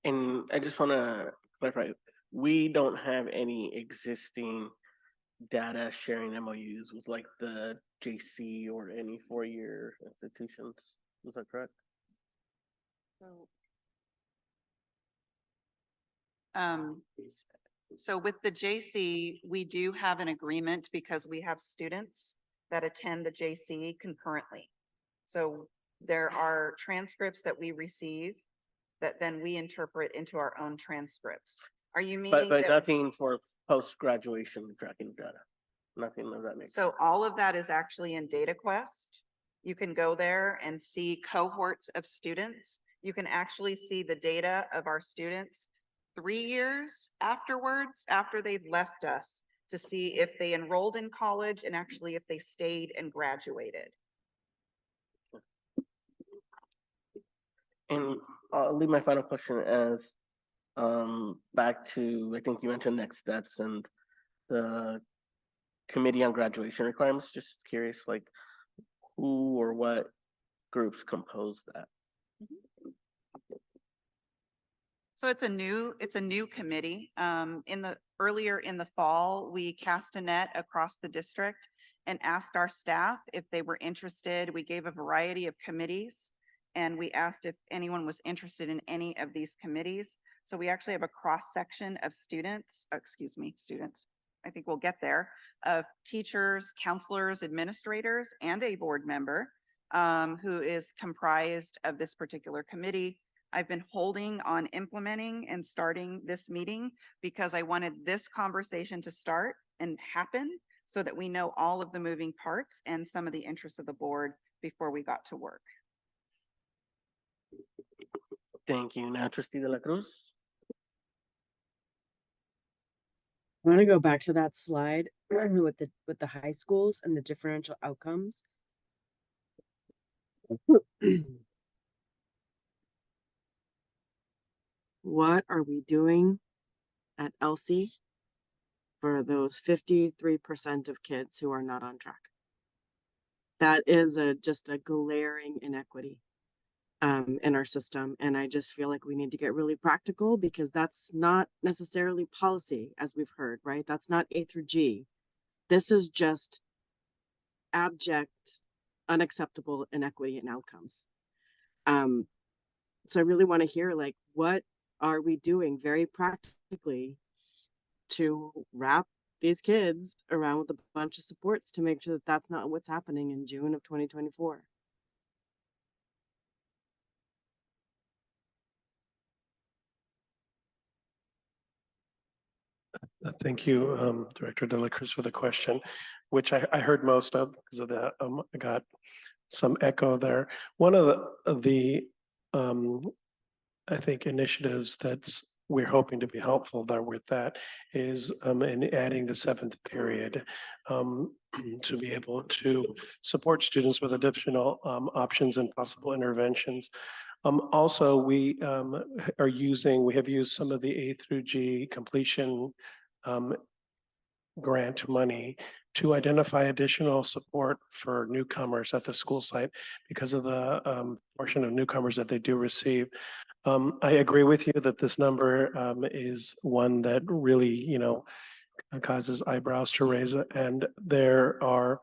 And I just want to clarify, we don't have any existing data sharing MOUs with like the JC or any 4-year institutions. Is that correct? So with the JC, we do have an agreement because we have students that attend the JC concurrently. So there are transcripts that we receive that then we interpret into our own transcripts. Are you meaning? But nothing for post-graduation tracking data, nothing of that nature. So all of that is actually in DataQuest. You can go there and see cohorts of students. You can actually see the data of our students 3 years afterwards, after they've left us, to see if they enrolled in college and actually if they stayed and graduated. And I'll leave my final question as back to, I think you mentioned next steps and the committee on graduation requirements. Just curious, like who or what groups compose that? So it's a new committee. Earlier in the fall, we cast a net across the district and asked our staff if they were interested. We gave a variety of committees and we asked if anyone was interested in any of these committees. So we actually have a cross section of students, I think we'll get there, of teachers, counselors, administrators, and a board member who is comprised of this particular committee. I've been holding on implementing and starting this meeting because I wanted this conversation to start and happen so that we know all of the moving parts and some of the interests of the board before we got to work. Thank you. Now, Trustee De La Cruz. I want to go back to that slide with the high schools and the differential outcomes. What are we doing at Elsie for those 53% of kids who are not on track? That is just a glaring inequity in our system. And I just feel like we need to get really practical because that's not necessarily policy, as we've heard, right? That's not A through G. This is just abject, unacceptable inequity in outcomes. So I really want to hear, like, what are we doing very practically to wrap these kids around with a bunch of supports to make sure that that's not what's happening in June of 2024? Thank you, Director De La Cruz, for the question, which I heard most of because of that. I got some echo there. One of the I think initiatives that's we're hoping to be helpful there with that is in adding the 7th period to be able to support students with additional options and possible interventions. Also, we have used some of the A through G completion grant money to identify additional support for newcomers at the school site because of the portion of newcomers that they do receive. I agree with you that this number is one that really, causes eyebrows to raise, and there are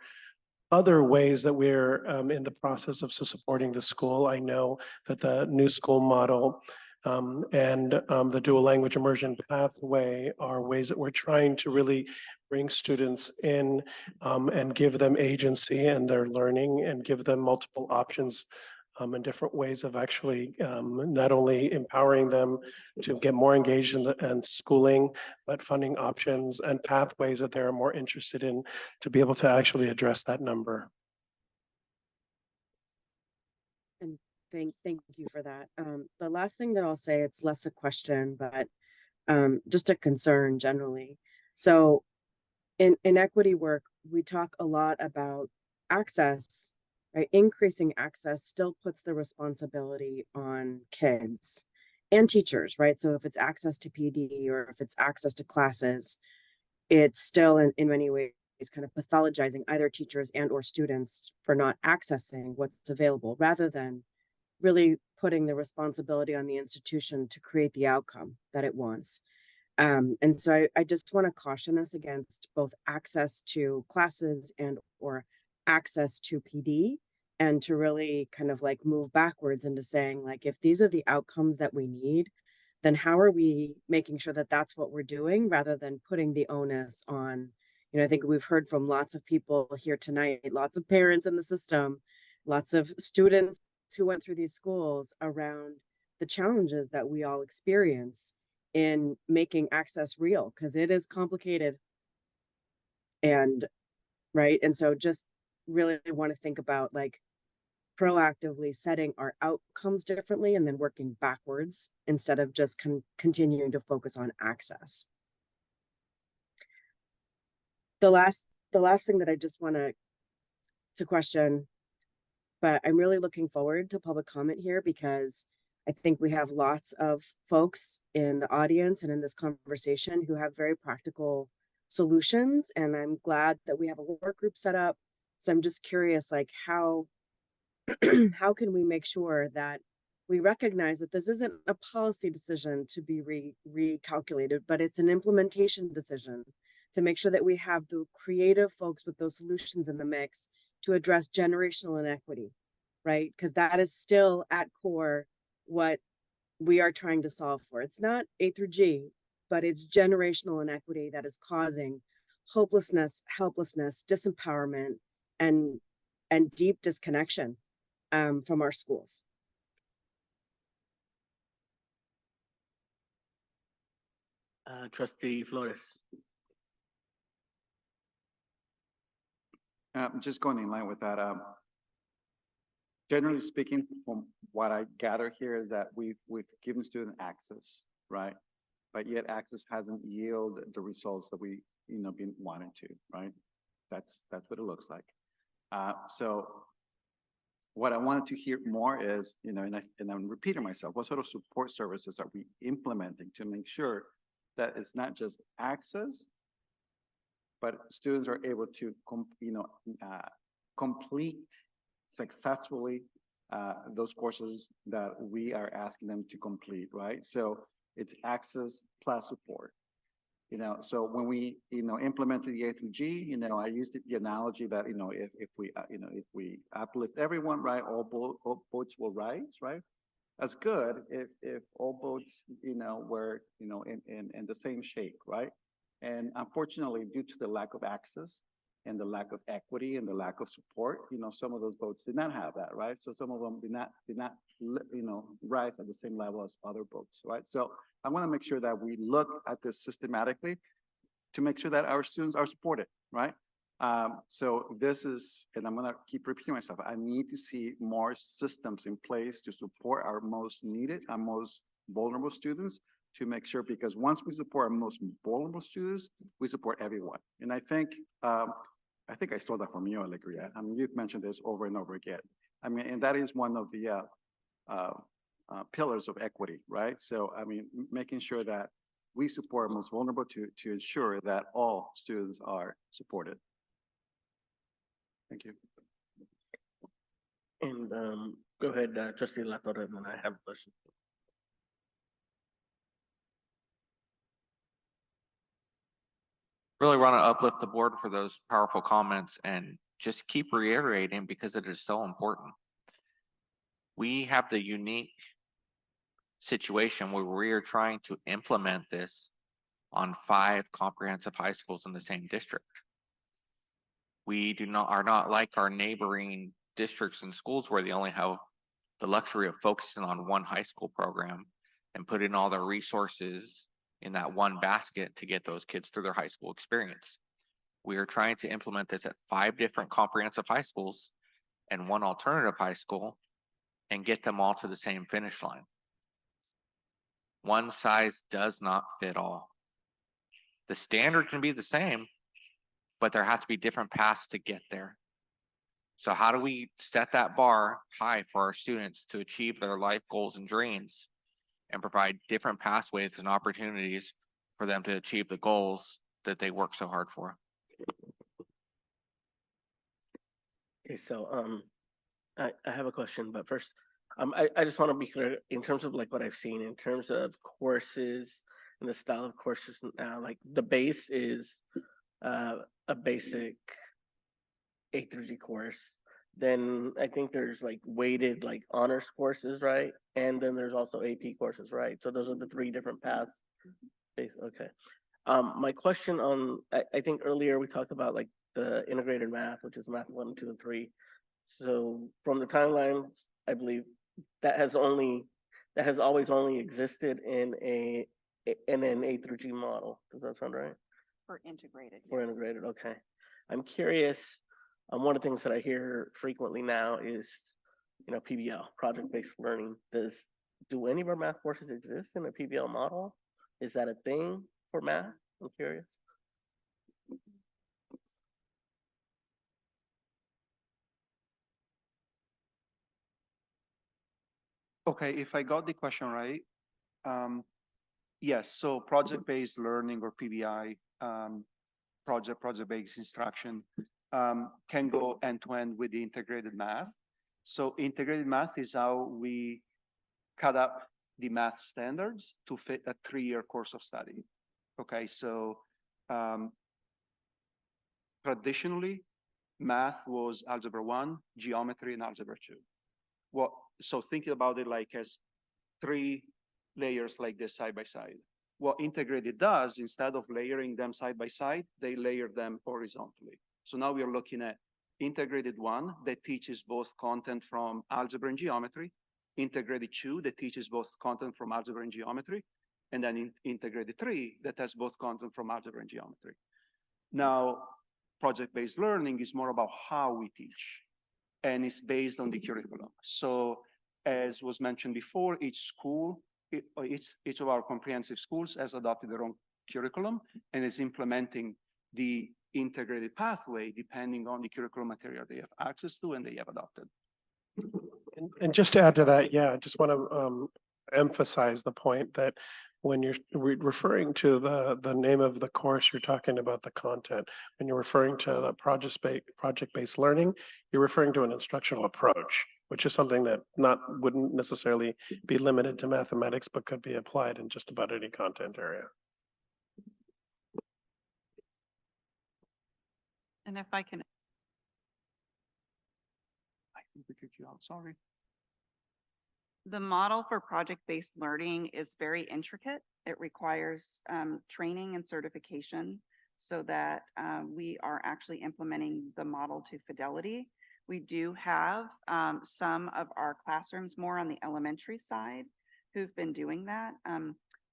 other ways that we're in the process of supporting the school. I know that the new school model and the dual language immersion pathway are ways that we're trying to really bring students in and give them agency in their learning and give them multiple options and different ways of actually not only empowering them to get more engaged in schooling, but funding options and pathways that they're more interested in to be able to actually address that number. And thank you for that. The last thing that I'll say, it's less a question, but just a concern generally. So in equity work, we talk a lot about access, right? Increasing access still puts the responsibility on kids and teachers, right? So if it's access to PD or if it's access to classes, it's still in many ways kind of pathologizing either teachers and or students for not accessing what's available rather than really putting the responsibility on the institution to create the outcome that it wants. And so I just want to caution us against both access to classes and or access to PD, and to really kind of like move backwards into saying, like, if these are the outcomes that we need, then how are we making sure that that's what we're doing rather than putting the onus on, I think we've heard from lots of people here tonight, lots of parents in the system, lots of students who went through these schools around the challenges that we all experience in making access real, because it is complicated. And right. And so just really want to think about, like, proactively setting our outcomes differently and then working backwards instead of just continuing to focus on access. The last thing that I just want to question, but I'm really looking forward to public comment here because I think we have lots of folks in the audience and in this conversation who have very practical solutions. And I'm glad that we have a work group set up. So I'm just curious, like how can we make sure that we recognize that this isn't a policy decision to be recalculated, but it's an implementation decision to make sure that we have the creative folks with those solutions in the mix to address generational inequity, right? Because that is still at core what we are trying to solve for. It's not A through G, but it's generational inequity that is causing hopelessness, helplessness, disempowerment, and deep disconnection from our schools. Trustee Flores. Just going in line with that, generally speaking, from what I gather here is that we've given student access, right? But yet access hasn't yielded the results that we, been wanting to, right? That's what it looks like. So what I wanted to hear more is, and I'm repeating myself, what sort of support services are we implementing to make sure that it's not just access, but students are able to, complete successfully those courses that we are asking them to complete, right? So it's access plus support. So when we, implemented the A through G, I used the analogy that, if we uplift everyone, right, all boats will rise, right? That's good if all boats, were, in the same shape, right? And unfortunately, due to the lack of access and the lack of equity and the lack of support, some of those boats did not have that, right? So some of them did not, rise at the same level as other boats, right? So I want to make sure that we look at this systematically to make sure that our students are supported, right? So this is, and I'm going to keep repeating myself, I need to see more systems in place to support our most needed, our most vulnerable students, to make sure, because once we support our most vulnerable students, we support everyone. And I think I stole that from you, Alegria. I mean, you've mentioned this over and over again. I mean, and that is one of the pillars of equity, right? So, I mean, making sure that we support our most vulnerable to ensure that all students are supported. Thank you. And go ahead, Trustee La Torre, and then I have a question. Really want to uplift the board for those powerful comments and just keep reiterating because it is so important. We have the unique situation where we are trying to implement this on 5 comprehensive high schools in the same district. We are not like our neighboring districts and schools where they only have the luxury of focusing on one high school program and putting all their resources in that one basket to get those kids through their high school experience. We are trying to implement this at 5 different comprehensive high schools and 1 alternative high school and get them all to the same finish line. One size does not fit all. The standard can be the same, but there have to be different paths to get there. So how do we set that bar high for our students to achieve their life goals and dreams and provide different pathways and opportunities for them to achieve the goals that they work so hard for? Okay, so I have a question, but first, I just want to be clear in terms of like what I've seen in terms of courses and the style of courses now. Like the base is a basic A through G course. Then I think there's like weighted like honors courses, right? And then there's also AP courses, right? So those are the 3 different paths. Okay. My question on, I think earlier we talked about like the integrated math, which is math 1, 2, and 3. So from the timeline, I believe that has always only existed in an A through G model. Does that sound right? For integrated. For yes. integrated, okay. I'm curious, one of the things that I hear frequently now is PBL, project-based learning. Do any of our math courses exist in a PBL model? Is that a thing for math? I'm curious. Okay, if I got the question right, yes, so project-based learning or PBI, project-based instruction, can go end-to-end with the integrated math. So integrated math is how we cut up the math standards to fit a 3-year course of study. Okay, so traditionally, math was algebra 1, geometry, and algebra 2. So thinking about it like as 3 layers like this side by side. What integrated does, instead of layering them side by side, they layer them horizontally. So now we're looking at integrated 1 that teaches both content from algebra and geometry, integrated 2 that teaches both content from algebra and geometry, and then integrated 3 that has both content from algebra and geometry. Now, project-based learning is more about how we teach, and it's based on the curriculum. So as was mentioned before, each school, each of our comprehensive schools has adopted their own curriculum and is implementing the integrated pathway depending on the curriculum material they have access to and they have adopted. And just to add to that, yeah, I just want to emphasize the point that when you're referring to the name of the course, you're talking about the content. When you're referring to the project-based learning, you're referring to an instructional approach, which is something that wouldn't necessarily be limited to mathematics, but could be applied in just about any content area. And if I can, I think we kicked you out, sorry. the model for project-based learning is very intricate. It requires training and certification so that we are actually implementing the model to fidelity. We do have some of our classrooms more on the elementary side who've been doing that.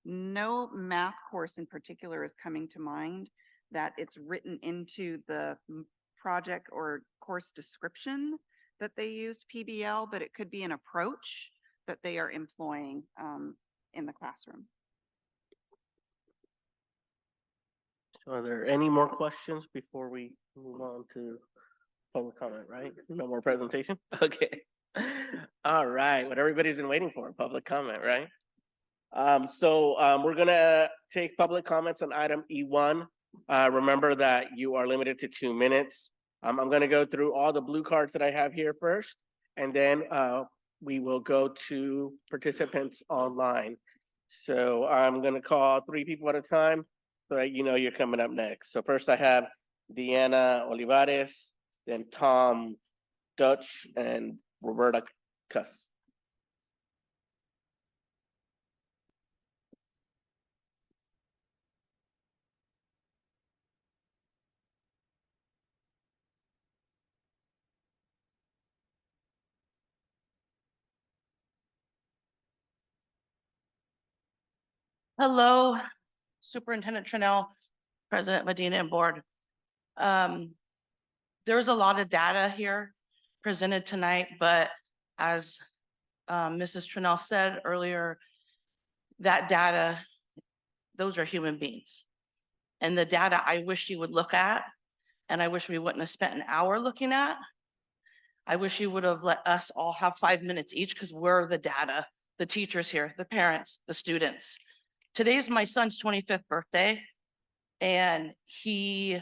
No math course in particular is coming to mind that it's written into the project or course description that they use PBL, but it could be an approach that they are employing in the classroom. So are there any more questions before we move on to public comment, right? No more presentation? Okay. All right, what everybody's been waiting for, public comment, right? We're gonna take public comments on item E1. Remember that you are limited to 2 minutes. I'm gonna go through all the blue cards that I have here first, and then we will go to participants online. So I'm gonna call 3 people at a time so that you know you're coming up next. So first I have Deanna Olivares, then Tom Dutch, and Roberta Cuss. Hello, Superintendent Trinnell, President Medina, and board. There's a lot of data here presented tonight, but as Mrs. Trinnell said earlier, that data, those are human beings. And the data I wish you would look at, and I wish we wouldn't have spent an hour looking at. I wish you would have let us all have 5 minutes each because we're the data, the teachers here, the parents, the students. Today's my son's 25th birthday, and he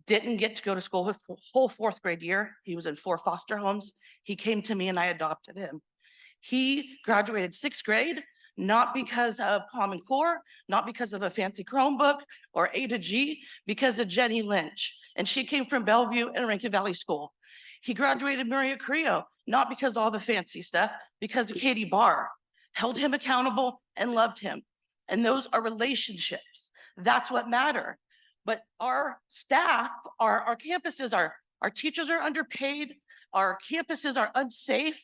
didn't get to go to school his whole 4th grade year. He was in 4 foster homes. He came to me and I adopted him. He graduated 6th grade, not because of Common Core, not because of a fancy Chromebook or A to G, because of Jenny Lynch. And she came from Bellevue and Rankin Valley School. He graduated Maria Carrillo, not because of all the fancy stuff, because of Katie Barr held him accountable and loved him. And those are relationships. That's what matter. But our staff, our campuses, our teachers are underpaid. Our campuses are unsafe.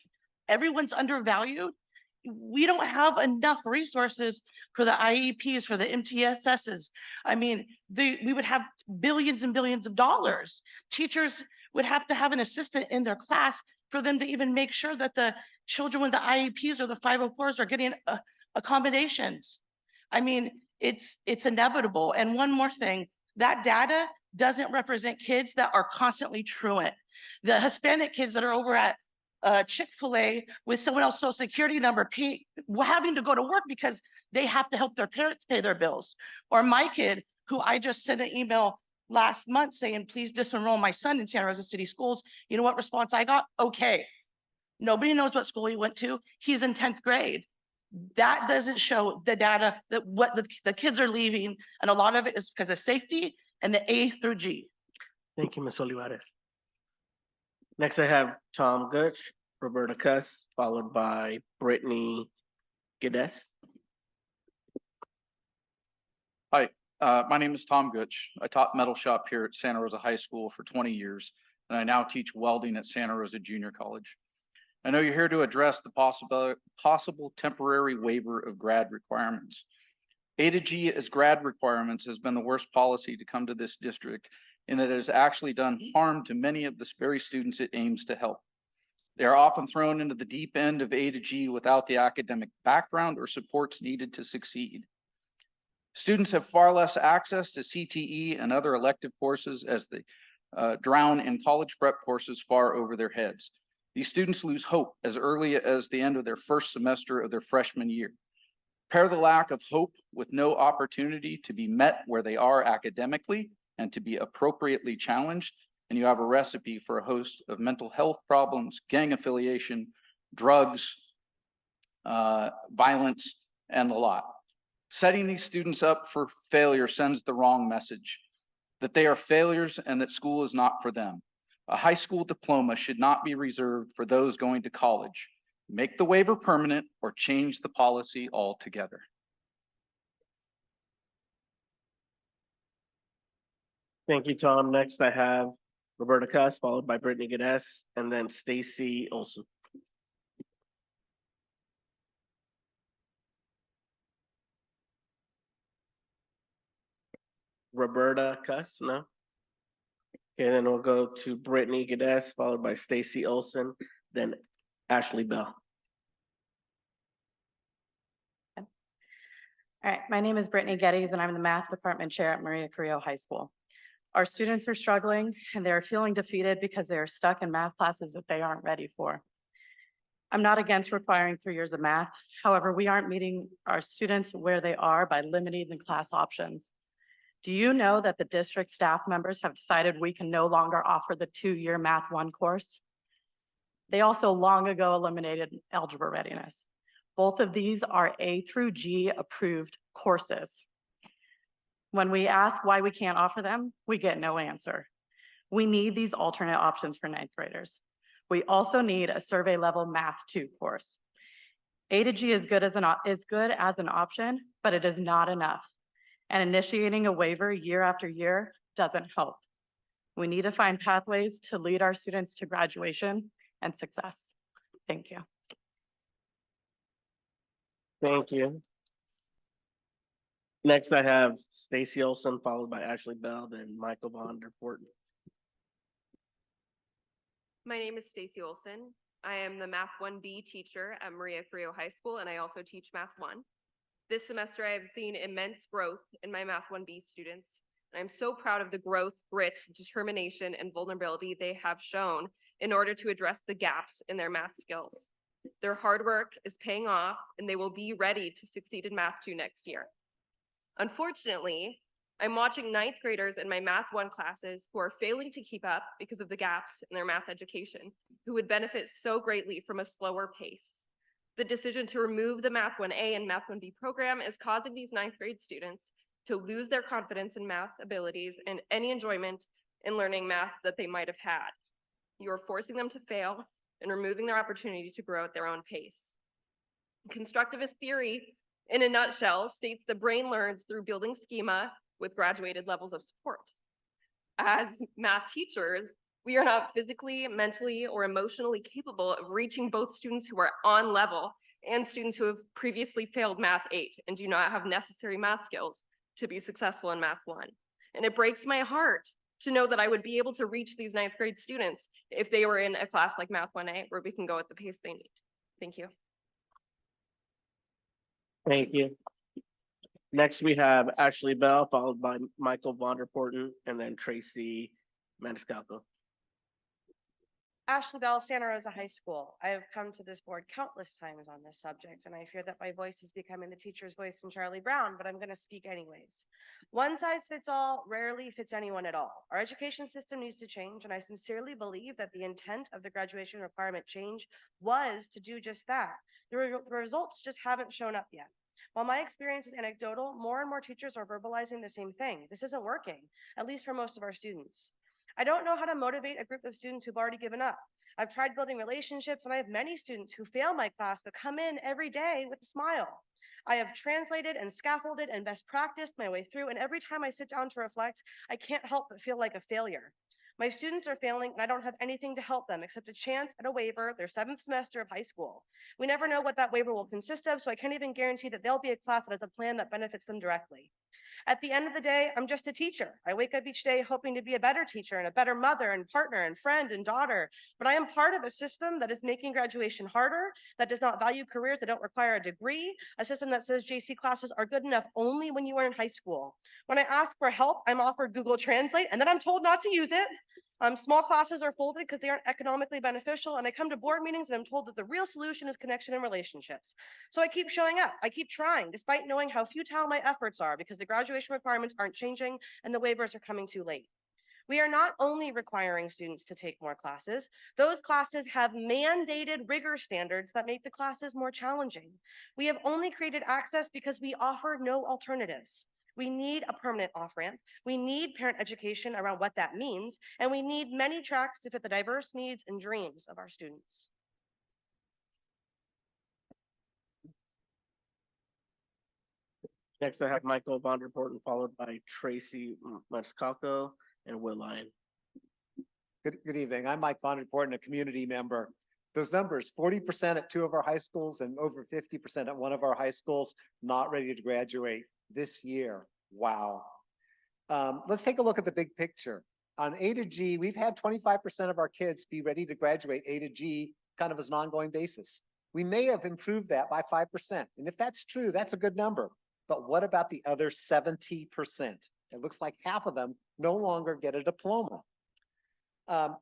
Everyone's undervalued. We don't have enough resources for the IEPs, for the MTSSs. I mean, we would have billions and billions of dollars. Teachers would have to have an assistant in their class for them to even make sure that the children with the IEPs or the 504s are getting accommodations. I mean, it's inevitable. And one more thing, that data doesn't represent kids that are constantly truant. The Hispanic kids that are over at Chick-fil-A with someone else's social security number, having to go to work because they have to help their parents pay their bills. Or my kid, who I just sent an email last month saying, please disenroll my son in Santa Rosa City Schools. You know what response I got? Okay. Nobody knows what school he went to. He's in 10th grade. That doesn't show the data that what the kids are leaving. And a lot of it is because of safety and the A through G. Thank you, Ms. Olivares. Next, I have Tom Gooch, Roberta Cuss, followed by Brittany Geddes. Hi, my name is Tom Gooch. I taught metal shop here at Santa Rosa High School for 20 years, and I now teach welding at Santa Rosa Junior College. I know you're here to address the possible temporary waiver of grad requirements. A to G as grad requirements has been the worst policy to come to this district, in that it has actually done harm to many of the very students it aims to help. They are often thrown into the deep end of A to G without the academic background or supports needed to succeed. Students have far less access to CTE and other elective courses as they drown in college prep courses far over their heads. These students lose hope as early as the end of their first semester of their freshman year. Pair the lack of hope with no opportunity to be met where they are academically and to be appropriately challenged, and you have a recipe for a host of mental health problems, gang affiliation, drugs, violence, and the lot. Setting these students up for failure sends the wrong message, that they are failures and that school is not for them. A high school diploma should not be reserved for those going to college. Make the waiver permanent or change the policy altogether. Thank you, Tom. Next, I have Roberta Cuss, followed by Brittany Geddes, and then Stacy Olson. Roberta Cuss, no? Okay, then we'll go to Brittany Geddes, followed by Stacy Olson, then Ashley Bell. All right, my name is Brittany Geddes, and I'm the math department chair at Maria Carrillo High School. Our students are struggling and they're feeling defeated because they are stuck in math classes that they aren't ready for. I'm not against requiring 3 years of math. However, we aren't meeting our students where they are by limiting the class options. Do you know that the district staff members have decided we can no longer offer the 2-year Math 1 course? They also long ago eliminated algebra readiness. Both of these are A through G approved courses. When we ask why we can't offer them, we get no answer. We need these alternate options for 9th graders. We also need a survey level Math 2 course. A to G is good as an option, but it is not enough. And initiating a waiver year after year doesn't help. We need to find pathways to lead our students to graduation and success. Thank you. Thank you. Next, I have Stacy Olson, followed by Ashley Bell, then Michael Von der Porten. My name is Stacy Olson. I am the Math 1B teacher at Maria Carrillo High School, and I also teach Math 1. This semester, I have seen immense growth in my Math 1B students. And I'm so proud of the growth, grit, determination, and vulnerability they have shown in order to address the gaps in their math skills. Their hard work is paying off, and they will be ready to succeed in Math 2 next year. Unfortunately, I'm watching 9th graders in my Math 1 classes who are failing to keep up because of the gaps in their math education, who would benefit so greatly from a slower pace. The decision to remove the Math 1A and Math 1B program is causing these 9th grade students to lose their confidence in math abilities and any enjoyment in learning math that they might have had. You are forcing them to fail and removing their opportunity to grow at their own pace. Constructivist theory, in a nutshell, states the brain learns through building schema with graduated levels of support. As math teachers, we are not physically, mentally, or emotionally capable of reaching both students who are on level and students who have previously failed Math 8 and do not have necessary math skills to be successful in Math 1. And it breaks my heart to know that I would be able to reach these ninth grade students if they were in a class like Math 1A where we can go at the pace they need. Thank you. Thank you. Next, we have Ashley Bell, followed by Michael Vonderporten, and then Tracy Maniscalco. Ashley Bell, Santa Rosa High School. I have come to this board countless times on this subject, and I fear that my voice is becoming the teacher's voice in Charlie Brown, but I'm going to speak anyways. One size fits all rarely fits anyone at all. Our education system needs to change, and I sincerely believe that the intent of the graduation requirement change was to do just that. The results just haven't shown up yet. While my experience is anecdotal, more and more teachers are verbalizing the same thing. This isn't working, at least for most of our students. I don't know how to motivate a group of students who've already given up. I've tried building relationships, and I have many students who fail my class but come in every day with a smile. I have translated and scaffolded and best practiced my way through, and every time I sit down to reflect, I can't help but feel like a failure. My students are failing, and I don't have anything to help them except a chance at a waiver their 7th semester of high school. We never know what that waiver will consist of, so I can't even guarantee that there'll be a class that has a plan that benefits them directly. At the end of the day, I'm just a teacher. I wake up each day hoping to be a better teacher and a better mother and partner and friend and daughter. But I am part of a system that is making graduation harder, that does not value careers that don't require a degree, a system that says JC classes are good enough only when you are in high school. When I ask for help, I'm offered Google Translate, and then I'm told not to use it. Small classes are folded because they aren't economically beneficial, and I come to board meetings and I'm told that the real solution is connection and relationships. So I keep showing up. I keep trying, despite knowing how futile my efforts are, because the graduation requirements aren't changing and the waivers are coming too late. We are not only requiring students to take more classes, those classes have mandated rigor standards that make the classes more challenging. We have only created access because we offer no alternatives. We need a permanent off-ramp. We need parent education around what that means, and we need many tracks to fit the diverse needs and dreams of our students. Next, I have Michael Vonderporten, followed by Tracy Maniscalco and Will Lyon. Good evening. I'm Mike Vonderporten, a community member. Those numbers, 40% at 2 of our high schools and over 50% at 1 of our high schools, not ready to graduate this year. Wow. Let's take a look at the big picture. On A to G, we've had 25% of our kids be ready to graduate A to G kind of as an ongoing basis. We may have improved that by 5%. And if that's true, that's a good number. But what about the other 70%? It looks like half of them no longer get a diploma.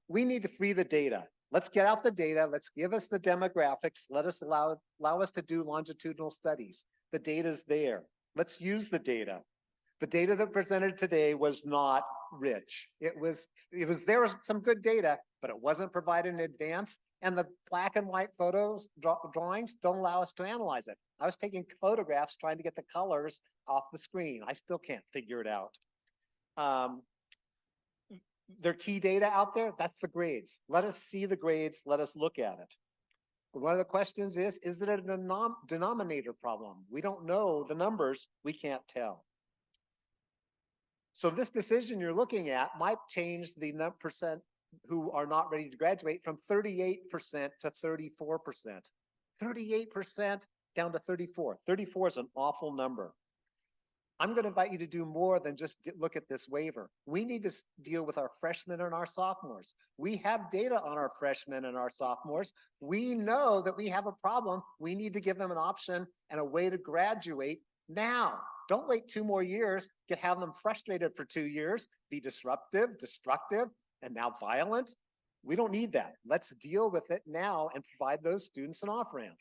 We need to free the data. Let's get out the data. Let's give us the demographics. Let us allow us to do longitudinal studies. The data's there. Let's use the data. The data that presented today was not rich. There was some good data, but it wasn't provided in advance. And the black and white photos, drawings don't allow us to analyze it. I was taking photographs trying to get the colors off the screen. I still can't figure it out. There are key data out there. That's the grades. Let us see the grades. Let us look at it. One of the questions is it a denominator problem? We don't know the numbers. We can't tell. So this decision you're looking at might change the percent who are not ready to graduate from 38% to 34%. 38% down to 34. 34 is an awful number. I'm going to invite you to do more than just look at this waiver. We need to deal with our freshmen and our sophomores. We have data on our freshmen and our sophomores. We know that we have a problem. We need to give them an option and a way to graduate now. Don't wait 2 more years, have them frustrated for 2 years, be disruptive, destructive, and now violent. We don't need that. Let's deal with it now and provide those students an off-ramp.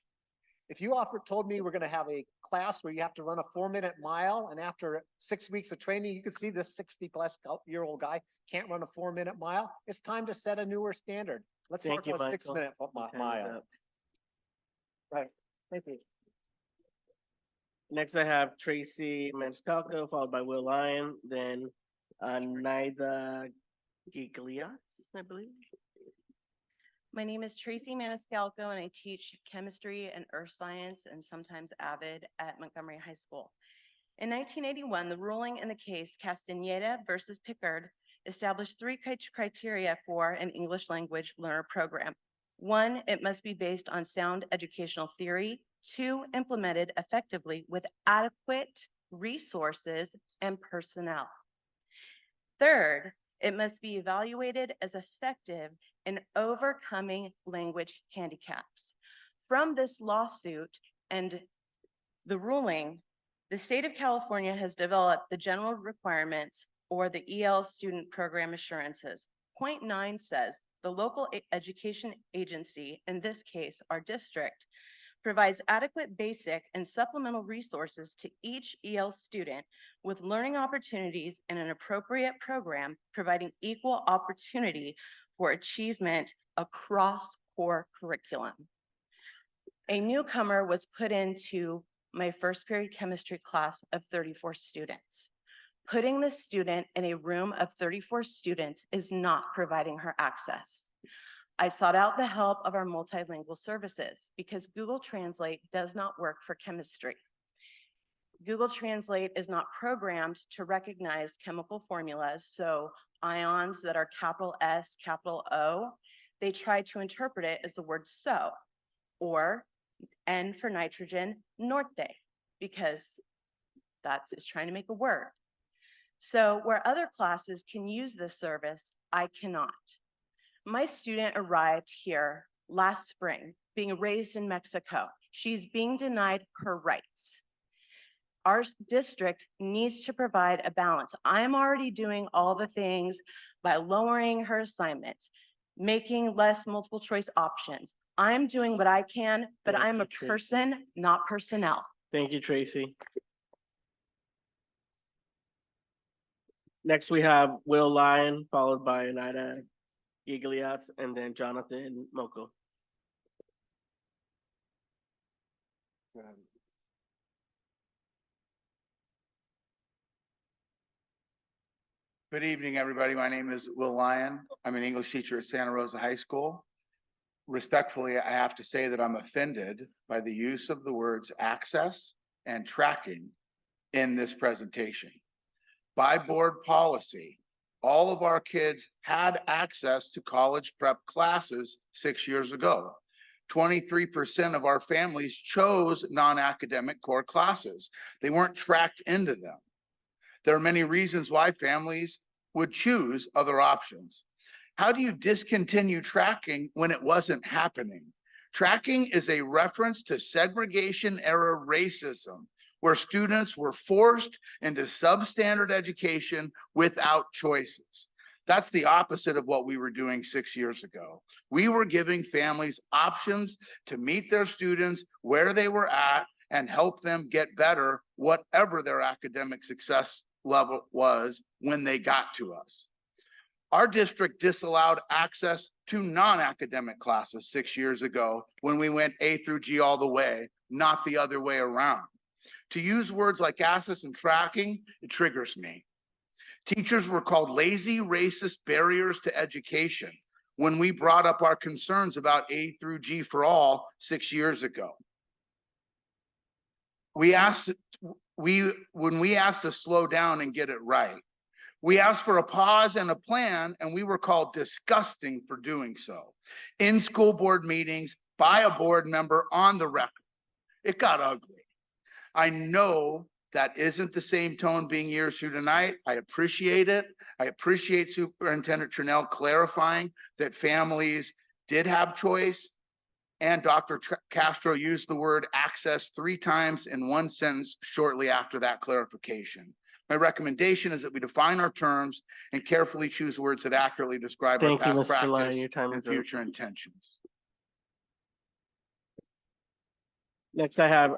If you told me we're going to have a class where you have to run a 4-minute mile, and after 6 weeks of training, you can see this 60-plus-year-old guy can't run a 4-minute mile, it's time to set a newer standard. Let's start with a 6-minute mile. Right. Thank you. Next, I have Tracy Maniscalco, followed by Will Lyon, then Naida Giglias, I believe. My name is Tracy Maniscalco, and I teach chemistry and earth science and sometimes AVID at Montgomery High School. In 1981, the ruling in the case Castaneda versus Pickard established 3 criteria for an English language learner program. 1, it must be based on sound educational theory. 2, implemented effectively with adequate resources and personnel. 3rd, It must be evaluated as effective in overcoming language handicaps. From this lawsuit and the ruling, the state of California has developed the general requirements or the EL student program assurances. Point 9 says the local education agency, in this case, our district, provides adequate basic and supplemental resources to each EL student with learning opportunities in an appropriate program, providing equal opportunity for achievement across core curriculum. A newcomer was put into my first period chemistry class of 34 students. Putting the student in a room of 34 students is not providing her access. I sought out the help of our multilingual services because Google Translate does not work for chemistry. Google Translate is not programmed to recognize chemical formulas, so ions that are capital S, capital O, they try to interpret it as the word so, or N for nitrogen, norte, because it's trying to make a word. So where other classes can use this service, I cannot. My student arrived here last spring, being raised in Mexico. She's being denied her rights. Our district needs to provide a balance. I'm already doing all the things by lowering her assignments, making less multiple choice options. I'm doing what I can, but Thank I'm you, a Tracy. person, not personnel. Thank you, Tracy. Next, we have Will Lyon, followed by Anida Gigliats, and then Jonathan Moko. Good evening, everybody. My name is Will Lyon. I'm an English teacher at Santa Rosa High School. Respectfully, I have to say that I'm offended by the use of the words access and tracking in this presentation. By board policy, all of our kids had access to college prep classes 6 years ago. 23% of our families chose non-academic core classes. They weren't tracked into them. There are many reasons why families would choose other options. How do you discontinue tracking when it wasn't happening? Tracking is a reference to segregation era racism, where students were forced into substandard education without choices. That's the opposite of what we were doing 6 years ago. We were giving families options to meet their students where they were at and help them get better, whatever their academic success level was when they got to us. Our district disallowed access to non-academic classes 6 years ago when we went A through G all the way, not the other way around. To use words like access and tracking, it triggers me. Teachers were called lazy, racist barriers to education when we brought up our concerns about A through G for all 6 years ago. When we asked to slow down and get it right, we asked for a pause and a plan, and we were called disgusting for doing so in school board meetings by a board member on the record. It got ugly. I know that isn't the same tone being used here tonight. I appreciate it. I appreciate Superintendent Trinnell clarifying that families did have choice. And Dr. Castro used the word access 3 times in one sentence shortly after that clarification. My recommendation is that we define our terms and carefully choose words that accurately describe our past practice and future intentions. Next, I have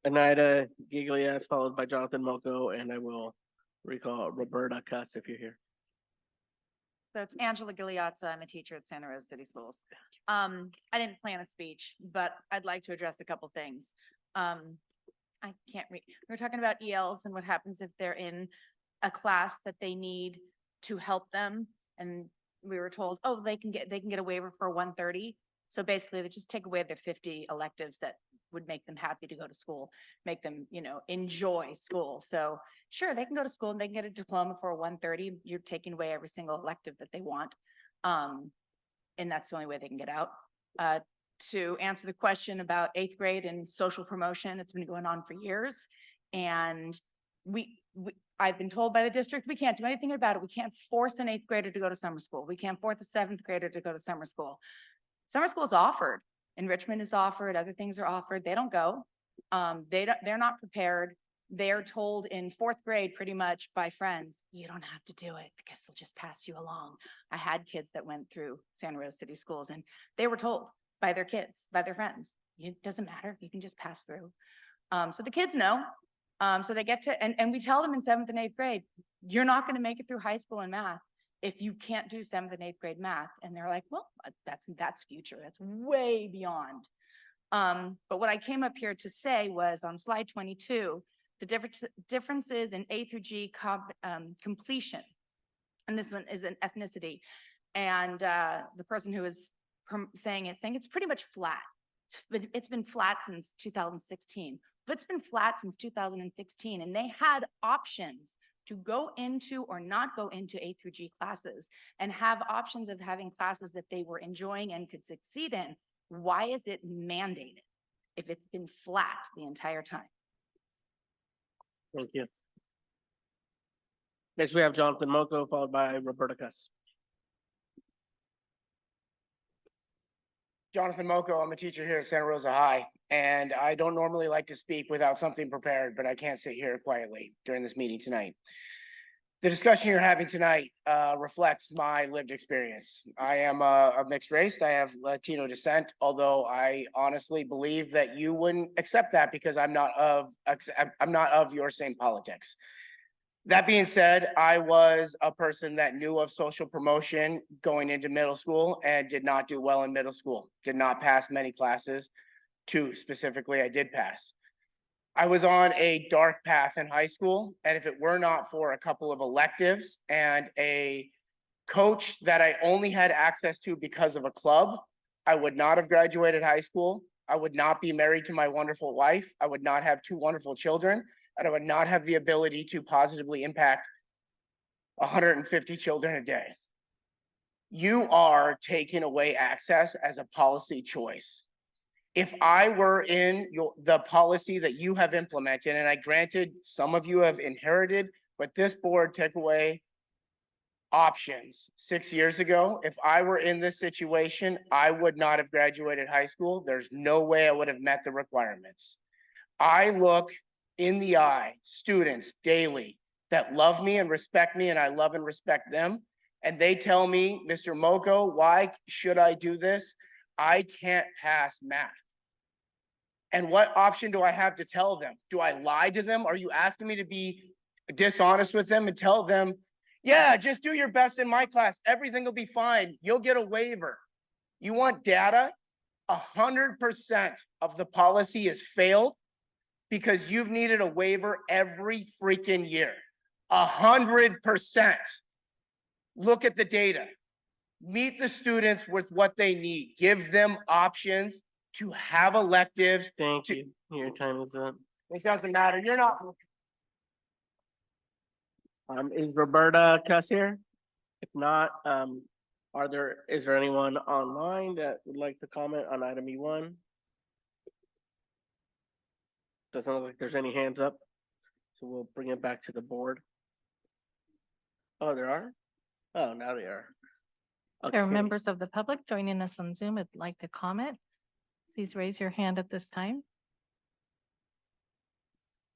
Anida Giglias, followed by Jonathan Moko, and I will recall Roberta Cuss if you're here. So it's Angela Gigliazza. I'm a teacher at Santa Rosa City Schools. I didn't plan a speech, but I'd like to address a couple things. I can't read. We're talking about ELs and what happens if they're in a class that they need to help them. And we were told, oh, they can get a waiver for 130. So basically they just take away their 50 electives that would make them happy to go to school, make them, enjoy school. So sure, they can go to school and they can get a diploma for a 130. You're taking away every single elective that they want. And that's the only way they can get out. To answer the question about 8th grade and social promotion, it's been going on for years. And I've been told by the district, we can't do anything about it. We can't force an 8th grader to go to summer school. We can't force a 7th grader to go to summer school. Summer school is offered. Enrichment is offered. Other things are offered. They don't go. They're not prepared. They're told in 4th grade pretty much by friends, you don't have to do it because they'll just pass you along. I had kids that went through Santa Rosa City Schools and they were told by their kids, by their friends, it doesn't matter. You can just pass through. So the kids know. So they get to, and we tell them in 7th and 8th grade, you're not going to make it through high school in math if you can't do 7th and 8th grade math. And they're like, well, that's future. That's way beyond. But what I came up here to say was on slide 22, the differences in A through G completion. And this one is an ethnicity. And the person who is saying it's pretty much flat. It's been flat since 2016. But it's been flat since 2016. And they had options to go into or not go into A through G classes and have options of having classes that they were enjoying and could succeed in. Why is it mandated if it's been flat the entire time? Thank you. Next, we have Jonathan Moko, followed by Roberta Cuss. Jonathan Moko, I'm a teacher here at Santa Rosa High, and I don't normally like to speak without something prepared, but I can't sit here quietly during this meeting tonight. The discussion you're having tonight reflects my lived experience. I am of mixed race. I have Latino descent, although I honestly believe that you wouldn't accept that because I'm not of your same politics. That being said, I was a person that knew of social promotion going into middle school and did not do well in middle school, did not pass many classes. 2 specifically, I did pass. I was on a dark path in high school, and if it were not for a couple of electives and a coach that I only had access to because of a club, I would not have graduated high school. I would not be married to my wonderful wife. I would not have 2 wonderful children. And I would not have the ability to positively impact 150 children a day. You are taking away access as a policy choice. If I were in the policy that you have implemented, and I granted some of you have inherited, but this board took away options 6 years ago. If I were in this situation, I would not have graduated high school. There's no way I would have met the requirements. I look in the eye students daily that love me and respect me, and I love and respect them. And they tell me, Mr. Moko, why should I do this? I can't pass math. And what option do I have to tell them? Do I lie to them? Are you asking me to be dishonest with them and tell them, yeah, just do your best in my class. Everything will be fine. You'll get a waiver. You want data? 100% of the policy is failed because you've needed a waiver every freaking year. 100%. Look at the data. Meet the students with what they need. Give them options to have electives. Thank you. Your time is up. It doesn't matter. You're not. Is Roberta Cuss here? If not, is there anyone online that would like to comment on item E1? Doesn't look like there's any hands up, so we'll bring it back to the board. Oh, there are? Oh, now they are. There are Okay. members of the public joining us on Zoom that'd like to comment. Please raise your hand at this time.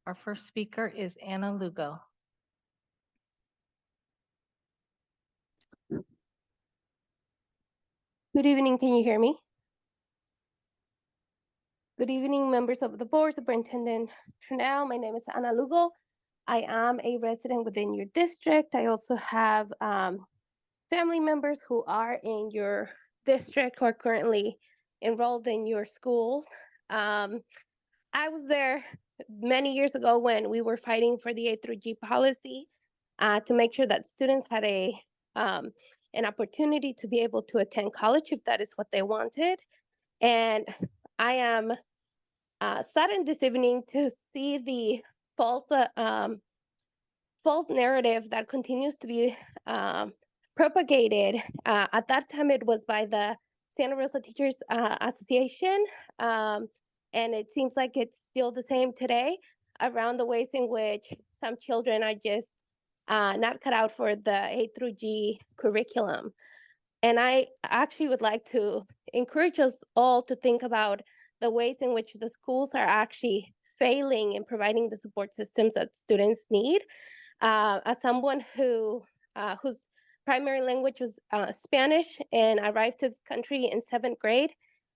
Our first speaker is Anna Lugo. Good evening, can you hear me? Good evening, members of the board, Superintendent Trinell. My name is Ana Lugo. I am a resident within your district. I also have family members who are in your district who are currently enrolled in your schools. I was there many years ago when we were fighting for the A through G policy to make sure that students had an opportunity to be able to attend college if that is what they wanted. And I am saddened this evening to see the false narrative that continues to be propagated. At that time, it was by the Santa Rosa Teachers Association, and it seems like it's still the same today around the ways in which some children are just not cut out for the A through G curriculum. And I actually would like to encourage us all to think about the ways in which the schools are actually failing in providing the support systems that students need. As someone whose primary language was Spanish and arrived to this country in 7th grade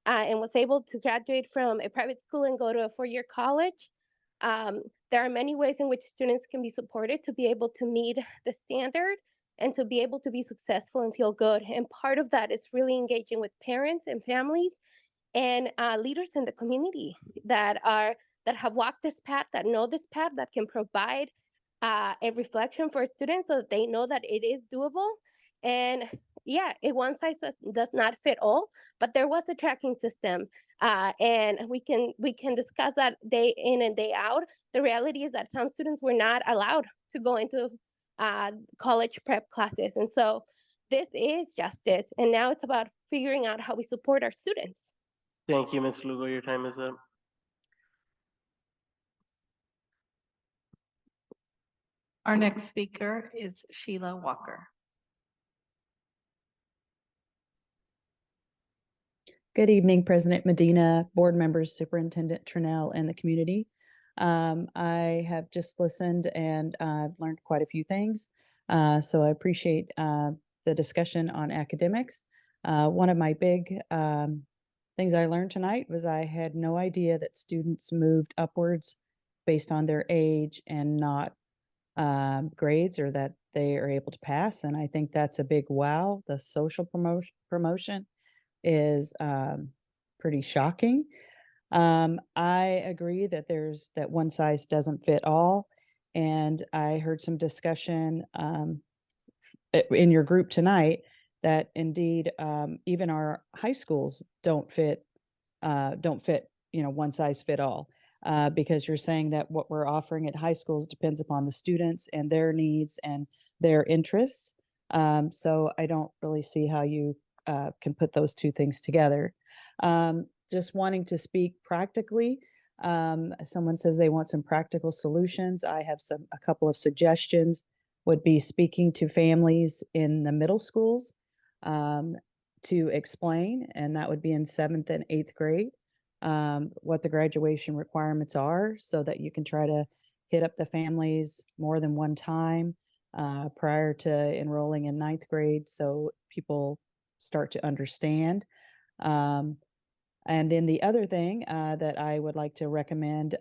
and was able to graduate from a private school and go to a 4-year college, there are many ways in which students can be supported to be able to meet the standard and to be able to be successful and feel good. And part of that is really engaging with parents and families and leaders in the community that have walked this path, that know this path, that can provide a reflection for students so that they know that it is doable. And yeah, one size does not fit all, but there was a tracking system, and we can discuss that day in and day out. The reality is that some students were not allowed to go into college prep classes, and so this is justice. And now it's about figuring out how we support our students. Thank you, Ms. Lugo. Your time is up. Our next speaker is Sheila Walker. Good evening, President Medina, board members, Superintendent Trinnell, and the community. I have just listened and I've learned quite a few things. So I appreciate the discussion on academics. One of my big things I learned tonight was I had no idea that students moved upwards based on their age and not grades, or that they are able to pass. And I think that's a big wow. The social promotion is pretty shocking. I agree that that one size doesn't fit all. And I heard some discussion in your group tonight that indeed even our high schools don't fit, one size fit all. Because you're saying that what we're offering at high schools depends upon the students and their needs and their interests. So I don't really see how you can put those two things together. Just wanting to speak practically. Someone says they want some practical solutions. I have a couple of suggestions. Would be speaking to families in the middle schools to explain, and that would be in 7th and 8th grade, what the graduation requirements are, so that you can try to hit up the families more than one time prior to enrolling in 9th grade, so people start to understand. And then the other thing that I would like to recommend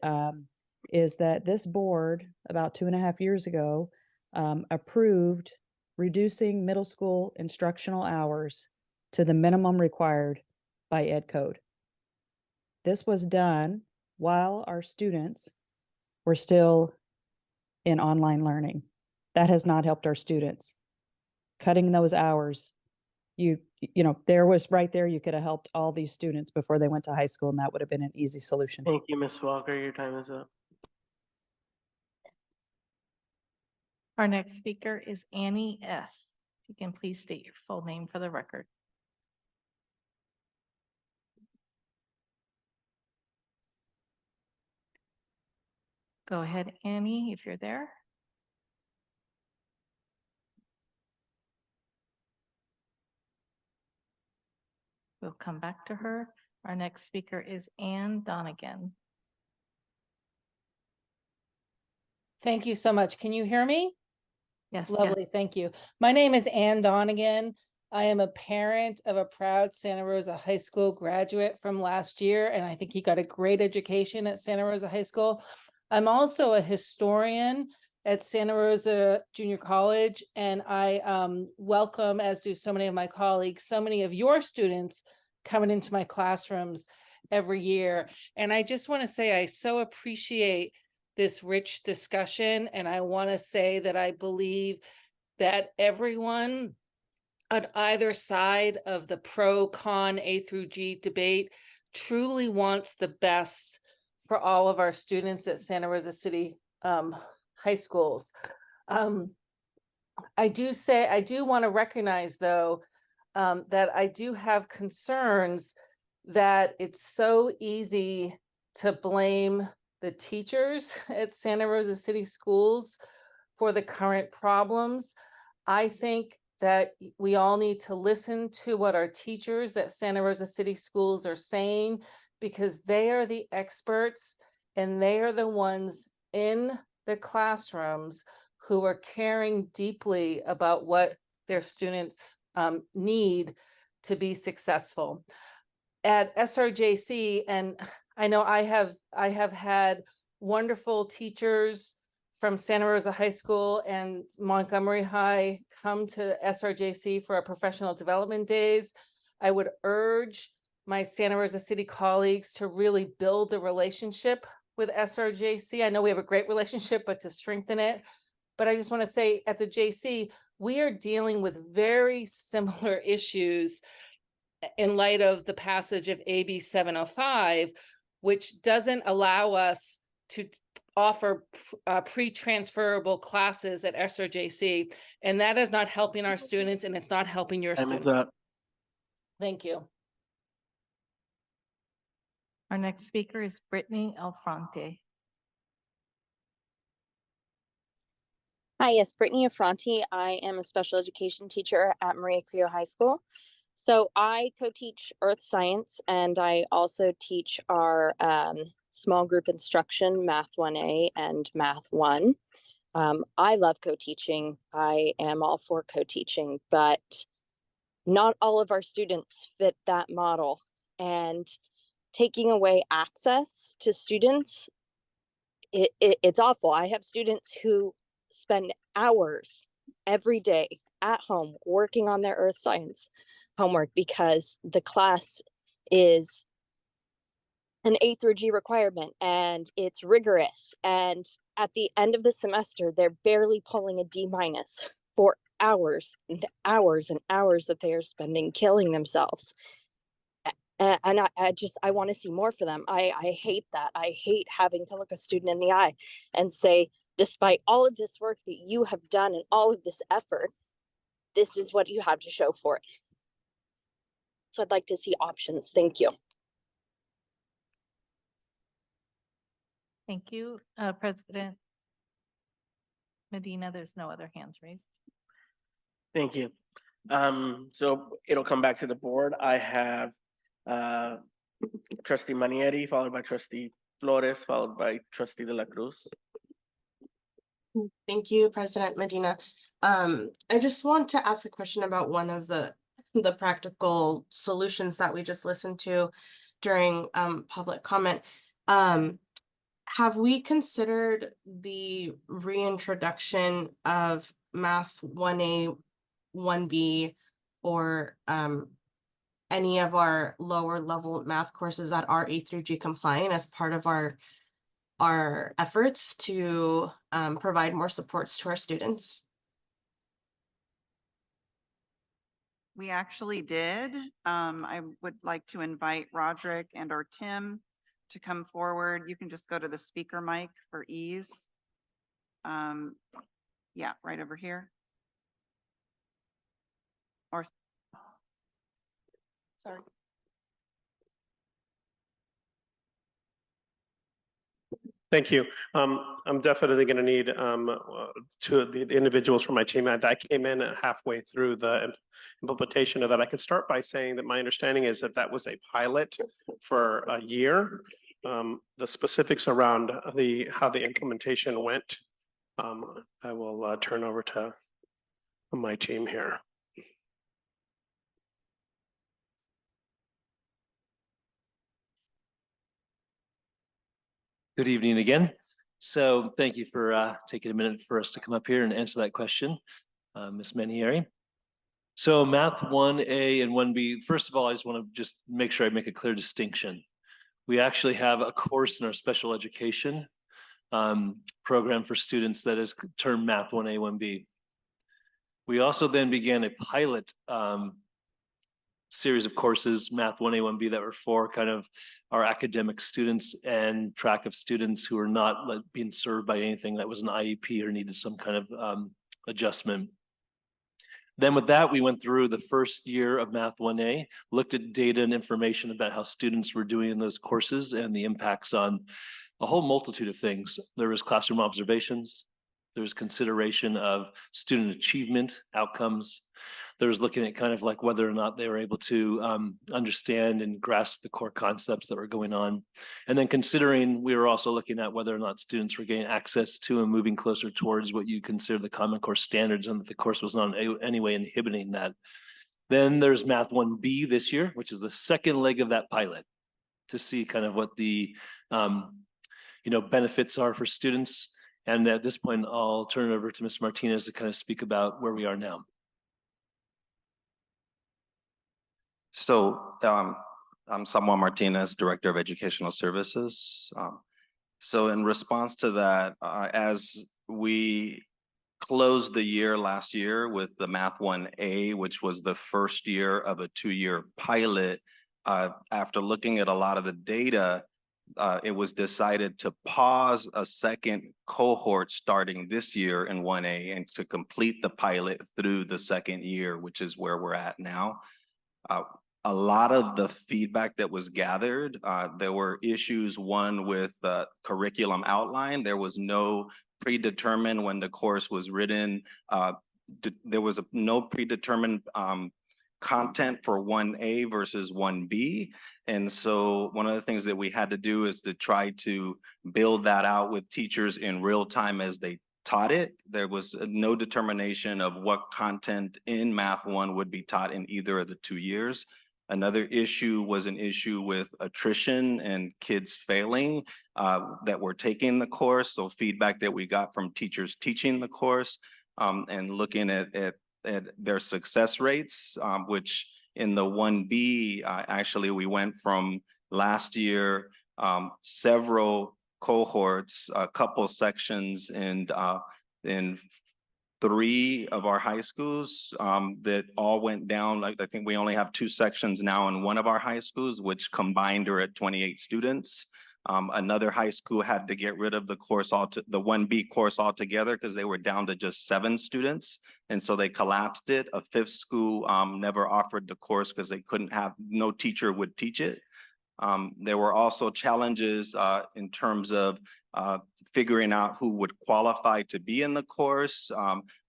is that this board, about 2.5 years ago, approved reducing middle school instructional hours to the minimum required by Ed Code. This was done while our students were still in online learning. That has not helped our students. Cutting those hours, there was right there, you could have helped all these students before they went to high school, and that would have been an easy solution. Thank you, Ms. Walker. Your time is up. Our next speaker is Annie S. You can please state your full name for the record. Go ahead, Annie, if you're there. We'll come back to her. Our next speaker is Ann Donegan. Thank you so much. Can you hear me? Yes. Lovely. yes. Thank you. My name is Ann Donegan. I am a parent of a proud Santa Rosa High School graduate from last year, and I think he got a great education at Santa Rosa High School. I'm also a historian at Santa Rosa Junior College, and I welcome, as do so many of my colleagues, so many of your students coming into my classrooms every year. And I just want to say I so appreciate this rich discussion, and I want to say that I believe that everyone on either side of the pro-con A through G debate truly wants the best for all of our students at Santa Rosa City high schools. I do want to recognize, though, that I do have concerns that it's so easy to blame the teachers at Santa Rosa City schools for the current problems. I think that we all need to listen to what our teachers at Santa Rosa City Schools are saying, because they are the experts and they are the ones in the classrooms who are caring deeply about what their students need to be successful. At SRJC, and I know I have had wonderful teachers from Santa Rosa High School and Montgomery High come to SRJC for our professional development days. I would urge my Santa Rosa City colleagues to really build the relationship with SRJC. I know we have a great relationship, but to strengthen it. But I just want to say at the JC, we are dealing with very similar issues in light of the passage of AB 705, which doesn't allow us to offer pre-transferable classes at SRJC. And that is not helping our students, and it's not helping your Time is students. up. Thank you. Our next speaker is Brittany Alfronte. Hi, yes, Brittany Affronti. I am a special education teacher at Maria Creo High School. So I co-teach earth science, and I also teach our small group instruction, Math 1A and Math 1. I love co-teaching. I am all for co-teaching, but not all of our students fit that model. And taking away access to students, it's awful. I have students who spend hours every day at home working on their earth science homework because the class is an A through G requirement and it's rigorous. And at the end of the semester, they're barely pulling a D- for hours and hours and hours that they are spending killing themselves. And I want to see more for them. I hate that. I hate having to look a student in the eye and say, despite all of this work that you have done and all of this effort, this is what you have to show for it. So I'd like to see options. Thank you. Thank you, President Medina. There's no other hands raised. Thank you. So it'll come back to the board. I have Trustee Manietti, followed by Trustee Flores, followed by Trustee De La Cruz. Thank you, President Medina. I just want to ask a question about one of the practical solutions that we just listened to during public comment. Have we considered the reintroduction of Math 1A, 1B, or any of our lower level math courses that are A through G compliant as part of our efforts to provide more supports to our students? We actually did. I would like to invite Roderick and or Tim to come forward. You can just go to the speaker mic for ease. Yeah, right over here. Or sorry. Thank you. I'm definitely going to need two of the individuals from my team. I came in halfway through the implementation of that. I could start by saying that my understanding is that that was a pilot for a year. The specifics around how the implementation went, I will turn over to my team here. Good evening again. So thank you for taking a minute for us to come up here and answer that question, Ms. Manieri. So Math 1A and 1B, first of all, I just want to just make sure I make a clear distinction. We actually have a course in our special education program for students that is termed Math 1A, 1B. We also then began a pilot series of courses, Math 1A, 1B, that were for kind of our academic students and track of students who are not being served by anything that was an IEP or needed some kind of adjustment. Then with that, we went through the first year of Math 1A, looked at data and information about how students were doing in those courses and the impacts on a whole multitude of things. There was classroom observations, There's consideration of student achievement outcomes. There's looking at kind of like whether or not they were able to understand and grasp the core concepts that were going on. And then considering, we were also looking at whether or not students were getting access to and moving closer towards what you consider the Common Core standards, and that the course was not in any way inhibiting that. Then there's Math 1B this year, which is the second leg of that pilot, to see kind of what the benefits are for students. And at this point, I'll turn it over to Ms. Martinez to kind of speak about where we are now. So I'm Samuel Martinez, Director of Educational Services. So in response to that, as we closed the year last year with the Math 1A, which was the first year of a 2-year pilot, after looking at a lot of the data, it was decided to pause a second cohort starting this year in 1A and to complete the pilot through the second year, which is where we're at now. A lot of the feedback that was gathered, there were issues, one with the curriculum outline. There was no predetermined when the course was written. There was no predetermined content for 1A versus 1B. And so one of the things that we had to do is to try to build that out with teachers in real time as they taught it. There was no determination of what content in Math 1 would be taught in either of the 2 years. Another issue was an issue with attrition and kids failing that were taking the course. So feedback that we got from teachers teaching the course and looking at their success rates, which in the 1B, actually we went from last year, several cohorts, a couple sections in 3 of our high schools that all went down. Like, I think we only have 2 sections now in one of our high schools, which combined are at 28 students. Another high school had to get rid of the course, the 1B course altogether, because they were down to just 7 students. And so they collapsed it. A 5th school never offered the course because they couldn't have, no teacher would teach it. There were also challenges in terms of figuring out who would qualify to be in the course.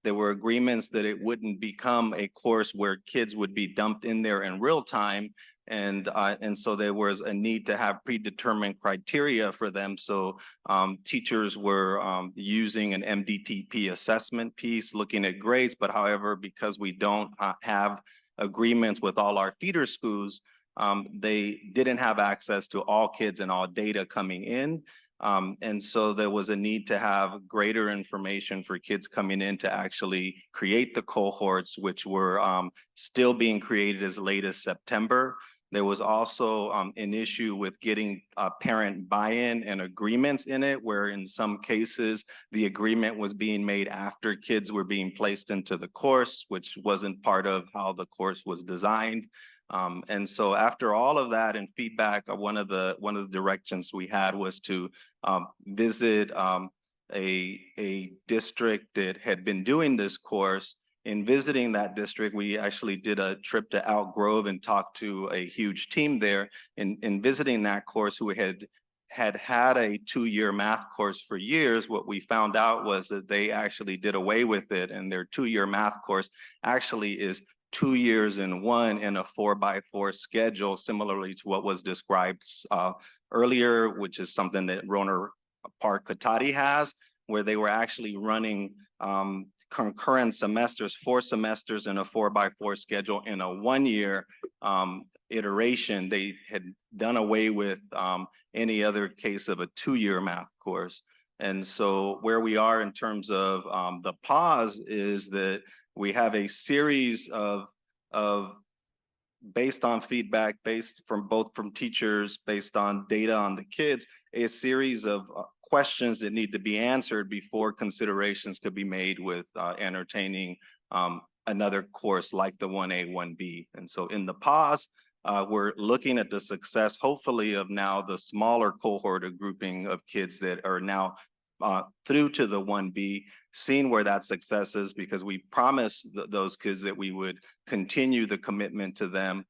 There were agreements that it wouldn't become a course where kids would be dumped in there in real time. And so there was a need to have predetermined criteria for them. So teachers were using an MDTP assessment piece, looking at grades, but however, because we don't have agreements with all our feeder schools, they didn't have access to all kids and all data coming in. And so there was a need to have greater information for kids coming in to actually create the cohorts, which were still being created as late as September. There was also an issue with getting parent buy-in and agreements in it, where in some cases, the agreement was being made after kids were being placed into the course, which wasn't part of how the course was designed. And so after all of that and feedback, one of the directions we had was to visit a district that had been doing this course. In visiting that district, we actually did a trip to Elk Grove and talked to a huge team there. In visiting that course, who had a 2-year math course for years, what we found out was that they actually did away with it, and their 2-year math course actually is 2 years in one in a 4x4 schedule, similarly to what was described earlier, which is something that Roner Park Katati has, where they were actually running concurrent semesters, 4 semesters in a 4x4 schedule in a 1-year iteration. They had done away with any other case of a 2-year math course. And so where we are in terms of the pause is that we have a series of based on feedback, based from teachers, based on data on the kids, a series of questions that need to be answered before considerations could be made with entertaining another course like the 1A, 1B. And so in the pause, we're looking at the success, hopefully, of now the smaller cohort of grouping of kids that are now through to the 1B, seeing where that success is, because we promised those kids that we would continue the commitment to them.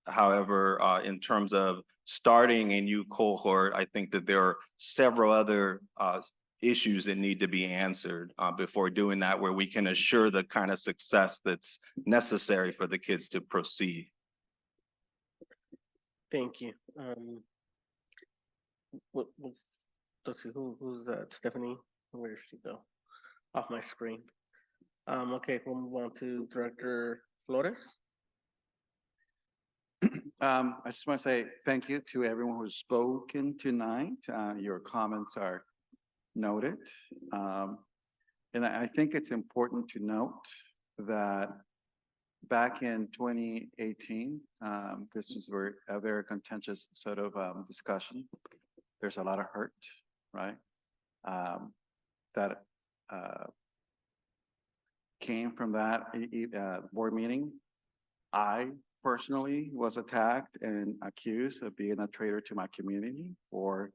However, in terms of starting a new cohort, I think that there are several other issues that need to be answered before doing that, where we can assure the kind of success that's necessary for the kids to proceed. Thank you. Let's see, who's that? Stephanie? Where did she go? Off my screen. Okay, we'll move on to Director Flores. I just want to say thank you to everyone who's spoken tonight. Your comments are noted. And I think it's important to note that back in 2018, this was a very contentious sort of discussion. There's a lot of hurt, right? That came from that board meeting. I personally was attacked and accused of being a traitor to my community for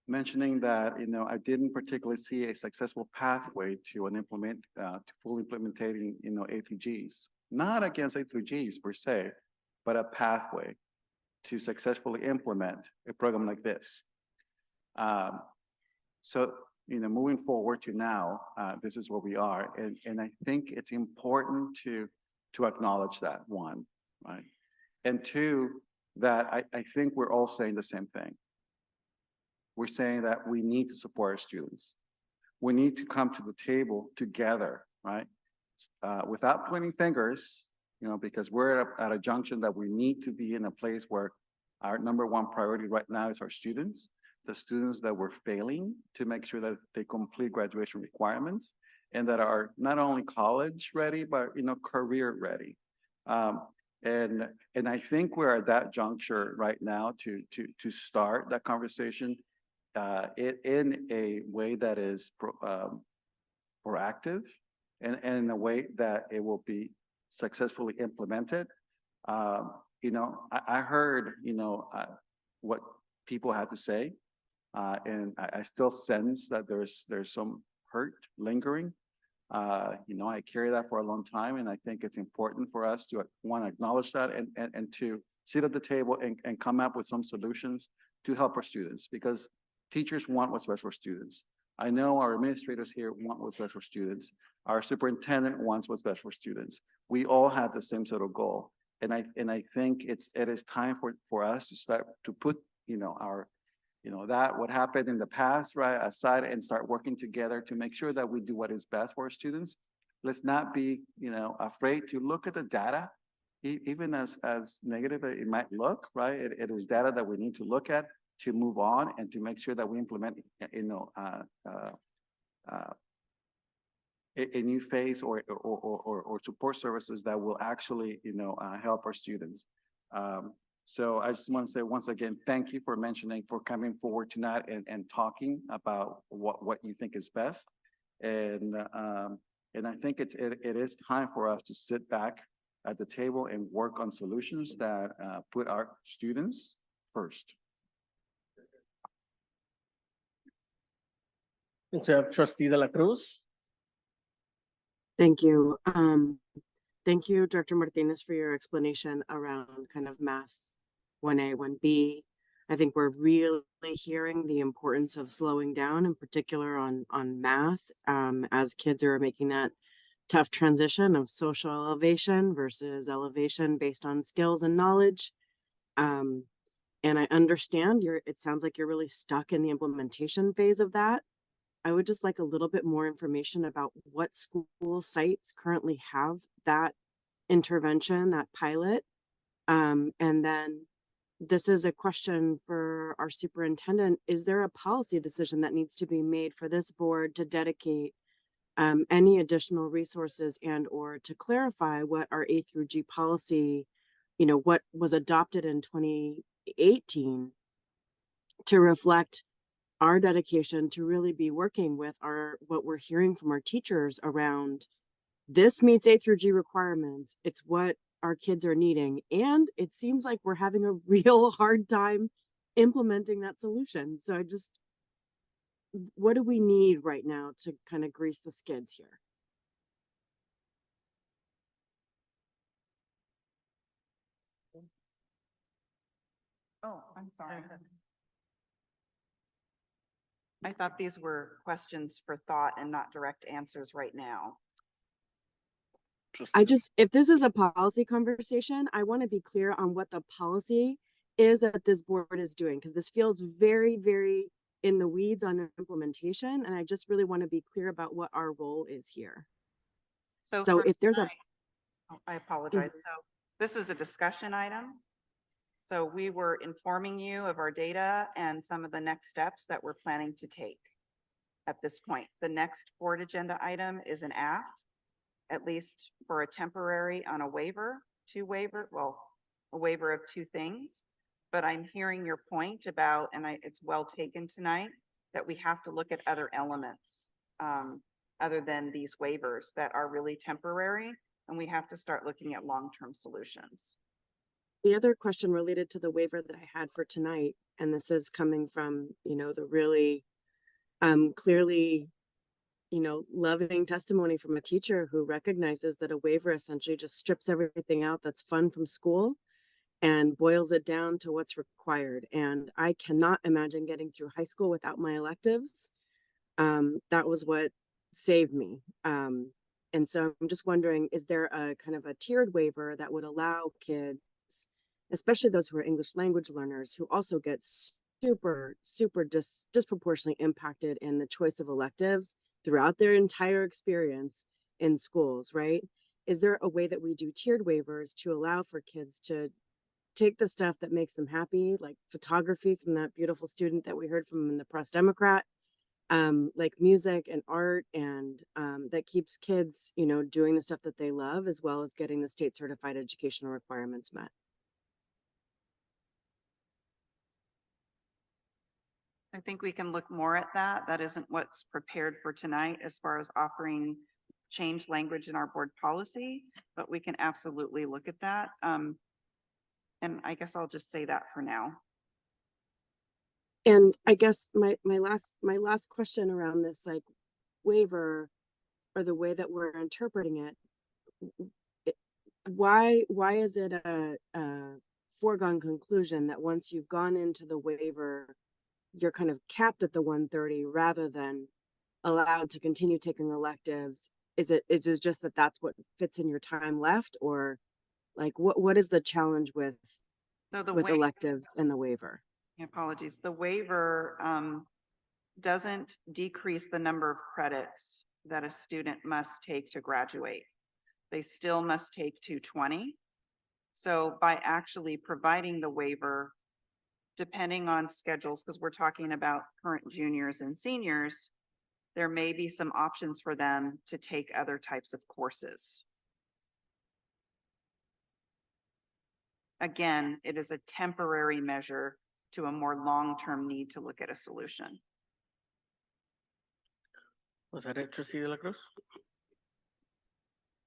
mentioning that, you know, I didn't particularly see a successful pathway to to full implementing, you know, A3Gs. Not against A3Gs per se, but a pathway to successfully implement a program like this. So, you know, moving forward to now, this is where we are. And I think it's important to acknowledge that, one, right? And two, that I think we're all saying the same thing. We're saying that we need to support our students. We need to come to the table together, right? Without pointing fingers, you know, because we're at a junction that we need to be in a place where our number one priority right now is our students, the students that we're failing to make sure that they complete graduation requirements and that are not only college ready, but, you know, career ready. And I think we're at that juncture right now to start that conversation in a way that is proactive and in a way that it will be successfully implemented. You know, I heard, you know, what people had to say, and I still sense that there's some hurt lingering. You know, I carry that for a long time, and I think it's important for us to want to acknowledge that and to sit at the table and come up with some solutions to help our students, because teachers want what's best for students. I know our administrators here want what's best for students. Our superintendent wants what's best for students. We all have the same sort of goal. And I think it is time for us to start to put, you know, what happened in the past, right, aside and start working together to make sure that we do what is best for our students. Let's not be, you know, afraid to look at the data, even as negative as it might look, right? It is data that we need to look at to move on and to make sure that we implement, you know, a new phase or support services that will actually, you know, help our students. So I just want to say once again, thank you for coming forward tonight and talking about what you think is best. And I think it is time for us to sit back at the table and work on solutions that put our students first. Trustee De La Cruz. Thank you. Thank you, Director Martinez, for your explanation around kind of math 1A, 1B. I think we're really hearing the importance of slowing down, in particular on math, as kids are making that tough transition of social elevation versus elevation based on skills and knowledge. And I understand it sounds like you're really stuck in the implementation phase of that. I would just like a little bit more information about what school sites currently have that intervention, that pilot. And then this is a question for our superintendent. Is there a policy decision that needs to be made for this board to dedicate any additional resources and or to clarify what our A through G policy, you know, what was adopted in 2018 to reflect our dedication to really be working with what we're hearing from our teachers around this meets A through G requirements. It's what our kids are needing. And it seems like we're having a real hard time implementing that solution. So what do we need right now to kind of grease the skids here? Oh, I'm sorry. I thought these were questions for thought and not direct answers right now. If this is a policy conversation, I want to be clear on what the policy is that this board is doing, because this feels very, very in the weeds on implementation. And I just really want to be clear about what our role is here. So for if there's tonight- I apologize. So this is a discussion item. So we were informing you of our data and some of the next steps that we're planning to take at this point. The next board agenda item is an ask, at least for a temporary on a waiver, a waiver of two things. But I'm hearing your point about, and it's well taken tonight, that we have to look at other elements other than these waivers that are really temporary, and we have to start looking at long-term solutions. The other question related to the waiver that I had for tonight, and this is coming from, the really clearly, loving testimony from a teacher who recognizes that a waiver essentially just strips everything out that's fun from school and boils it down to what's required. And I cannot imagine getting through high school without my electives. That was what saved me. And so I'm just wondering, is there a kind of a tiered waiver that would allow kids, especially those who are English language learners, who also get super disproportionately impacted in the choice of electives throughout their entire experience in schools, right? Is there a way that we do tiered waivers to allow for kids to take the stuff that makes them happy, like photography from that beautiful student that we heard from in the Press Democrat, like music and art, and that keeps kids, doing the stuff that they love, as well as getting the state certified educational requirements met? I think we can look more at that. That isn't what's prepared for tonight as far as offering change language in our board policy, but we can absolutely look at that. And I guess I'll just say that for now. And I guess my last question around this, like, waiver, or the way that we're interpreting it, why is it a foregone conclusion that once you've gone into the waiver, you're kind of capped at the 130 rather than allowed to continue taking electives? Is it just that that's what fits in your time left, or like what is the challenge with electives and the waiver? Apologies. The waiver doesn't decrease the number of credits that a student must take to graduate. They still must take 220. So by actually providing the waiver, depending on schedules, because we're talking about current juniors and seniors, there may be some options for them to take other types of courses. Again, it is a temporary measure to a more long-term need to look at a solution. Was that it, Trustee De La Cruz?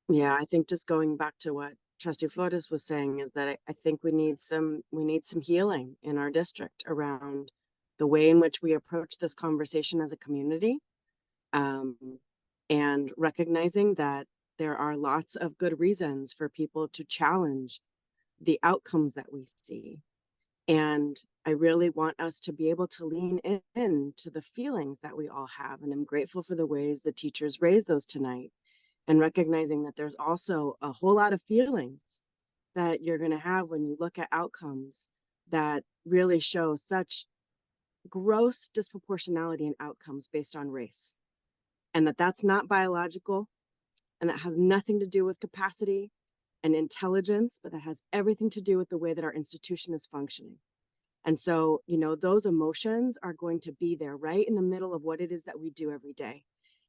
Yeah, I think just going back to what Trustee Flores was saying is that I think we need some healing in our district around the way in which we approach this conversation as a community, and recognizing that there are lots of good reasons for people to challenge the outcomes that we see. And I really want us to be able to lean in to the feelings that we all have. And I'm grateful for the ways the teachers raised those tonight, and recognizing that there's also a whole lot of feelings that you're going to have when you look at outcomes that really show such gross disproportionality in outcomes based on race. And that's not biological, and that has nothing to do with capacity and intelligence, but that has everything to do with the way that our institution is functioning. And so, those emotions are going to be there right in the middle of what it is that we do every day.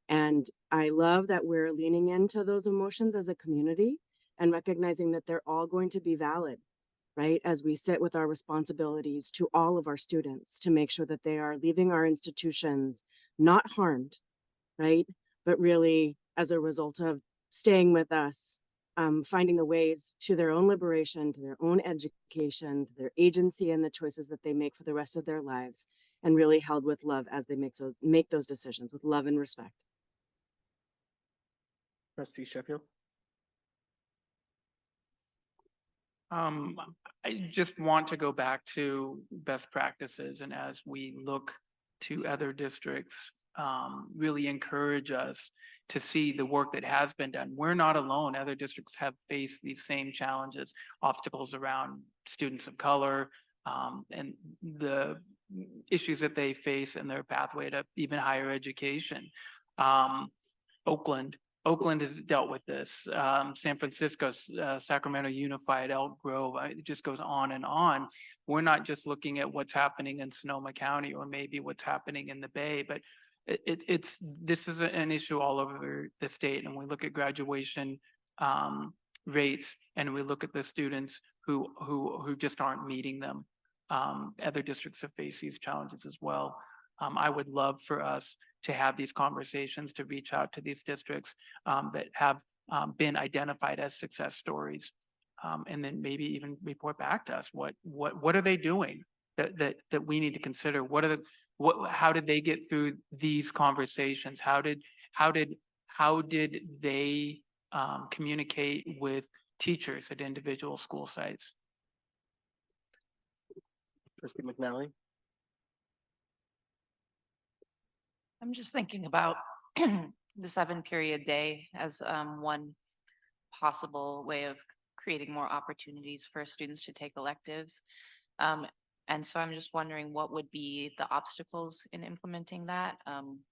And I love that we're leaning into those emotions as a community and recognizing that they're all going to be valid, right? As we sit with our responsibilities to all of our students to make sure that they are leaving our institutions not harmed, right? But really as a result of staying with us, finding the ways to their own liberation, to their own education, to their agency and the choices that they make for the rest of their lives, and really held with love as they make those decisions with love and respect. Trustee Sheffield? I just want to go back to best practices, and as we look to other districts really encourage us to see the work that has been done. We're not alone. Other districts have faced these same challenges, obstacles around students of color, and the issues that they face in their pathway to even higher education. Oakland has dealt with this. San Francisco, Sacramento Unified, Elk Grove, it just goes on and on. We're not just looking at what's happening in Sonoma County or maybe what's happening in the Bay, but this is an issue all over the state. And we look at graduation rates, and we look at the students who just aren't meeting them. Other districts have faced these challenges as well. I would love for us to have these conversations, to reach out to these districts that have been identified as success stories, and then maybe even report back to us what are they doing that we need to consider. How did they get through these conversations? How did they communicate with teachers at individual school sites? Trustee McNally? I'm just thinking about the 7-period day as one possible way of creating more opportunities for students to take electives. And so I'm just wondering what would be the obstacles in implementing that?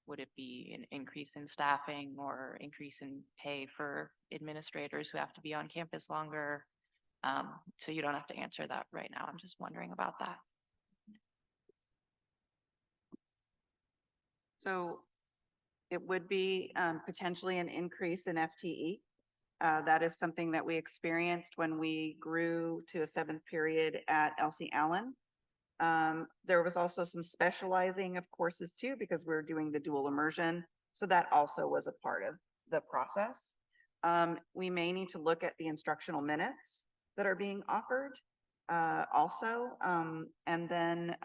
Would it be an increase in staffing or increase in pay for administrators who have to be on campus longer? So you don't have to answer that right now. I'm just wondering about that. So it would be potentially an increase in FTE. That is something that we experienced when we grew to a 7th period at Elsie Allen. There was also some specializing of courses too, because we're doing the dual immersion. So that also was a part of the process. We may need to look at the instructional minutes that are being offered also. And then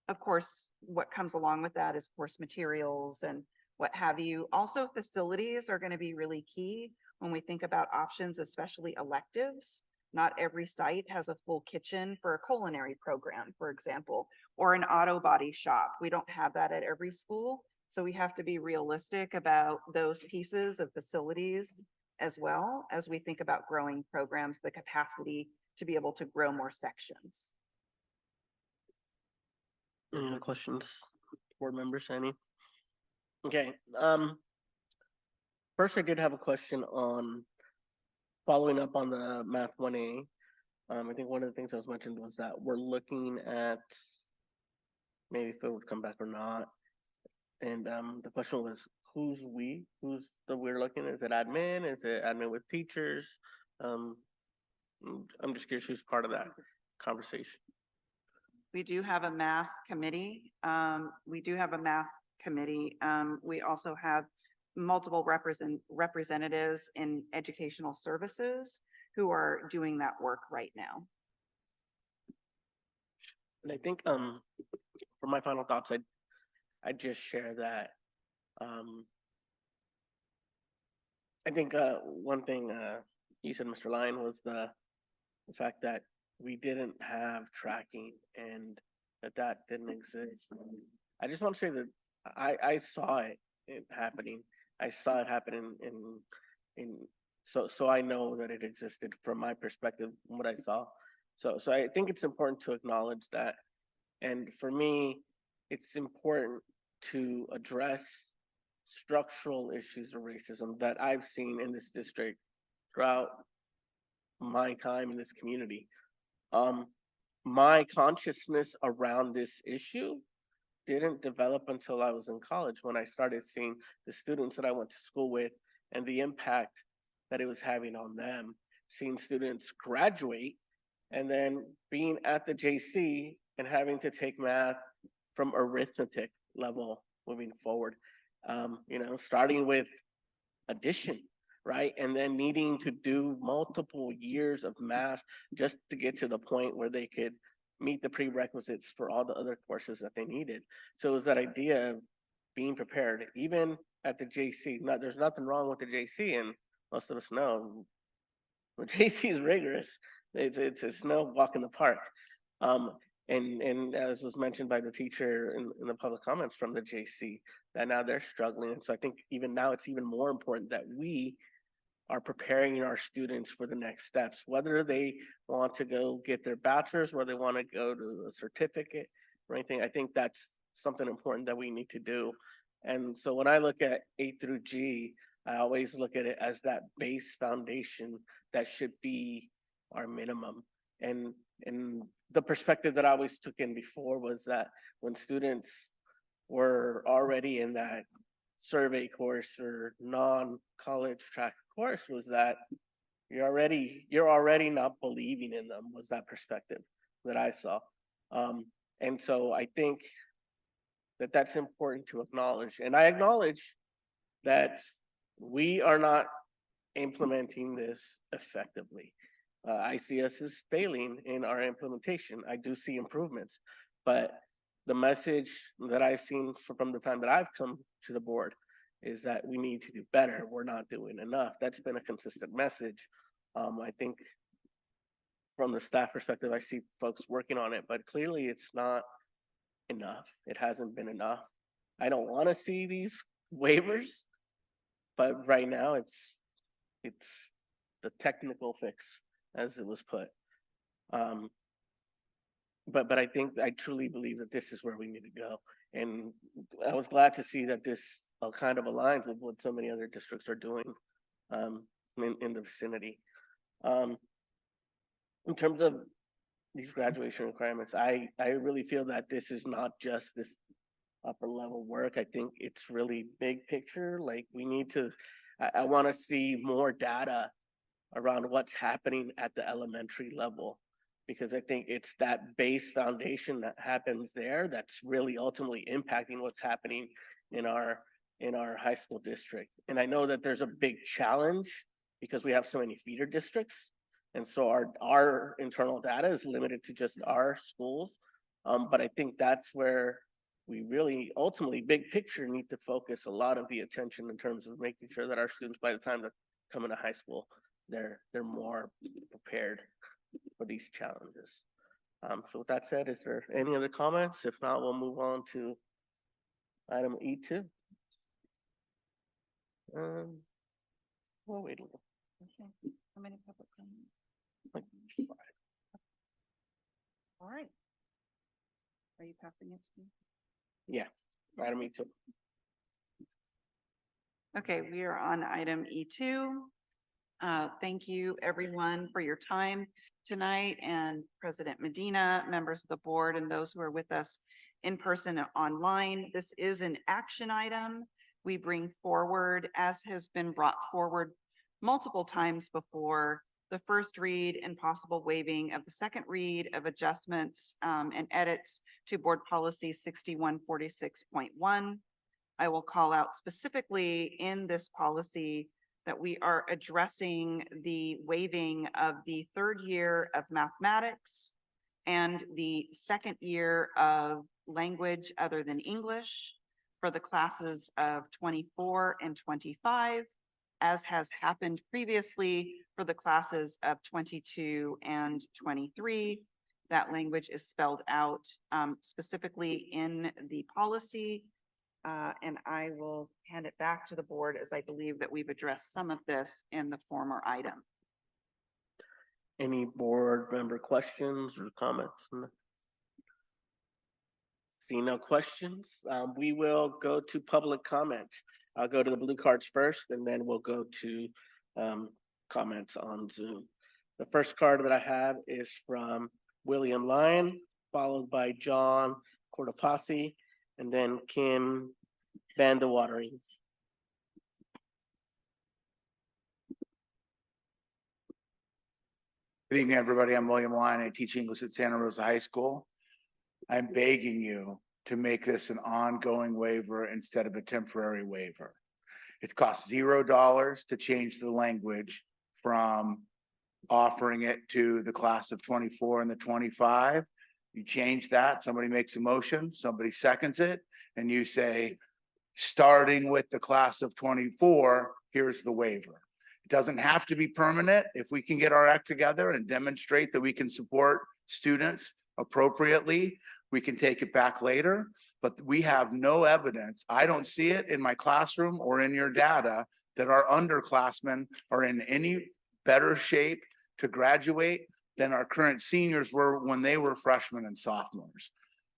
of course, what comes along with that is course materials and what have you. Also, facilities are going to be really key when we think about options, especially electives. Not every site has a full kitchen for a culinary program, for example, or an auto body shop. We don't have that at every school. So we have to be realistic about those pieces of facilities as well as we think about growing programs, the capacity to be able to grow more sections. Any other questions, board members, any? Okay, first I did have a question on following up on the Math 1A. I think one of the things that was mentioned was that we're looking at maybe if it would come back or not. And the question was, who's we? Who's the we're looking? Is it admin? Is it admin with teachers? I'm just curious who's part of that conversation. We do have a math committee. We also have multiple representatives in educational services who are doing that work right now. And I think for my final thoughts, I'd just share that I think one thing you said, Mr. Lyon, was the fact that we didn't have tracking and that didn't exist. I just want to say that I saw it happening. I saw it happen so I know that it existed from my perspective, what I saw. So I think it's important to acknowledge that. And for me, it's important to address structural issues of racism that I've seen in this district throughout my time in this community. My consciousness around this issue didn't develop until I was in college, when I started seeing the students that I went to school with and the impact that it was having on them, seeing students graduate and then being at the JC and having to take math from arithmetic level moving forward. Starting with addition, right? And then needing to do multiple years of math just to get to the point where they could meet the prerequisites for all the other courses that they needed. So it was that idea of being prepared, even at the JC. There's nothing wrong with the JC, and most of us know the JC is rigorous. It's no walk in the park. And as was mentioned by the teacher in the public comments from the JC, that now they're struggling. And so I think even now it's even more important that we are preparing our students for the next steps, whether they want to go get their bachelor's, whether they want to go to a certificate or anything. I think that's something important that we need to do. And so when I look at A through G, I always look at it as that base foundation that should be our minimum. And the perspective that I always took in before was that when students were already in that survey course or non-college track course, was that you're already not believing in them, was that perspective that I saw. And so I think that that's important to acknowledge. And I acknowledge that we are not implementing this effectively. I see us as failing in our implementation. I do see improvements, but the message that I've seen from the time that I've come to the board is that we need to do better. We're not doing enough. That's been a consistent message. I think from the staff perspective, I see folks working on it, but clearly it's not enough. It hasn't been enough. I don't want to see these waivers, but right now it's the technical fix, as it was put. But I think I truly believe that this is where we need to go. And I was glad to see that this kind of aligns with what so many other districts are doing in the vicinity. In terms of these graduation requirements, I really feel that this is not just this upper level work. I think it's really big picture. Like we need to, I want to see more data around what's happening at the elementary level, because I think it's that base foundation that happens there that's really ultimately impacting what's happening in our high school district. And I know that there's a big challenge because we have so many feeder districts. And so our internal data is limited to just our schools. But I think that's where we really ultimately, big picture, need to focus a lot of the attention in terms of making sure that our students, by the time that come into high school, they're more prepared for these challenges. So with that said, is there any other comments? If not, we'll move on to item E2. We'll wait a little. Okay. How many public comments? All right. Are you passing it to me? Yeah, item E2. Okay, we are on item E2. Thank you everyone for your time tonight, and President Medina, members of the board, and those who are with us in person and online. This is an action item we bring forward, as has been brought forward multiple times before, the first read and possible waiving of the second read of adjustments and edits to board policy 6146.1. I will call out specifically in this policy that we are addressing the waiving of the third year of mathematics and the second year of language other than English for the classes of 24 and 25, as has happened previously for the classes of 22 and 23. That language is spelled out specifically in the policy. And I will hand it back to the board, as I believe that we've addressed some of this in the former item. Any board member questions or comments? See no questions. We will go to public comment. I'll go to the blue cards first, and then we'll go to comments on Zoom. The first card that I have is from William Lyon, followed by John Cortopassi, and then Kim Vandewatering. Good evening, everybody. I'm William Lyon. I teach English at Santa Rosa High School. I'm begging you to make this an ongoing waiver instead of a temporary waiver. It costs $0 to change the language from offering it to the class of 24 and the 25. You change that, somebody makes a motion, somebody seconds it, and you say, starting with the class of 24, here's the waiver. It doesn't have to be permanent. If we can get our act together and demonstrate that we can support students appropriately, we can take it back later, but we have no evidence. I don't see it in my classroom or in your data that our underclassmen are in any better shape to graduate than our current seniors were when they were freshmen and sophomores.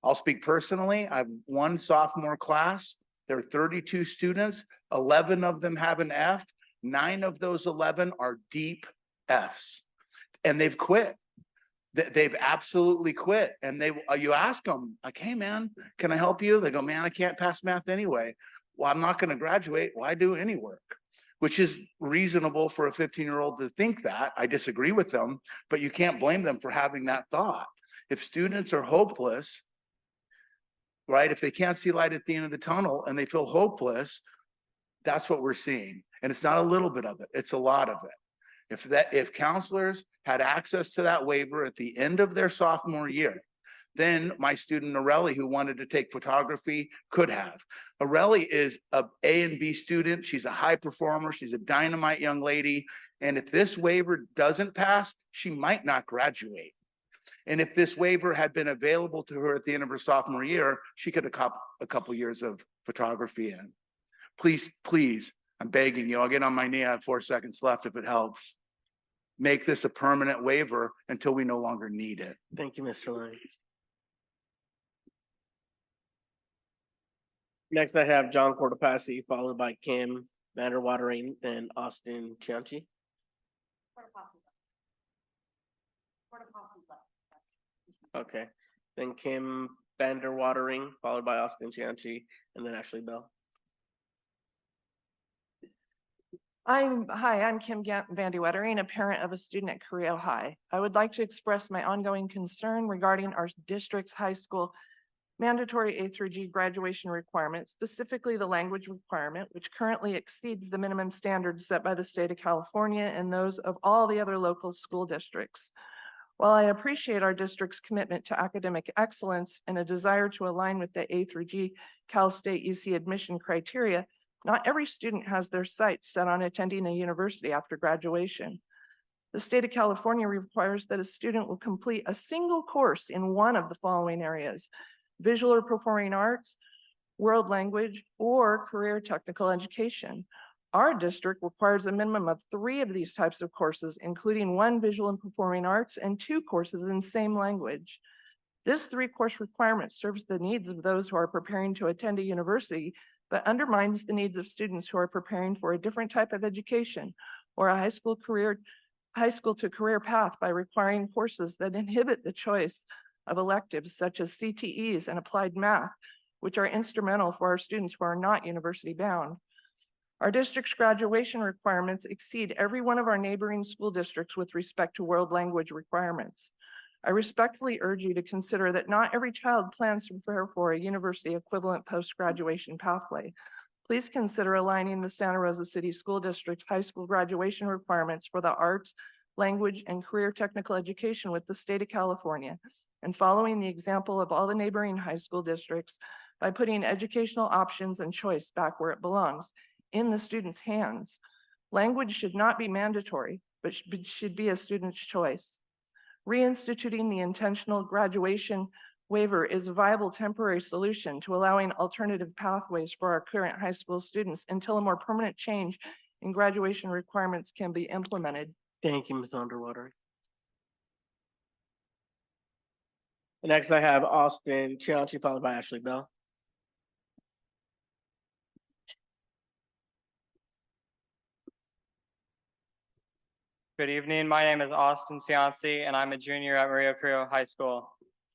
I'll speak personally. I have one sophomore class. There are 32 students. 11 of them have an F. 9 of those 11 are deep Fs. And they've quit. They've absolutely quit. And you ask them, like, hey, man, can I help you? They go, man, I can't pass math anyway. Well, I'm not going to graduate. Why do any work? Which is reasonable for a 15-year-old to think that. I disagree with them, but you can't blame them for having that thought. If students are hopeless, right, if they can't see light at the end of the tunnel and they feel hopeless, that's what we're seeing. And it's not a little bit of it, it's a lot of it. If counselors had access to that waiver at the end of their sophomore year, then my student Areli, who wanted to take photography, could have. Areli is a A and B student. She's a high performer. She's a dynamite young lady. And if this waiver doesn't pass, she might not graduate. And if this waiver had been available to her at the end of her sophomore year, she could have caught a couple years of photography in. Please, please, I'm begging you, I'll get on my knee. I have 4 seconds left if it helps. Make this a permanent waiver until we no longer need it. Thank you, Mr. Lang. Next, I have John Cortopassi, followed by Kim Vanderwatering, then Austin Chianchi. Okay, then Kim Vanderwatering, followed by Austin Chianchi, and then Ashley Bell. Hi, I'm Kim Vandy Wettering, a parent of a student at Carrillo High. I would like to express my ongoing concern regarding our district's high school mandatory A through G graduation requirements, specifically the language requirement, which currently exceeds the minimum standards set by the state of California and those of all the other local school districts. While I appreciate our district's commitment to academic excellence and a desire to align with the A through G Cal State UC admission criteria, not every student has their sights set on attending a university after graduation. The state of California requires that a student will complete a single course in one of the following areas: visual or performing arts, world language, or career technical education. Our district requires a minimum of 3 of these types of courses, including 1 visual and performing arts and 2 courses in same language. This 3-course requirement serves the needs of those who are preparing to attend a university, but undermines the needs of students who are preparing for a different type of education or a high school to career path by requiring courses that inhibit the choice of electives such as CTEs and applied math, which are instrumental for our students who are not university bound. Our district's graduation requirements exceed every one of our neighboring school districts with respect to world language requirements. I respectfully urge you to consider that not every child plans to prepare for a university equivalent post-graduation pathway. Please consider aligning the Santa Rosa City School District's high school graduation requirements for the arts, language, and career technical education with the state of California, and following the example of all the neighboring high school districts by putting educational options and choice back where it belongs, in the student's hands. Language should not be mandatory, but should be a student's choice. Reinstituting the intentional graduation waiver is a viable temporary solution to allowing alternative pathways for our current high school students until a more permanent change in graduation requirements can be implemented. Thank you, Ms. Underwater. Next, I have Austin Chianchi, followed by Ashley Bell. Good evening. My name is Austin Cianci, and I'm a junior at Maria Carrillo High School.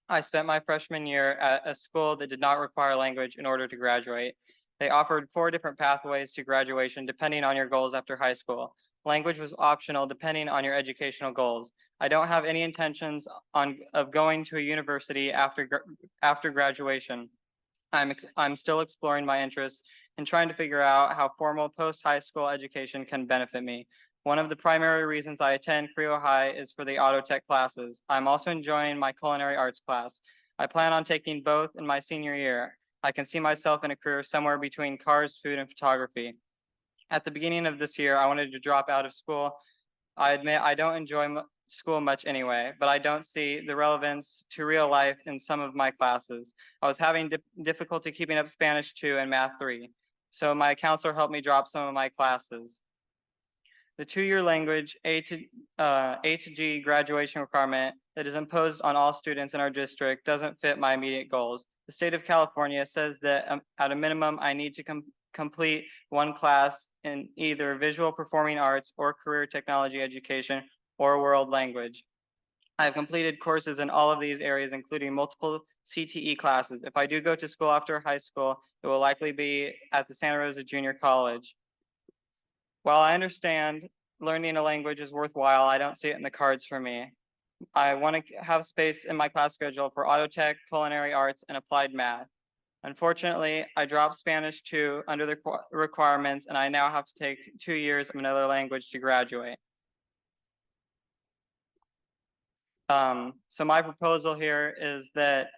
I spent my freshman year at a school that did not require language in order to graduate. They offered 4 different pathways to graduation depending on your goals after high school. Language was optional depending on your educational goals. I don't have any intentions of going to a university after graduation. I'm still exploring my interests and trying to figure out how formal post-high school education can benefit me. One of the primary reasons I attend Carrillo High is for the auto tech classes. I'm also enjoying my culinary arts class. I plan on taking both in my senior year. I can see myself in a career somewhere between cars, food, and photography. At the beginning of this year, I wanted to drop out of school I admit I don't enjoy school much anyway, but I don't see the relevance to real life in some of my classes. I was having difficulty keeping up Spanish 2 and Math 3, so my counselor helped me drop some of my classes. The two-year language A to G graduation requirement that is imposed on all students in our district doesn't fit my immediate goals. The state of California says that at a minimum, I need to complete one class in either visual performing arts or career technology education or world language. I have completed courses in all of these areas, including multiple CTE classes. If I do go to school after high school, it will likely be at the Santa Rosa Junior College. While I understand learning a language is worthwhile, I don't see it in the cards for me. I want to have space in my class schedule for auto tech, culinary arts, and applied math. Unfortunately, I dropped Spanish 2 under the requirements, and I now have to take 2 years of another language to graduate. So my proposal here is that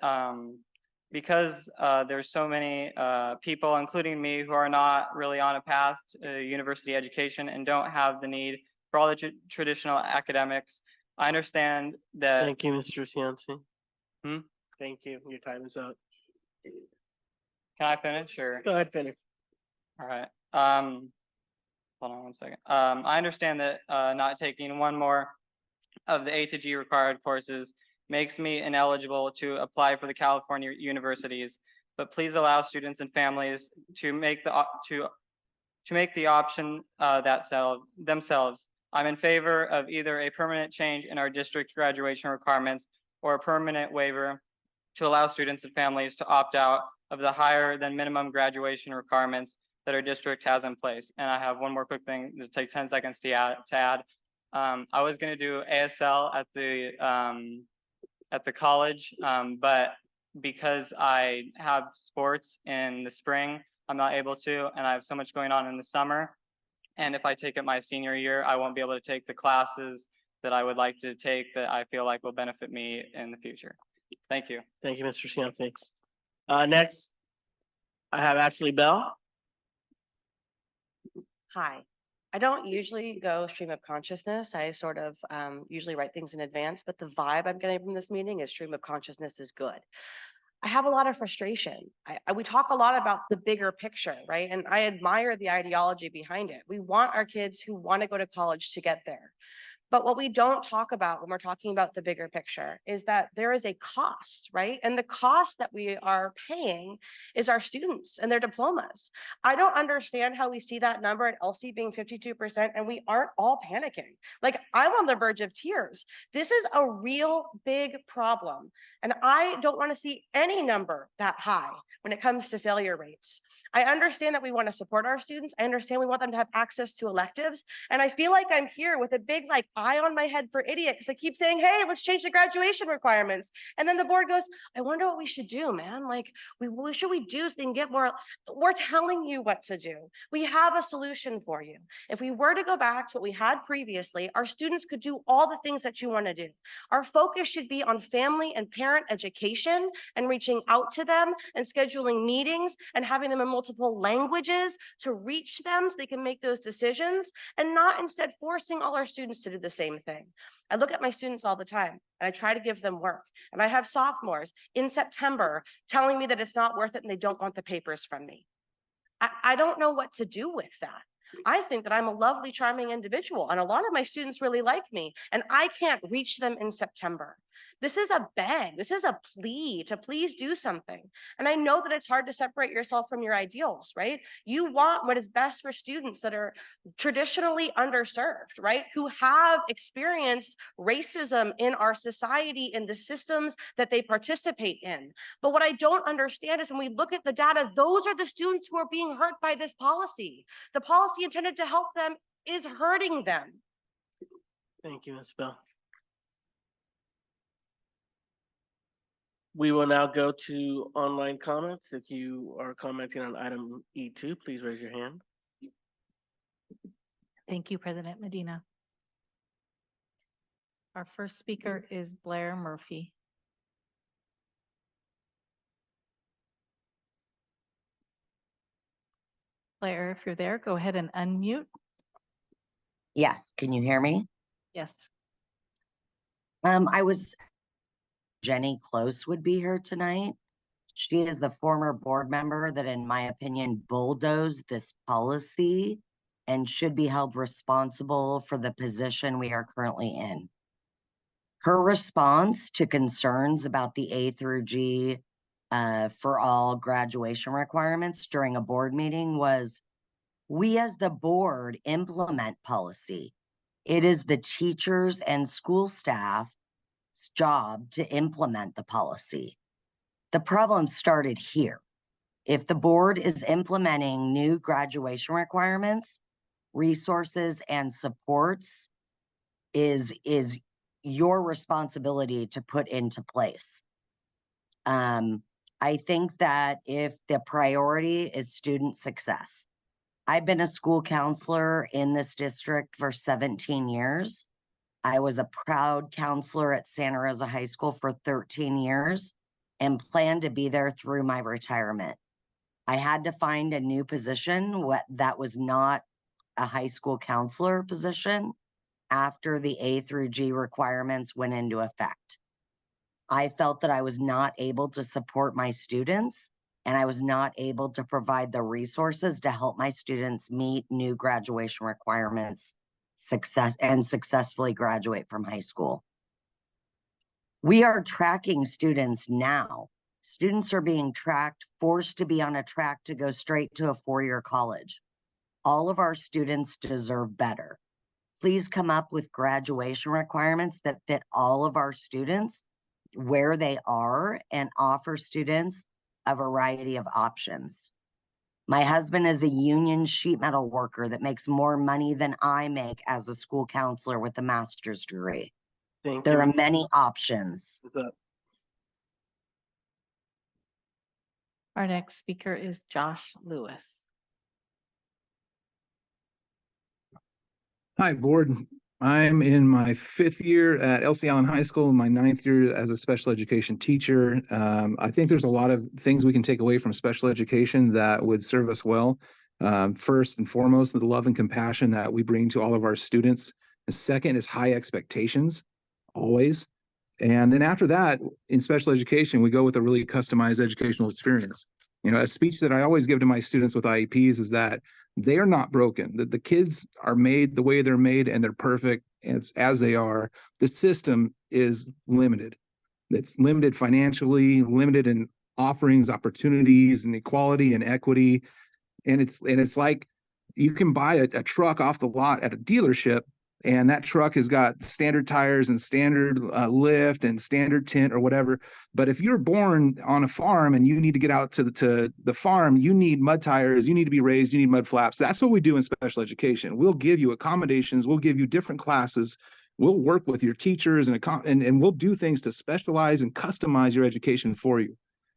because there's so many people, including me, who are not really on a path to university education and don't have the need for all the traditional academics, I understand that. Thank you, Mr. Cianci. Hmm? Thank you. Your time is up. Can I finish or? Go ahead, finish. All right. Hold on one second. I understand that not taking one more of the A to G required courses makes me ineligible to apply for the California universities, but please allow students and families to make the option themselves. I'm in favor of either a permanent change in our district graduation requirements or a permanent waiver to allow students and families to opt out of the higher than minimum graduation requirements that our district has in place. And I have one more quick thing to take 10 seconds to add. I was going to do ASL at the college, but because I have sports in the spring, I'm not able to, and I have so much going on in the summer. And if I take it my senior year, I won't be able to take the classes that I would like to take that I feel like will benefit me in the future. Thank you. Thank you, Mr. Cianci. Next, I have Ashley Bell. Hi. I don't usually go stream of consciousness. I sort of usually write things in advance, but the vibe I'm getting from this meeting is stream of consciousness is good. I have a lot of frustration. We talk a lot about the bigger picture, right? And I admire the ideology behind it. We want our kids who want to go to college to get there. But what we don't talk about when we're talking about the bigger picture is that there is a cost, right? And the cost that we are paying is our students and their diplomas. I don't understand how we see that number at LC being 52% and we aren't all panicking. Like, I'm on the verge of tears. This is a real big problem. And I don't want to see any number that high when it comes to failure rates. I understand that we want to support our students. I understand we want them to have access to electives. And I feel like I'm here with a big eye on my head for idiot because I keep saying, hey, let's change the graduation requirements. And then the board goes, I wonder what we should do, man. Like, what should we do so they can get more? We're telling you what to do. We have a solution for you. If we were to go back to what we had previously, our students could do all the things that you want to do. Our focus should be on family and parent education and reaching out to them and scheduling meetings and having them in multiple languages to reach them so they can make those decisions, and not instead forcing all our students to do the same thing. I look at my students all the time and I try to give them work. And I have sophomores in September telling me that it's not worth it and they don't want the papers from me. I don't know what to do with that. I think that I'm a lovely, charming individual, and a lot of my students really like me, and I can't reach them in September. This is a beg. This is a plea to please do something. And I know that it's hard to separate yourself from your ideals, right? You want what is best for students that are traditionally underserved, right? Who have experienced racism in our society in the systems that they participate in. But what I don't understand is when we look at the data, those are the students who are being hurt by this policy. The policy intended to help them is hurting them. Thank you, Ms. Bell. We will now go to online comments. If you are commenting on item E2, please raise your hand. Thank you, President Medina. Our first speaker is Blair Murphy. Blair, if you're there, go ahead and unmute. Yes, can you hear me? Yes. I was Jenny Close would be here tonight. She is the former board member that, in my opinion, bulldozed this policy and should be held responsible for the position we are currently in. Her response to concerns about the A through G for all graduation requirements during a board meeting was, we as the board implement policy. It is the teachers and school staff's job to implement the policy. The problem started here. If the board is implementing new graduation requirements, resources and supports is your responsibility to put into place. I think that if the priority is student success, I've been a school counselor in this district for 17 years. I was a proud counselor at Santa Rosa High School for 13 years and plan to be there through my retirement. I had to find a new position that was not a high school counselor position after the A through G requirements went into effect. I felt that I was not able to support my students and I was not able to provide the resources to help my students meet new graduation requirements successfully graduate from high school. We are tracking students now. Students are being tracked, forced to be on a track to go straight to a four-year college. All of our students deserve better. Please come up with graduation requirements that fit all of our students where they are and offer students a variety of options. My husband is a union sheet metal worker that makes more money than I make as a school counselor with a master's degree. There are many options. Our next speaker is Josh Lewis. Hi, board. I'm in my 5th year at Elsie Allen High School, my 9th year as a special education teacher. I think there's a lot of things we can take away from special education that would serve us well. First and foremost, the love and compassion that we bring to all of our students. The second is high expectations, always. And then after that, in special education, we go with a really customized educational experience. You know, a speech that I always give to my students with IEPs is that they are not broken, that the kids are made the way they're made and they're perfect as they are. The system is limited. It's limited financially, limited in offerings, opportunities, and equality and equity. And it's like you can buy a truck off the lot at a dealership, and that truck has got standard tires and standard lift and standard tint or whatever. But if you're born on a farm and you need to get out to the farm, you need mud tires, you need to be raised, you need mud flaps. That's what we do in special education. We'll give you accommodations, we'll give you different classes, we'll work with your teachers and we'll do things to specialize and customize your education for you.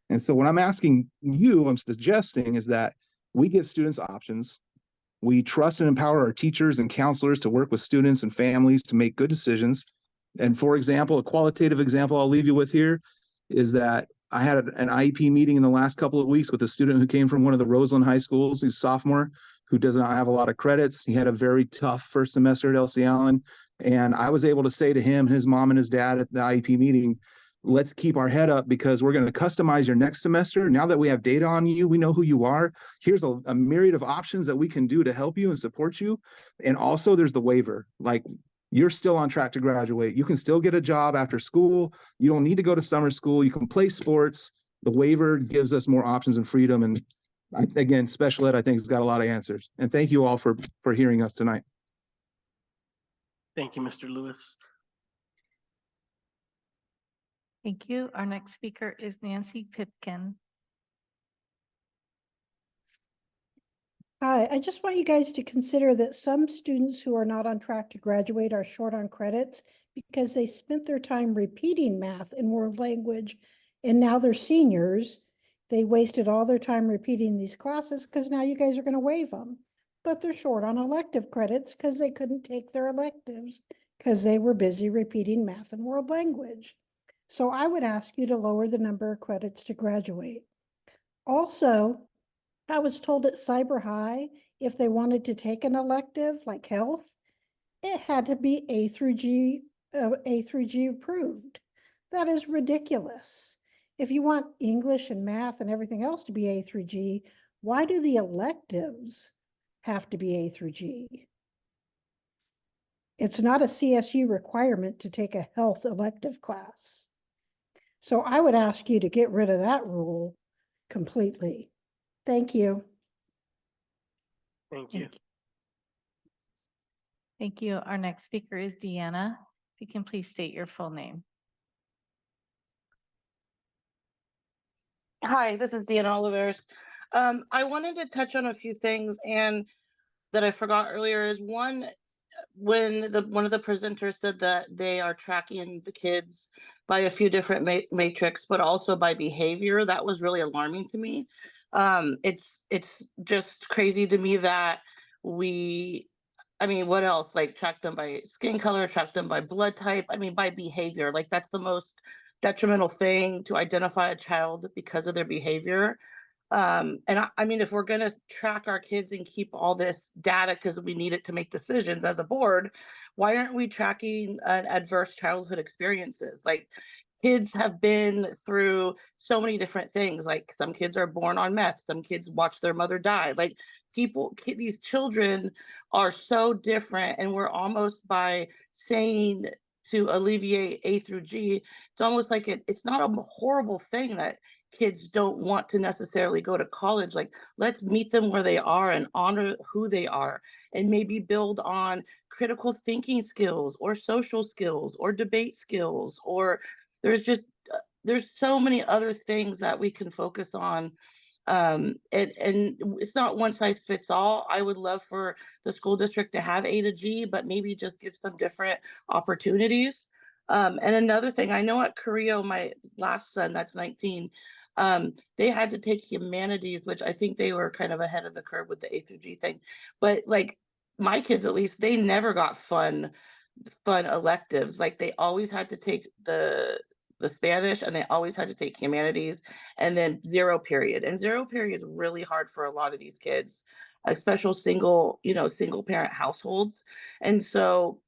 And so what I'm asking you, I'm suggesting is that we give students options. We trust and empower our teachers and counselors to work with students and families to make good decisions. And for example, a qualitative example I'll leave you with here is that I had an IEP meeting in the last couple of weeks with a student who came from one of the Roseland high schools. He's a sophomore who does not have a lot of credits. He had a very tough first semester at Elsie Allen. And I was able to say to him, his mom and his dad at the IEP meeting, let's keep our head up because we're going to customize your next semester. Now that we have data on you, we know who you are. Here's a myriad of options that we can do to help you and support you. And also there's the waiver. Like, you're still on track to graduate. You can still get a job after school. You don't need to go to summer school. You can play sports. The waiver gives us more options and freedom. And again, special ed, I think, has got a lot of answers. And thank you all for hearing us tonight. Thank you, Mr. Lewis. Thank you. Our next speaker is Nancy Pipkin. Hi, I just want you guys to consider that some students who are not on track to graduate are short on credits because they spent their time repeating math and world language, and now they're seniors. They wasted all their time repeating these classes because now you guys are going to waive them. But they're short on elective credits because they couldn't take their electives because they were busy repeating math and world language. So I would ask you to lower the number of credits to graduate. Also, I was told at Cyber High, if they wanted to take an elective like health, it had to be A through G approved. That is ridiculous. If you want English and math and everything else to be A through G, why do the electives have to be A through G? It's not a CSU requirement to take a health elective class. So I would ask you to get rid of that rule completely. Thank you. Thank you. Thank you. Our next speaker is Deanna. If you can please state your full name. Hi, this is Deanna Oliveros. I wanted to touch on a few things and that I forgot earlier is one, when one of the presenters said that they are tracking the kids by a few different matrix, but also by behavior, that was really alarming to me. It's just crazy to me that what else? Like track them by skin color, track them by blood type. By behavior. Like that's the most detrimental thing to identify a child because of their behavior. If we're going to track our kids and keep all this data because we need it to make decisions as a board, why aren't we tracking adverse childhood experiences? Like kids have been through so many different things. Like some kids are born on meth, some kids watch their mother die. Like these children are so different, and we're almost by saying to alleviate A through G, it's almost like it's not a horrible thing that kids don't want to necessarily go to college. Like let's meet them where they are and honor who they are, and maybe build on critical thinking skills or social skills or debate skills, or there's so many other things that we can focus on. And it's not one size fits all. I would love for the school district to have A to G, but maybe just give some different opportunities. And another thing, I know at Carrillo, my last son, that's 19, they had to take humanities, which I think they were kind of ahead of the curve with the A through G thing. But like my kids, at least, they never got fun electives. Like they always had to take the Spanish, and they always had to take humanities, and then zero period. And zero period is really hard for a lot of these kids, especially single parent households. And so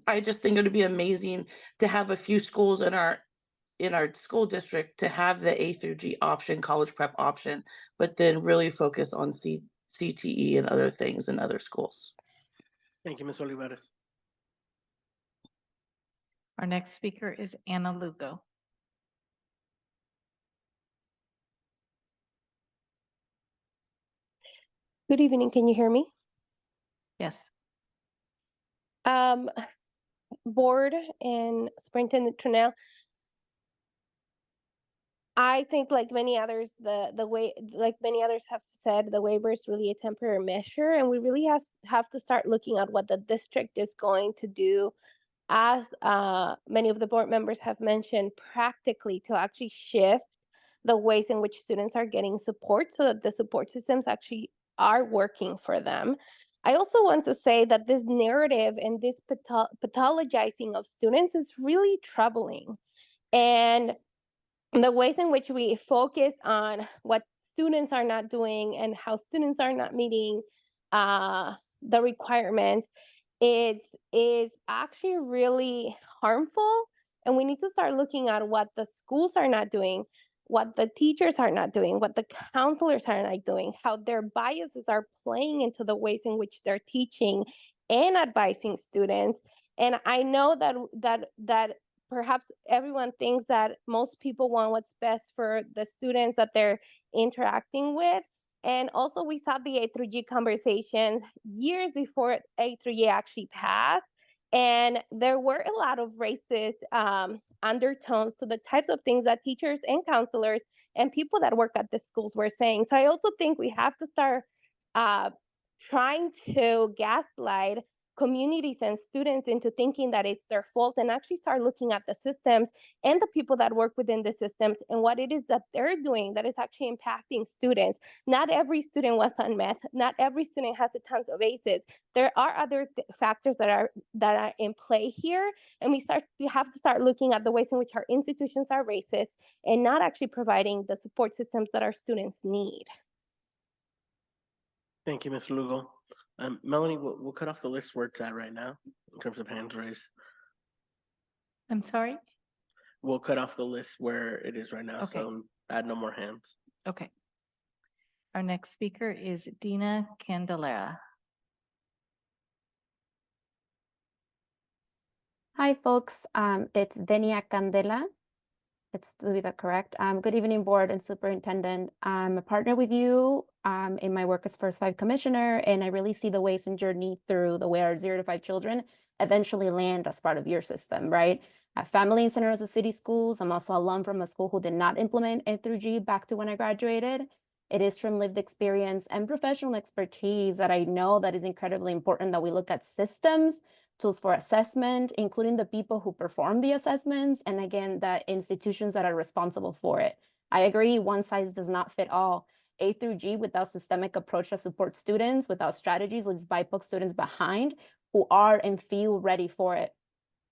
I just think it would be amazing to have a few schools in our school district to have the A through G option, college prep option, but then really focus on CTE and other things in other schools. Thank you, Ms. Olivares. Our next speaker is Anna Lugo. Good evening. Can you hear me? Yes. Board and Superintendent Trinnell, I think like many others, like many others have said, the waiver is really a temporary measure, and we really have to start looking at what the district is going to do, as many of the board members have mentioned, practically to actually shift the ways in which students are getting support so that the support systems actually are working for them. I also want to say that this narrative and this pathologizing of students is really troubling. And the ways in which we focus on what students are not doing and how students are not meeting the requirements is actually really harmful. And we need to start looking at what the schools are not doing, what the teachers are not doing, what the counselors are not doing, how their biases are playing into the ways in which they're teaching and advising students. And I know that perhaps everyone thinks that most people want what's best for the students that they're interacting with. And also we saw the A through G conversations years before A through G actually passed. And there were a lot of racist undertones to the types of things that teachers and counselors and people that work at the schools were saying. So I also think we have to start trying to gaslight communities and students into thinking that it's their fault, and actually start looking at the systems and the people that work within the systems and what it is that they're doing that is actually impacting students. Not every student was on meth. Not every student has a ton of ACEs. There are other factors that are in play here, and we have to start looking at the ways in which our institutions are racist and not actually providing the support systems that our students need. Thank you, Ms. Lugo. Melanie, we'll cut off the list where it's at right now in terms of hands raised. I'm sorry? We'll cut off the list where it is right now, Okay. so add no more hands. Okay. Our next speaker is Dina Candelera. Hi, folks. It's Denia Candela. It's to be the correct. Good evening, board and superintendent. I'm a partner with you in my work as First Five Commissioner, and I really see the ways and journey through the way our 0 to 5 children eventually land as part of your system, right? A family in Santa Rosa City Schools. I'm also alum from a school who did not implement A through G back to when I graduated. It is from lived experience and professional expertise that I know that is incredibly important that we look at systems, tools for assessment, including the people who perform the assessments, and again, the institutions that are responsible for it. I agree, one size does not fit all. A through G without systemic approach to support students, without strategies, leaves BIPOC students behind who are and feel ready for it.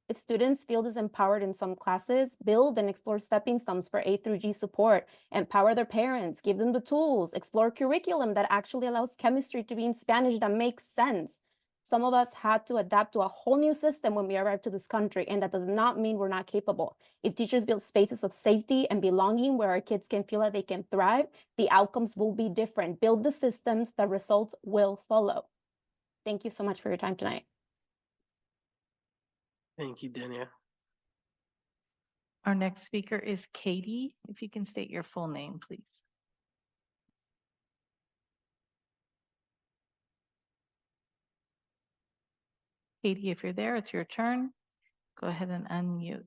If students feel disempowered in some classes, build and explore stepping stones for A through G support, empower their parents, give them the tools, explore curriculum that actually allows chemistry to be in Spanish that makes sense. Some of us had to adapt to a whole new system when we arrived to this country, and that does not mean we're not capable. If teachers build spaces of safety and belonging where our kids can feel that they can thrive, the outcomes will be different. Build the systems, the results will follow. Thank you so much for your time tonight. Thank you, Dania. Our next speaker is Katie. If you can state your full name, please. Katie, if you're there, it's your turn. Go ahead and unmute.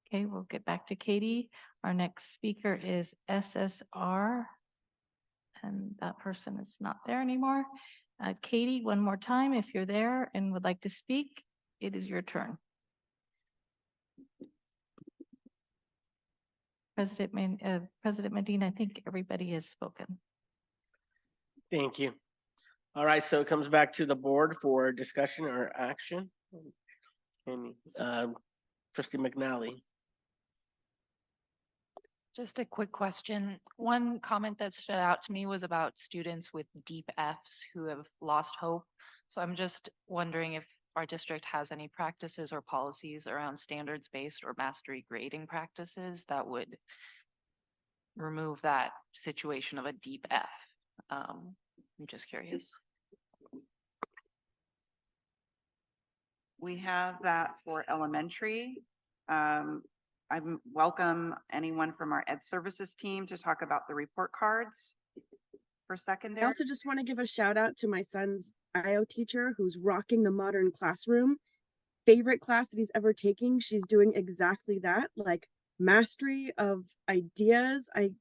Okay, we'll get back to Katie. Our next speaker is SSR, and that person is not there anymore. Katie, one more time, if you're there and would like to speak, it is your turn. President Medina, I think everybody has spoken. Thank you. All right, so it comes back to the board for discussion or action. And Trustee McNally. Just a quick question. One comment that stood out to me was about students with deep Fs who have lost hope. So I'm just wondering if our district has any practices or policies around standards-based or mastery grading practices that would remove that situation of a deep F. I'm just curious. We have that for elementary. I welcome anyone from our Ed Services team to talk about the report cards for secondary. I also just want to give a shout out to my son's IO teacher who's rocking the modern classroom. Favorite class that he's ever taking. She's doing exactly that, like mastery of ideas. I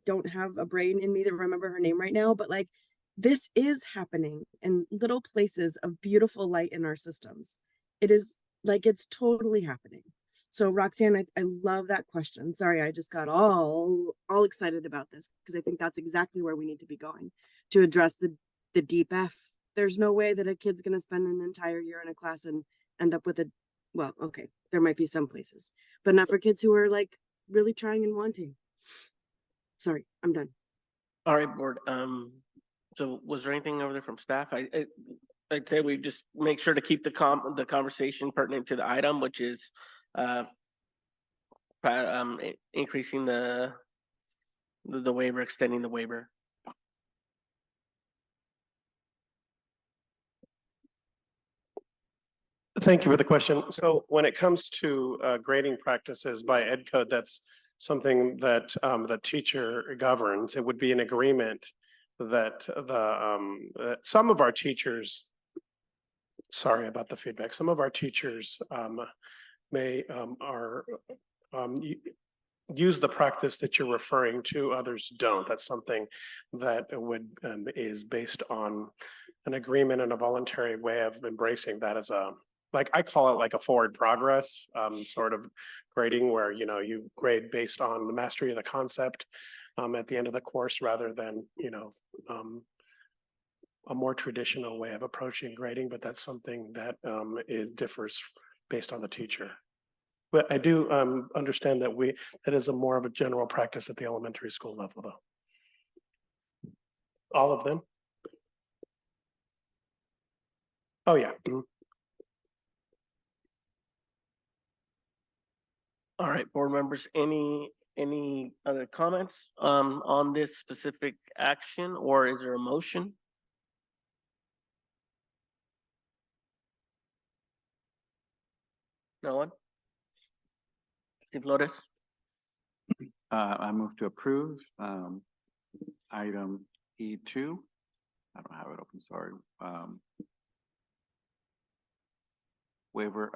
don't have a brain in me to remember her name right now, but like this is happening in little places of beautiful light in our systems. It is like it's totally happening. So Roxanne, I love that question. Sorry, I just got all excited about this because I think that's exactly where we need to be going to address the deep F. There's no way that a kid's going to spend an entire year in a class and end up with well, okay, there might be some places, but not for kids who are like really trying and wanting. Sorry, I'm done. All right, board. So was there anything over there from staff? I'd say we just make sure to keep the conversation pertinent to the item, which is increasing the waiver, extending the waiver. Thank you for the question. So when it comes to grading practices by Ed Code, that's something that the teacher governs. It would be an agreement that that some of our teachers, sorry about the feedback, some of our teachers may use the practice that you're referring to, others don't. That's something that is based on an agreement and a voluntary way of embracing that as like I call it like a forward progress sort of grading where, you know, you grade based on the mastery of the concept at the end of the course rather than, you know, a more traditional way of approaching grading, but that's something that differs based on the teacher. But I do understand that that is a more of a general practice at the elementary school level, though. All of them? Oh, yeah. Mhm. All right, board members, any other comments on this specific action, or is there a motion? No one? Steve Flores? I move to approve, item E2. I don't have it open, sorry. Waiver,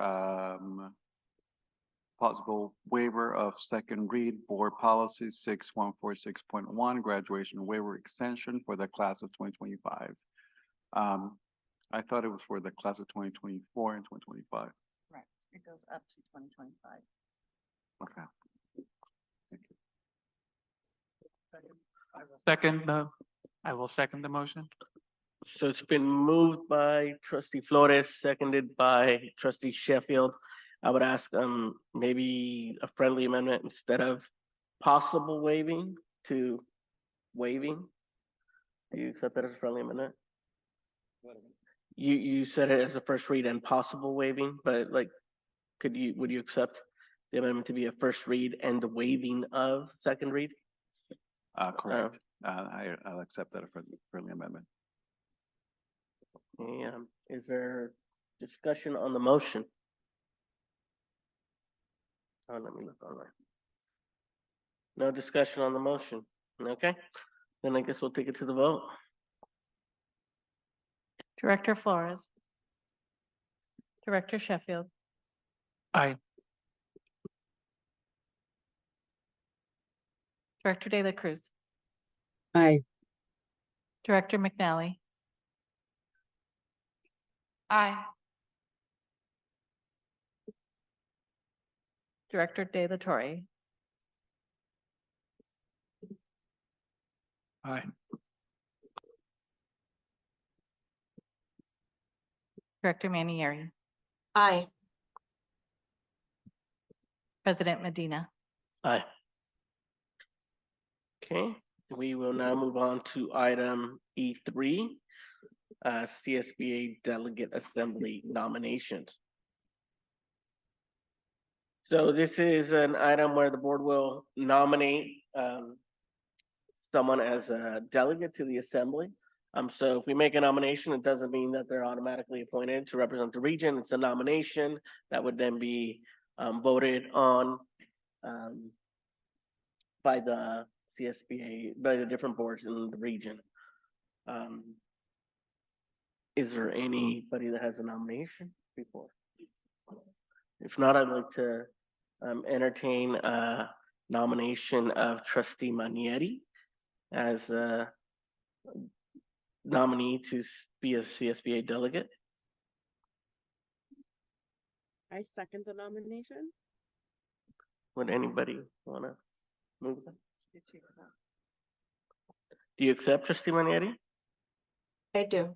possible waiver of second read board policy 6146.1 graduation waiver extension for the class of 2025. I thought it was for the class of 2024 and 2025. Right, it goes up to 2025. Okay. I will second the motion. So it's been moved by trustee Flores, seconded by trustee Sheffield. I would ask maybe a friendly amendment instead of possible waiving to waiving. Do you accept that as a friendly amendment? You said it as a first read and possible waiving, but like, would you accept the amendment to be a first read and the waiving of second read? Correct. I'll accept that a friendly amendment. And is there discussion on the motion? Oh, let me look online. No discussion on the motion. Okay, then I guess we'll take it to the vote. Director Flores. Director Sheffield. Aye. Director De La Cruz. Aye. Director McNally. Aye. Director De La Torre. Aye. Director Manieri. Aye. President Medina. Aye. Okay, we will now move on to item E3, CSBA Delegate Assembly nominations. So this is an item where the board will nominate someone as a delegate to the assembly. So if we make a nomination, it doesn't mean that they're automatically appointed to represent the region. It's a nomination that would then be voted on by the CSBA, by the different boards in the region. Is there anybody that has a nomination before? If not, I'd like to entertain a nomination of trustee Manieri as a nominee to be a CSBA delegate. I second the nomination. Would anybody want to move that? Do you accept trustee Manieri? I do.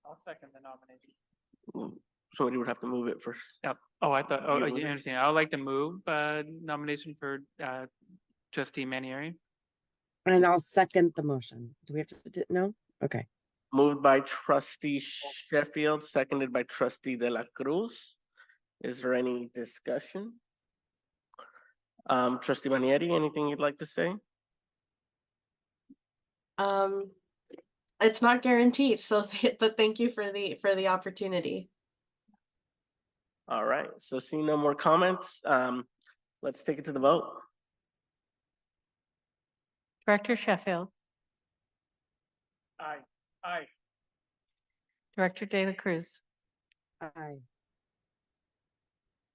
I'll second the nomination. Somebody would have to move it first. Yep. Oh, I thought, You you would? understand. I would like to move nomination for trustee Manieri. And I'll second the motion. Do we have to do, no? Okay. Moved by trustee Sheffield, seconded by trustee De La Cruz. Is there any discussion? Trustee Manieri, anything you'd like to say? It's not guaranteed, so but thank you for the opportunity. All right, so seeing no more comments, let's take it to the vote. Director Sheffield. Aye. Aye. Director De La Cruz. Aye.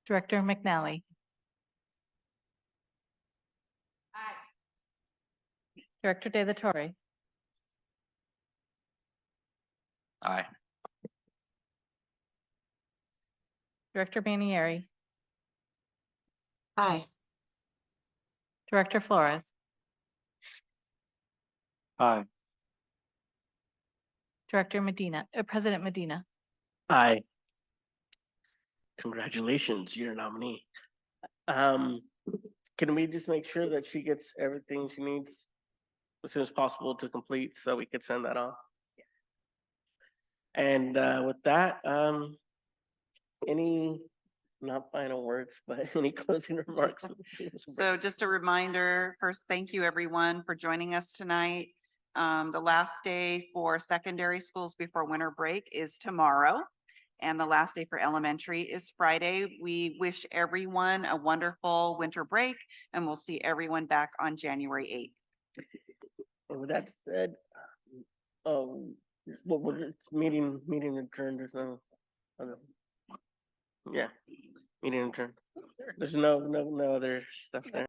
Director McNally. Aye. Director De La Torre. Aye. Director Manieri. Aye. Director Flores. Aye. Director Medina, President Medina. Aye. Congratulations, you're a nominee. Can we just make sure that she gets everything she needs as soon as possible to complete so we could send that off? And with that, any, not final words, but any closing remarks? So just a reminder, first, thank you everyone for joining us tonight. The last day for secondary schools before winter break is tomorrow. And the last day for elementary is Friday. We wish everyone a wonderful winter break and we'll see everyone back on January 8th. And with that said, what was it? Meeting adjourned. There's no other. Yeah, meeting adjourned. There's no other stuff there.